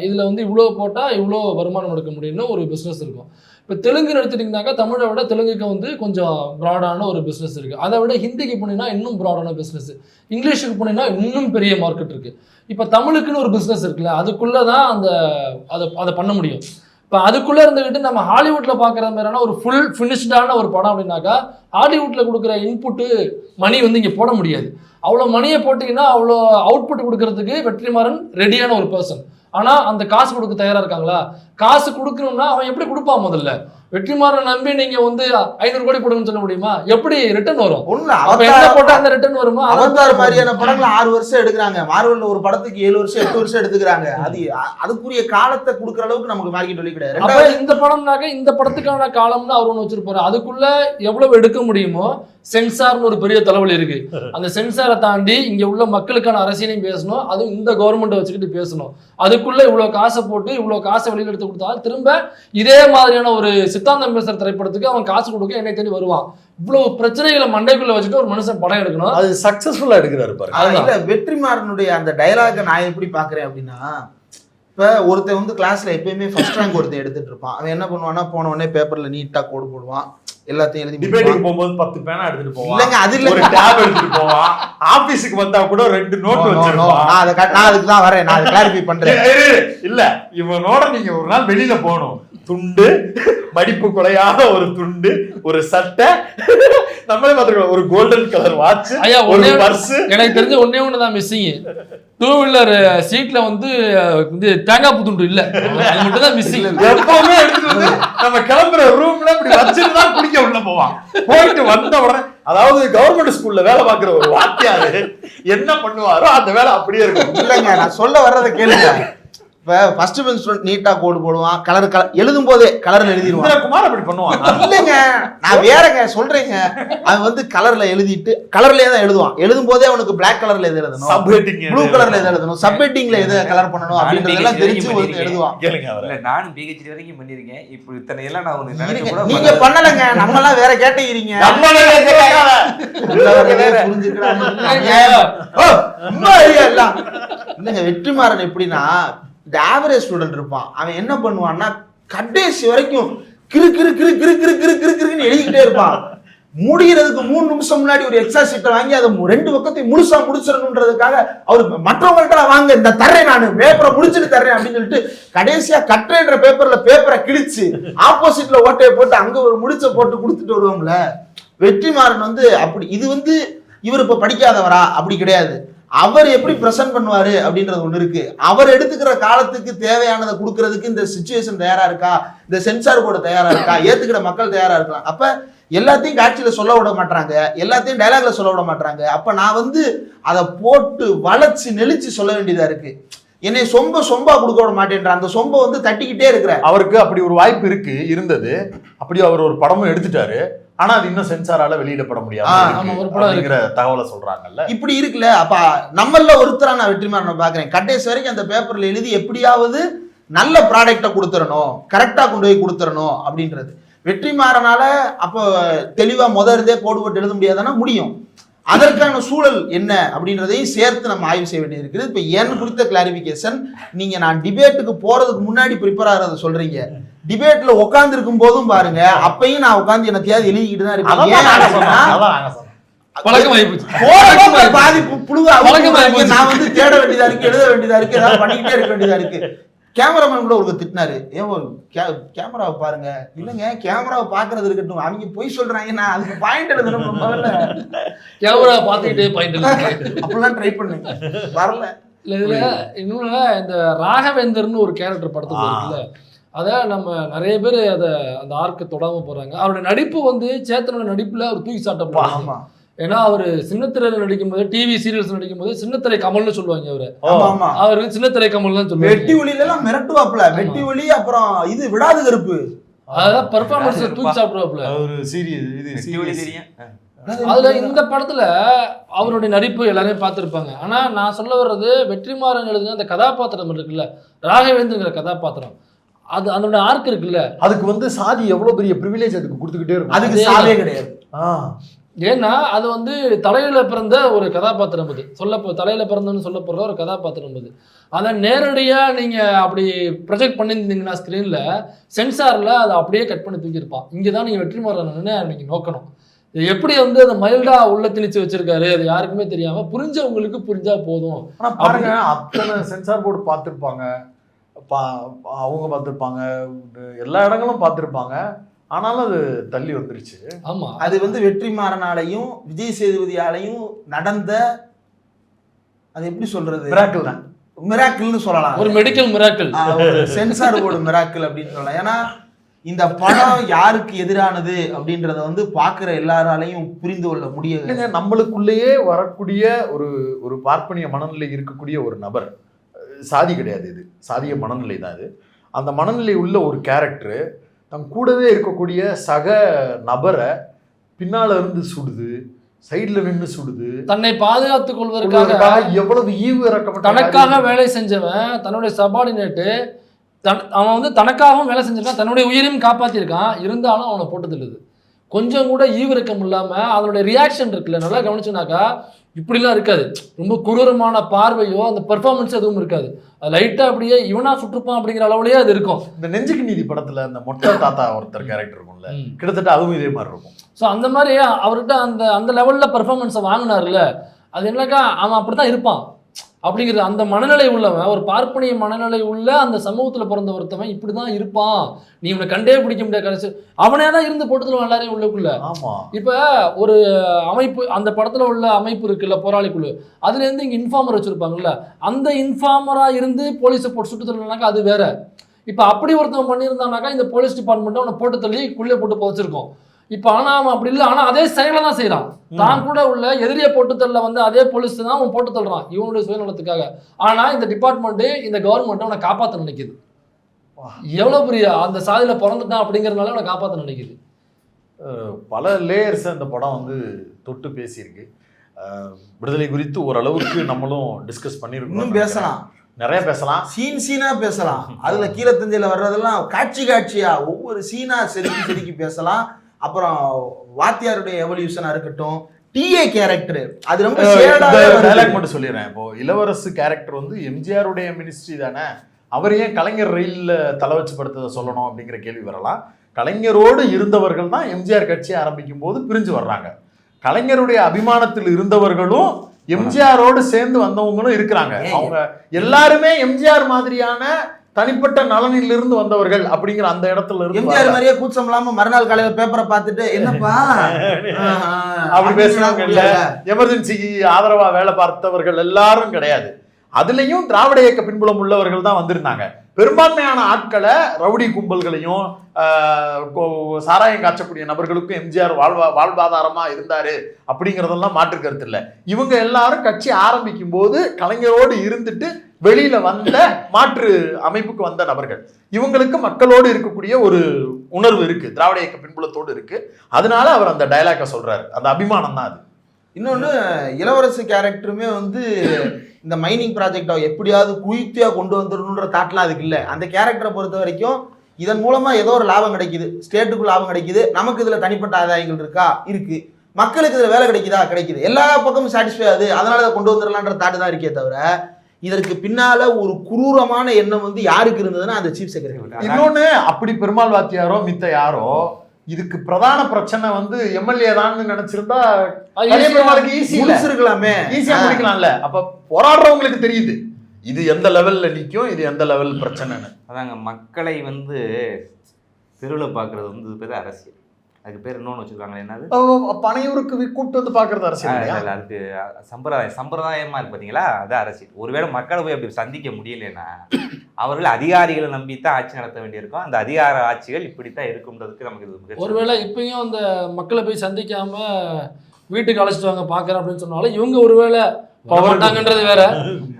இதில் வந்து இவ்வளோ போட்டால் இவ்வளோ வருமானம் எடுக்க முடியும்னு ஒரு பிஸ்னஸ் இருக்கும். இப்போ தெலுங்குன்னு எடுத்துட்டிங்கனாக்கா தமிழை விட தெலுங்குக்கு வந்து கொஞ்சம் ப்ராடான ஒரு பிஸ்னஸ் இருக்குது. அதை விட ஹிந்திக்கு போனீங்கன்னா இன்னும் ப்ராடான பிஸ்னஸ், இங்கிலீஷுக்கு போனீங்கன்னா இன்னும் பெரிய மார்க்கெட் இருக்குது. இப்போ தமிழுக்குன்னு ஒரு பிஸ்னஸ் இருக்குல்ல, அதுக்குள்ளே தான் அதை பண்ண முடியும். இப்போ அதுக்குள்ளே இருந்துக்கிட்டு நம்ம ஹாலிவுட்டில் பார்க்குற மாதிரியான ஒரு ஃபுல் ஃபினிஷ்டான ஒரு படம் அப்படின்னாக்கா ஹாலிவுட்டில் கொடுக்குற இன்புட்டு மணி வந்து இங்கே போட முடியாது. அவ்வளோ மணியை போட்டிங்கன்னா அவ்வளோ அவுட்புட் கொடுக்கறதுக்கு வெற்றிமாறன் ரெடியான ஒரு பர்சன். ஆனால் அந்த காசு கொடுக்க தயாராக இருக்காங்களா? காசு கொடுக்கணும்னா அவன் எப்படி கொடுப்பான்? முதல்ல வெற்றிமாறன் நம்பி நீங்க வந்து 500 கோடி போடுங்கன்னு சொல்ல முடியுமா? எப்படி ரிட்டர்ன் வரும்? அந்த ரிட்டர்ன் வருமா? அவதார் மாதிரியான படங்கள் 6 வருஷம் எடுக்கிறாங்க. மார்வெல்ல ஒரு படத்துக்கு 7 வருஷம் 8 வருஷம் எடுத்துக்கிறாங்க. அதுக்குரிய காலத்தை கொடுக்குற அளவுக்கு நமக்கு மார்க்கெட் வழி கிடையாது. அப்ப இந்த படம்னாக்க இந்த படத்துக்கான காலம்னு அவர் ஒன்று வச்சிருப்பாரு. அதுக்குள்ள எவ்வளவு எடுக்க முடியுமோ, சென்சார்னு ஒரு பெரிய தலைவலி இருக்கு. அந்த சென்சாரை தாண்டி இங்க உள்ள மக்களுக்கான அரசியலையும் பேசணும், அதுவும் இந்த கவர்மெண்ட்டை வச்சுக்கிட்டு பேசணும். அதுக்குள்ள இவ்வளவு காசை போட்டு இவ்வளவு காசை வெளியில் எடுத்து கொடுத்தாலும் திரும்ப இதே மாதிரியான ஒரு சித்தாந்தம் பேசுற திரைப்படத்துக்கு அவன் காசு கொடுக்க என்னை தேடி வருவான். இவ்வளவு பிரச்சனைகளை மண்டைக்குள்ள வச்சுட்டு ஒரு மனுஷன் படம் எடுக்கணும். அது சக்சஸ்ஃபுல்லா எடுக்கிறாரு பாருங்க. வெற்றிமாறனுடைய அந்த டயலாக நான் எப்படி பாக்குறேன் அப்படின்னா, இப்ப ஒருத்தன் வந்து கிளாஸ்ல எப்பயுமே ஃபர்ஸ்ட் ரேங்க் ஒருத்தன் எடுத்துட்டு இருப்பான். அவன் என்ன பண்ணுவான்னா, போன உடனே பேப்பர்ல நீட்டா கோடு போடுவான், எல்லாத்தையும் எழுதி டிபேட்டுக்கு போகும்போது 10 பேனா எடுத்துட்டு போவான், இல்லங்க அது ஒரு இல்ல டேப் எடுத்துட்டு போவான், ஆபீஸ்க்கு வந்தா கூட 2 நோட் வச்சிருப்பான். நான் அதுக்கு தான் வரேன், நான் அதை கிளாரிஃபை பண்றேன். இல்ல இவனோட நீங்க ஒரு நாள் வெளியில போகணும், துண்டு மடிப்பு கொலையாக ஒரு துண்டு, ஒரு சட்டை, நம்மளே பாத்துக்கலாம், ஒரு கோல்டன் கலர் வாட்ச், ஐயா ஒரு பர்ஸ். எனக்கு தெரிஞ்ச ஒன்னே ஒண்ணுதான் மிஸ்ஸிங். 2 வீலர் சீட்ல வந்து தேங்காய் பூ துண்டு இல்ல, அது மட்டும் தான் மிஸ்ஸிங். எப்பவுமே எடுத்துட்டு வந்து நம்ம கிளம்புற ரூம்ல இப்படி வச்சுட்டு தான் குடிக்க உள்ள போவான். போயிட்டு வந்த உடனே, அதாவது கவர்மெண்ட் ஸ்கூல்ல வேலை பார்க்குற ஒரு வாத்தியாரு என்ன பண்ணுவாரோ அந்த வேலை அப்படியே இருக்கும். இல்லங்க நான் சொல்ல வர்றதை கேளுங்க. இப்ப ஃபர்ஸ்ட் பெஞ்ச் ஸ்டூடண்ட் நீட்டா கோடு போடுவான், கலர் எழுதும் போதே கலர்ல எழுதிடுவான். இந்திரகுமார் அப்படி பண்ணுவான். இல்லைங்க நான் வேறங்க சொல்றேங்க. அவன் வந்து கலர்ல எழுதிட்டு கலர்லயே தான் எழுதுவான். எழுதும் போதே அவனுக்கு பிளாக் கலர்ல எது எழுதணும், ப்ளூ கலர்ல எது எழுதணும், சப்ஹெட்டிங்ல எது கலர் பண்ணணும் அப்படின்றதெல்லாம் தெரிஞ்சு வந்து எழுதுவான். கேளுங்க அவரை. இல்ல நானும் PhD வரைக்கும் பண்ணிருக்கேன். இப்போ இத்தனை எல்லாம் நான் ஒண்ணு நினைக்க கூட நீங்க பண்ணலங்க, நம்ம எல்லாம் வேற கேட்டீங்க. இல்லங்க வெற்றிமாறன் எப்படின்னா, இந்த ஆவரேஜ் ஸ்டூடெண்ட் இருப்பான், அவன் என்ன பண்ணுவான்னா கடைசி வரைக்கும் கிரு கிரு கிரு கிரு கிரு கிரு கிரு கிருன்னு எழுதிக்கிட்டே இருப்பான். முடிகிறதுக்கு 3 நிமிஷம் முன்னாடி ஒரு எக்ஸ்ட்ரா சீட்டை வாங்கி அதை 2 பக்கத்தையும் முழுசா முடிச்சிடணுன்றதுக்காக அவர் மற்றவங்கள்ட்ட வாங்க இந்த தர்றேன், நான் பேப்பரை முடிச்சுட்டு தர்றேன் அப்படின்னு சொல்லிட்டு கடைசியா கட்டுன்ற பேப்பரை கிழிச்சு ஆப்போசிட்ல ஓட்டையை போட்டு அங்க ஒரு முடிச்ச போட்டு கொடுத்துட்டு வருவோம்ல. வெற்றிமாறன் வந்து அப்படி, இது வந்து இவர் இப்ப படிக்காதவரா அப்படி கிடையாது. அவர் எப்படி பிரசன்ட் பண்ணுவாரு அப்படின்றது ஒண்ணு இருக்கு. அவர் எடுத்துக்கிற காலத்துக்கு தேவையானதை கொடுக்கறதுக்கு இந்த சிச்சுவேஷன் தயாரா இருக்கா, இந்த சென்சார் போர்டு தயாரா இருக்கா, ஏத்துக்கிற மக்கள் தயாரா இருக்கலாம். அப்ப எல்லாத்தையும் காட்சியில சொல்ல விட மாட்டாங்க, எல்லாத்தையும் டைலாக்ல சொல்ல விட மாட்டாங்க. அப்ப நான் வந்து அதை போட்டு வளைச்சு நெளிச்சு சொல்ல வேண்டியதா இருக்கு. என்னை சொம்பா கொடுக்க விட மாட்டேன்ற அந்த சொம்பை வந்து தட்டிக்கிட்டே இருக்கிற அவருக்கு அப்படி ஒரு வாய்ப்பு இருந்தது. அப்படி அவர் ஒரு படமும் எடுத்துட்டாரு. ஆனா அது இன்னும் சென்சாரால வெளியிடப்பட முடியாது அப்படிங்கிற தகவலை சொல்றாங்கல்ல. இப்படி இருக்குல்ல. அப்ப நம்மள ஒருத்தரா நான் வெற்றிமாறனை பாக்குறேன், கடைசி வரைக்கும் அந்த பேப்பர்ல எழுதி எப்படியாவது நல்ல ப்ராடக்டை கொடுத்துடணும், கரெக்டா கொண்டு போய் கொடுத்துடணும் அப்படின்றது. வெற்றிமாறனால அப்போ தெளிவா இருந்தே கோடு போட்டு எழுத முடியாதானா முடியும். அதற்கான சூழல் என்ன அப்படின்றதையும் சேர்த்து நம்ம ஆய்வு செய்ய வேண்டியது இருக்குது. இப்ப என் குறித்த கிளாரிபிகேஷன், நீங்க நான் டிபேட்டுக்கு போறதுக்கு முன்னாடி ப்ரிப்பேர் ஆகிறத சொல்றீங்க, டிபேட்ல உட்கார்ந்து இருக்கும் போதும் பாருங்க, அப்பயும் நான் உட்கார்ந்து என்னத்தையாவது எழுதிக்கிட்டு தான் இருப்பேன். நான் வந்து தேட வேண்டியதா இருக்கு, எழுத வேண்டியதா இருக்கு, ஏதாவது பண்ணிக்கிட்டே இருக்க வேண்டியதா இருக்கு. கேமராமேன் கூட ஒரு திட்டினாரு, கேமராவை பாருங்க. இல்லைங்க கேமராவை பாக்குறது இருக்கட்டும், அவங்க போய் சொல்றாங்க, நான் அதுக்கு பாயிண்ட் எழுதணும். கேமரா பார்த்துக்கிட்டே பாயிண்ட் அப்படிலாம் ட்ரை பண்ணுங்க, வரல. இல்லை இதுல இன்னொன்னு, இந்த ராகவேந்தர்னு ஒரு கேரக்டர் படத்துக்கு இருக்குல்ல, அதை நம்ம நிறைய பேர் அதை அந்த ஆர்க்கு தொடாம போறாங்க. அவருடைய நடிப்பு வந்து சேத்தனோட நடிப்புல அவர் தூக்கி சாட்டப்படும். ஏன்னா அவரு சின்னத்திரையில நடிக்கும் போது, டிவி சீரியல்ஸ் நடிக்கும் போது சின்னத்திரை கமல்னு சொல்லுவாங்க. அவரு சின்னத்திரை கமல் தான் சொல்லுவாங்க. வெட்டி ஒளியில எல்லாம் மிரட்டுவாப்ல, வெட்டி ஒளி, அப்புறம் இது விடாது கருப்பு, அதான் பெர்ஃபார்மன்ஸ் தூக்கி சாப்பிடுவாப்ல. ஒரு சீரியஸ் இது அதுல இந்த படத்துல அவருடைய நடிப்பு எல்லாரையும் பார்த்திருப்பாங்க. ஆனா நான் சொல்ல வர்றது, வெற்றிமாறன் எழுதுன அந்த கதாபாத்திரம் இருக்குல்ல, ராகவேந்திரங்கிற கதாபாத்திரம், அது அதோட ஆர்க் இருக்குல்ல, அதுக்கு வந்து சாதி எவ்வளவு பெரிய பிரிவிலேஜ் அதுக்கு கொடுத்துக்கிட்டே இருக்கும். அதுக்கு சாவே கிடையாது. ஏன்னா அது வந்து தலையில பிறந்த ஒரு கதாபாத்திரம், அது தலையில பிறந்தன்னு சொல்லப்படுற ஒரு கதாபாத்திரம். அது அதை நேரடியா நீங்க அப்படி ப்ரொஜெக்ட் பண்ணியிருந்தீங்கன்னா ஸ்கிரீன்ல, சென்சார்ல அதை அப்படியே கட் பண்ணி தூக்கியிருப்பான். இங்கதான் நீங்க வெற்றிமாறன் நீங்க நோக்கணும். எப்படி வந்து அந்த மைல்டா உள்ள திணிச்சு வச்சிருக்காரு, அது யாருக்குமே தெரியாம புரிஞ்சவங்களுக்கு புரிஞ்சா போதும். ஆனா பாருங்க, அத்தனை சென்சார் போர்டு பார்த்துருப்பாங்க, அவங்க பார்த்துருப்பாங்க, எல்லா இடங்களும் பார்த்துருப்பாங்க, ஆனாலும் அது தள்ளி வந்துருச்சு. ஆமா, அது வந்து வெற்றிமாறனாலையும் விஜய் சேதுபதியாலையும் நடந்த, அது எப்படி சொல்றது, மிராக்கிள் தான், மிராக்கிள்னு சொல்லலாம், ஒரு medical miracle, censor board miracle அப்படின்னு சொல்லலாம். ஏன்னா இந்த படம் யாருக்கு எதிரானது அப்படின்றத வந்து பாக்குற எல்லாராலையும் புரிந்து கொள்ள முடியாது. நம்மளுக்குள்ளேயே வரக்கூடிய ஒரு பார்ப்பனிய மனநிலை இருக்கக்கூடிய ஒரு நபர், சாதி கிடையாது, இது சாதிய மனநிலை தான். இது அந்த மனநிலை உள்ள ஒரு கேரக்டர் தம் கூடவே இருக்கக்கூடிய சக நபரை பின்னால இருந்து சுடுது, சைட்ல நின்று சுடுது, தன்னை பாதுகாத்துக் கொள்வதற்காக எவ்வளவு ஈவு இறக்கப்பட்ட, தனக்காக வேலை செஞ்சவன், தன்னுடைய சபார்டினேட்டு, அவன் வந்து தனக்காகவும் வேலை செஞ்சிருக்கான், தன்னுடைய உயிரையும் காப்பாத்திருக்கான், இருந்தாலும் அவனை போட்டு தள்ளுது. கொஞ்சம் கூட ஈவிரக்கம் இல்லாமல் அதனுடைய ரியாக்ஷன் இருக்குல்ல, நல்லா கவனிச்சுனாக்கா இப்படிலாம் இருக்காது. ரொம்ப குரூரமான பார்வையோ அந்த பெர்ஃபார்மன்ஸ் எதுவும் இருக்காது. அது லைட்டாக அப்படியே இவனா சுற்றுப்பான் அப்படிங்கிற அளவுலேயே அது இருக்கும். இந்த நெஞ்சுக்கு நீதி படத்துல அந்த மொட்டை தாத்தா ஒருத்தர் கேரக்டர் இருக்கும்ல, கிட்டத்தட்ட அதுவும் இதே மாதிரி இருக்கும். ஸோ அந்த மாதிரி அவர்கிட்ட அந்த லெவலில் பெர்ஃபார்மன்ஸை வாங்கினார்ல, அது என்னக்கா அவன் அப்படி தான் இருப்பான் அப்படிங்கிறது. அந்த மனநிலை உள்ளவன், ஒரு பார்ப்பனிய மனநிலை உள்ள அந்த சமூகத்தில் பிறந்த ஒருத்தவன் இப்படி தான் இருப்பான், நீ இவனை கண்டே பிடிக்க முடியாது, கடைசி அவனே தான் இருந்து போட்டுருவான் எல்லாரையும் உள்ளுக்குள்ள. ஆமா, இப்போ ஒரு அமைப்பு, அந்த படத்தில் உள்ள அமைப்பு இருக்குல்ல, போராளி குழு, அதுலேருந்து இங்கே இன்ஃபார்மர் வச்சுருப்பாங்கல்ல, அந்த இன்ஃபார்மராக இருந்து போலீஸை போட்டு சுட்டு தள்ளனாக்கா அது வேற. இப்போ அப்படி ஒருத்தவன் பண்ணியிருந்தானாக்கா இந்த போலீஸ் டிபார்ட்மெண்ட்டை அவனை போட்டு தள்ளி குள்ளே போட்டு புதைச்சிருக்கோம். இப்போ ஆனால் அவன் அப்படி இல்லை, ஆனால் அதே செயலை தான் செய்கிறான். தான் கூட உள்ள எதிரியை போட்டு தள்ள வந்து அதே போலீஸ் தான் அவன் போட்டு தள்ளுறான் இவனுடைய சுயநலத்துக்காக. ஆனால் இந்த டிபார்ட்மெண்ட்டு, இந்த கவர்மெண்ட்டு அவனை காப்பாற்ற நினைக்குது. எவ்வளோ பெரிய அந்த சாதியில் பிறந்துட்டான் அப்படிங்கிறதுனால அவனை காப்பாற்ற நினைக்குது. பல லேயர்ஸ் அந்த படம் வந்து தொட்டு பேசியிருக்கு. விடுதலை குறித்து ஓரளவுக்கு நம்மளும் டிஸ்கஸ் பண்ணியிருக்கோம். இன்னும் பேசலாம், நிறைய பேசலாம், சீனா பேசலாம். அதுல கீழே தஞ்சையில வர்றதெல்லாம் காட்சியா ஒவ்வொரு சீனா செதுக்கி பேசலாம். அப்புறம் வாத்தியாருடைய எவல்யூஷனா இருக்கட்டும், டிஏ கேரக்டர் அது ரொம்ப டைலாக் மட்டும் சொல்லிடுறேன். இப்போ இளவரசு கேரக்டர் வந்து எம்ஜிஆருடைய மினிஸ்ட்ரி தானே, அவர் ஏன் கலைஞர் ரயில்ல தலை வச்சு படுத்ததை சொல்லணும் அப்படிங்கிற கேள்வி வரலாம். கலைஞரோடு இருந்தவர்கள் தான் எம்ஜிஆர் கட்சியை ஆரம்பிக்கும் போது பிரிஞ்சு வர்றாங்க. கலைஞருடைய அபிமானத்தில் இருந்தவர்களும் எம்ஜிஆரோடு சேர்ந்து வந்தவங்களும் இருக்கிறாங்க. அவங்க எல்லாருமே எம்ஜிஆர் மாதிரியான தனிப்பட்ட நலனில் இருந்து வந்தவர்கள் அப்படிங்கிற அந்த இடத்துல இருந்து எம்ஜிஆர் மாதிரியே கூச்சம் இல்லாம மறுநாள் காலையில பேப்பரை பார்த்துட்டு என்னப்பா அப்படி பேசுறாங்க. எமர்ஜென்சிக்கு ஆதரவா வேலை பார்த்தவர்கள் எல்லாரும் கிடையாது. அதுலயும் திராவிட இயக்க பின்புலம் உள்ளவர்கள் தான் வந்திருந்தாங்க. பெரும்பான்மையான ஆட்களை, ரவுடி கும்பல்களையும் சாராயம் காய்ச்சக்கூடிய நபர்களுக்கும் எம்ஜிஆர் வாழ்வாதாரமா இருந்தாரு அப்படிங்கிறதெல்லாம் மாற்று கருத்து இல்லை. இவங்க எல்லாரும் கட்சி ஆரம்பிக்கும் போது கலைஞரோடு இருந்துட்டு வெளியில வந்த மாற்று அமைப்புக்கு வந்த நபர்கள். இவங்களுக்கு மக்களோடு இருக்கக்கூடிய ஒரு உணர்வு இருக்கு, திராவிட இயக்க பின்புலத்தோடு இருக்கு. அதனால அவர் அந்த டயலாக சொல்றாரு. அந்த அபிமானம் தான் அது. இன்னொன்று, இளவரசு கேரக்டருமே வந்து இந்த மைனிங் ப்ராஜெக்டை எப்படியாவது குயித்தியா கொண்டு வந்துடணுன்ற தாட்லாம் அதுக்கு இல்லை. அந்த கேரக்டரை பொறுத்த வரைக்கும் இதன் மூலமா ஏதோ ஒரு லாபம் கிடைக்குது, ஸ்டேட்டுக்கு லாபம் கிடைக்குது, நமக்கு இதுல தனிப்பட்ட ஆதாயங்கள் இருக்கா, இருக்கு, மக்களுக்கு இதுல வேலை கிடைக்குதா, கிடைக்குது, எல்லா பக்கமும் சாட்டிஸ்ஃபை ஆகுது, அதனால அதை கொண்டு வந்துடலான்ற தாட்டு தான் இருக்கே தவிர இதற்கு பின்னால ஒரு குரூரமான எண்ணம் வந்து யாருக்கு இருந்ததுன்னா அந்த சீஃப் செக்ரட்டரி. இன்னொன்னு, அப்படி பெருமாள் வாத்தியாரோ மித்த யாரோ இதுக்கு பிரதான பிரச்சனை வந்து எம்எல்ஏ தான் நினைச்சிருந்தா இருக்கலாமே, ஈஸியா முடிக்கலாம்ல. அப்ப போராடுறவங்களுக்கு தெரியுது இது எந்த லெவல்ல நிற்கும், இது எந்த லெவல் பிரச்சனைன்னு. அதாங்க, மக்களை வந்து தெருவில் பார்க்கறது வந்து பேர் அரசியல். அதுக்கு பேர் இன்னொன்று வச்சுருக்காங்க, என்னது பனையூருக்கு கூப்பிட்டு வந்து பார்க்கறது அரசியல். இல்லை, அதுக்கு சம்பிரதாயமாக இருக்கு பார்த்தீங்களா, அது அரசியல். ஒருவேளை மக்களை போய் அப்படி சந்திக்க முடியலன்னா அவர்கள் அதிகாரிகளை நம்பித்தான் ஆட்சி நடத்த வேண்டியிருக்கும். அந்த அதிகார ஆட்சிகள் இப்படித்தான் இருக்கும்ன்றதுக்கு நமக்கு இது. ஒருவேளை இப்பயும் அந்த மக்களை போய் சந்திக்காம வீட்டுக்கு அழைச்சிட்டு வாங்க பார்க்குறேன் அப்படின்னு சொன்னாலும் இவங்க ஒருவேளை மாட்டாங்கன்றது வேற.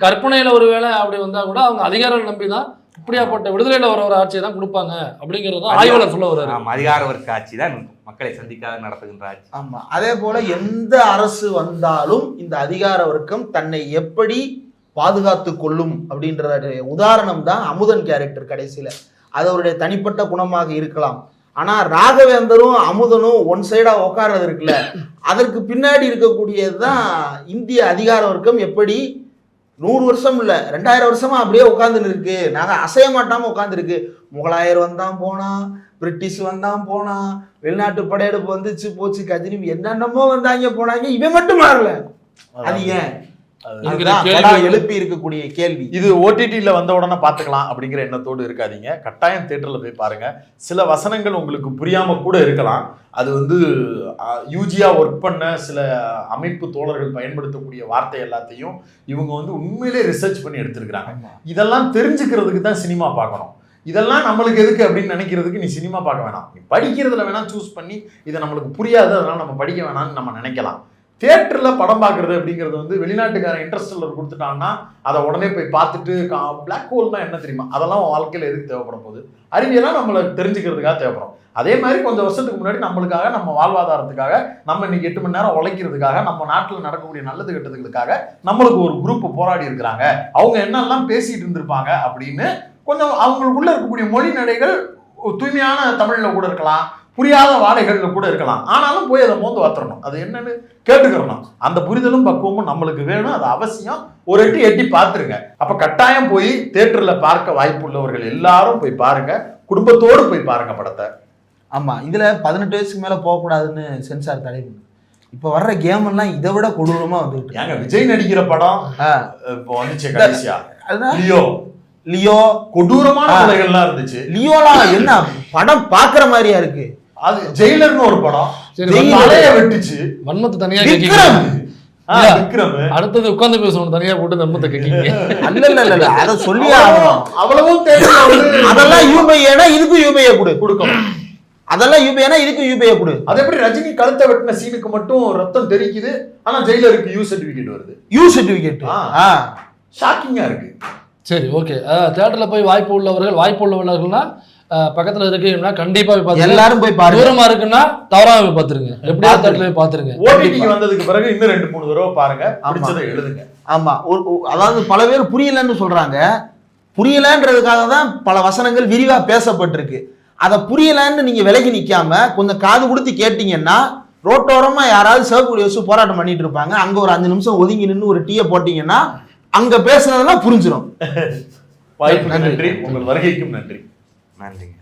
கற்பனையில ஒருவேளை அப்படி வந்தா கூட அவங்க அதிகாரம் நம்பி தான் இப்படியாப்பட்ட விடுதலையில வர ஒரு ஆட்சியை தான் கொடுப்பாங்க அப்படிங்கிறது ஆய்வாளர் சொல்ல வர்றாரு. அதிகார வர்க்க ஆட்சி தான் மக்களை சந்திக்காத நடத்துகின்ற ஆட்சி. ஆமா, அதே போல எந்த அரசு வந்தாலும் இந்த அதிகார வர்க்கம் தன்னை எப்படி பாதுகாத்து கொள்ளும் அப்படின்ற உதாரணம் தான் அமுதன் கேரக்டர். கடைசியில அது அவருடைய தனிப்பட்ட குணமாக இருக்கலாம். ஆனா ராகவேந்தரும் அமுதனும் ஒன் சைடா உட்கார்றது இருக்குல்ல, அதற்கு பின்னாடி இருக்கக்கூடியதுதான் இந்திய அதிகார வர்க்கம் எப்படி 100 வருஷம் இல்ல 2000 வருஷமா அப்படியே உட்கார்ந்துன்னு இருக்கு. நாங்க அசைய மாட்டாம உட்கார்ந்துருக்கு. முகலாயர் வந்தான் போனா, பிரிட்டிஷ் வந்தான் போனா, வெளிநாட்டு படையெடுப்பு வந்துச்சு போச்சு, கஜினி என்னென்னமோ வந்தாங்க போனாங்க, இவன் மட்டும் மாறல. அது ஏன் எழுப்பி இருக்கக்கூடிய கேள்வி. இது ஓடிடியில் வந்த உடனே பார்த்துக்கலாம் அப்படிங்கிற எண்ணத்தோடு இருக்காதீங்க. கட்டாயம் தியேட்டரில் போய் பாருங்க. சில வசனங்கள் உங்களுக்கு புரியாம கூட இருக்கலாம். அது வந்து யூஜியா ஒர்க் பண்ண சில அமைப்பு தோழர்கள் பயன்படுத்தக்கூடிய வார்த்தை எல்லாத்தையும் இவங்க வந்து உண்மையிலே ரிசர்ச் பண்ணி எடுத்திருக்கிறாங்க. இதெல்லாம் தெரிஞ்சுக்கிறதுக்கு தான் சினிமா பார்க்கணும். இதெல்லாம் நம்மளுக்கு எதுக்கு அப்படின்னு நினைக்கிறதுக்கு நீ சினிமா பார்க்க வேணாம். நீ படிக்கிறதுல வேணா சூஸ் பண்ணி இதை நம்மளுக்கு புரியாது அதனால நம்ம படிக்க வேணாம்னு நம்ம நினைக்கலாம். தியேட்டரில் படம் பார்க்குறது அப்படிங்கிறது வந்து வெளிநாட்டுக்காரன் இன்ட்ரெஸ்டில் கொடுத்துட்டான்னா அதை உடனே போய் பார்த்துட்டு பிளாக் ஹோல்னா என்ன தெரியுமா, அதெல்லாம் வாழ்க்கையில் எதுக்கு தேவைப்படும் போது அறிவியெல்லாம் நம்மளை தெரிஞ்சுக்கிறதுக்காக தேவைப்படும். அதே மாதிரி கொஞ்சம் வருஷத்துக்கு முன்னாடி நம்மளுக்காக, நம்ம வாழ்வாதாரத்துக்காக, நம்ம இன்னைக்கு 8 மணி நேரம் உழைக்கிறதுக்காக, நம்ம நாட்டில் நடக்கக்கூடிய நல்லது கெட்டதுகளுக்காக நம்மளுக்கு ஒரு குரூப் போராடி இருக்கிறாங்க. அவங்க என்னெல்லாம் பேசிட்டு இருந்திருப்பாங்க அப்படின்னு கொஞ்சம் அவங்களுக்குள்ள இருக்கக்கூடிய மொழி நடைகள் தூய்மையான தமிழில் கூட இருக்கலாம், புரியாத வாடைகள்ல கூட இருக்கலாம். ஆனாலும் போய் அதை மோந்து வாத்துறணும், அது என்னன்னு கேட்டுக்கிறணும். அந்த புரிதலும் பக்குவமும் நம்மளுக்கு வேணும், அது அவசியம். ஒரு எட்டி பார்த்துருங்க. அப்ப கட்டாயம் போய் தியேட்டர்ல பார்க்க வாய்ப்பு உள்ளவர்கள் எல்லாரும் போய் பாருங்க, குடும்பத்தோடு போய் பாருங்க படத்தை. ஆமா, இதுல 18 வயசுக்கு மேல போகக்கூடாதுன்னு சென்சார் தடை பண்ணு. இப்ப வர்ற கேம் எல்லாம் இதை விட கொடூரமா வந்துட்டு. ஏங்க விஜய் நடிக்கிற படம் இப்போ வந்துச்சு கடைசியா, லியோ கொடூரமான கதைகள்லாம் இருந்துச்சு. லியோலாம் என்ன படம் பாக்குற மாதிரியா இருக்கு. அது ஜெயிலர்னு ஒரு படம், வெட்டுச்சு வன்மத்தை தனியா விக்ரம். அடுத்தது உட்கார்ந்து பேசணும், தனியா போட்டு வன்மத்தை கேட்கீங்க. அல்ல அத சொல்லி ஆகணும். அவ்வளவும் தேவை. அதெல்லாம் யூபிஐனா இதுக்கும் யூபிஐ கொடுக்கணும். அதெல்லாம் யூபிஐனா இதுக்கும் யூபிஐ கொடு. அது எப்படி ரஜினி கழுத்தை வெட்டின சீனுக்கு மட்டும் ரத்தம் தெரிக்குது, ஆனா ஜெயிலருக்கு யூ சர்டிபிகேட் வருது? யூ சர்டிபிகேட் ஷாக்கிங்கா இருக்கு. சரி, ஓகே. தியேட்டர்ல போய் வாய்ப்பு உள்ளவர்கள்னா பக்கத்துல இருக்கீங்கன்னா கண்டிப்பா போய் பாருங்க. எல்லாரும் போய் பாருங்க. தூரமா இருக்குன்னா தவறாம போய் பாத்துருங்க. எப்படியா தியேட்டர்ல போய் பாத்துருங்க. ஓடிடிக்கு வந்ததுக்கு பிறகு இன்னும் 2-3 தடவை பாருங்க, பிடிச்சதை எழுதுங்க. ஆமா, அதாவது பல பேர் புரியலன்னு சொல்றாங்க. புரியலன்றதுக்காக தான் பல வசனங்கள் விரிவா பேசப்பட்டிருக்கு. அதை புரியலன்னு நீங்க விலகி நிக்காம கொஞ்சம் காது கொடுத்து கேட்டீங்கன்னா, ரோட்டோரமா யாராவது சிவப்பு வச்சு போராட்டம் பண்ணிட்டு இருப்பாங்க, அங்க ஒரு 5 நிமிஷம் ஒதுங்கி நின்று ஒரு டீயை போட்டீங்கன்னா அங்க பேசுனதெல்லாம் புரிஞ்சிடும். வாய்ப்புக்கு நன்றி, உங்கள் வருகைக்கும் நன்றி. நன்றிங்க.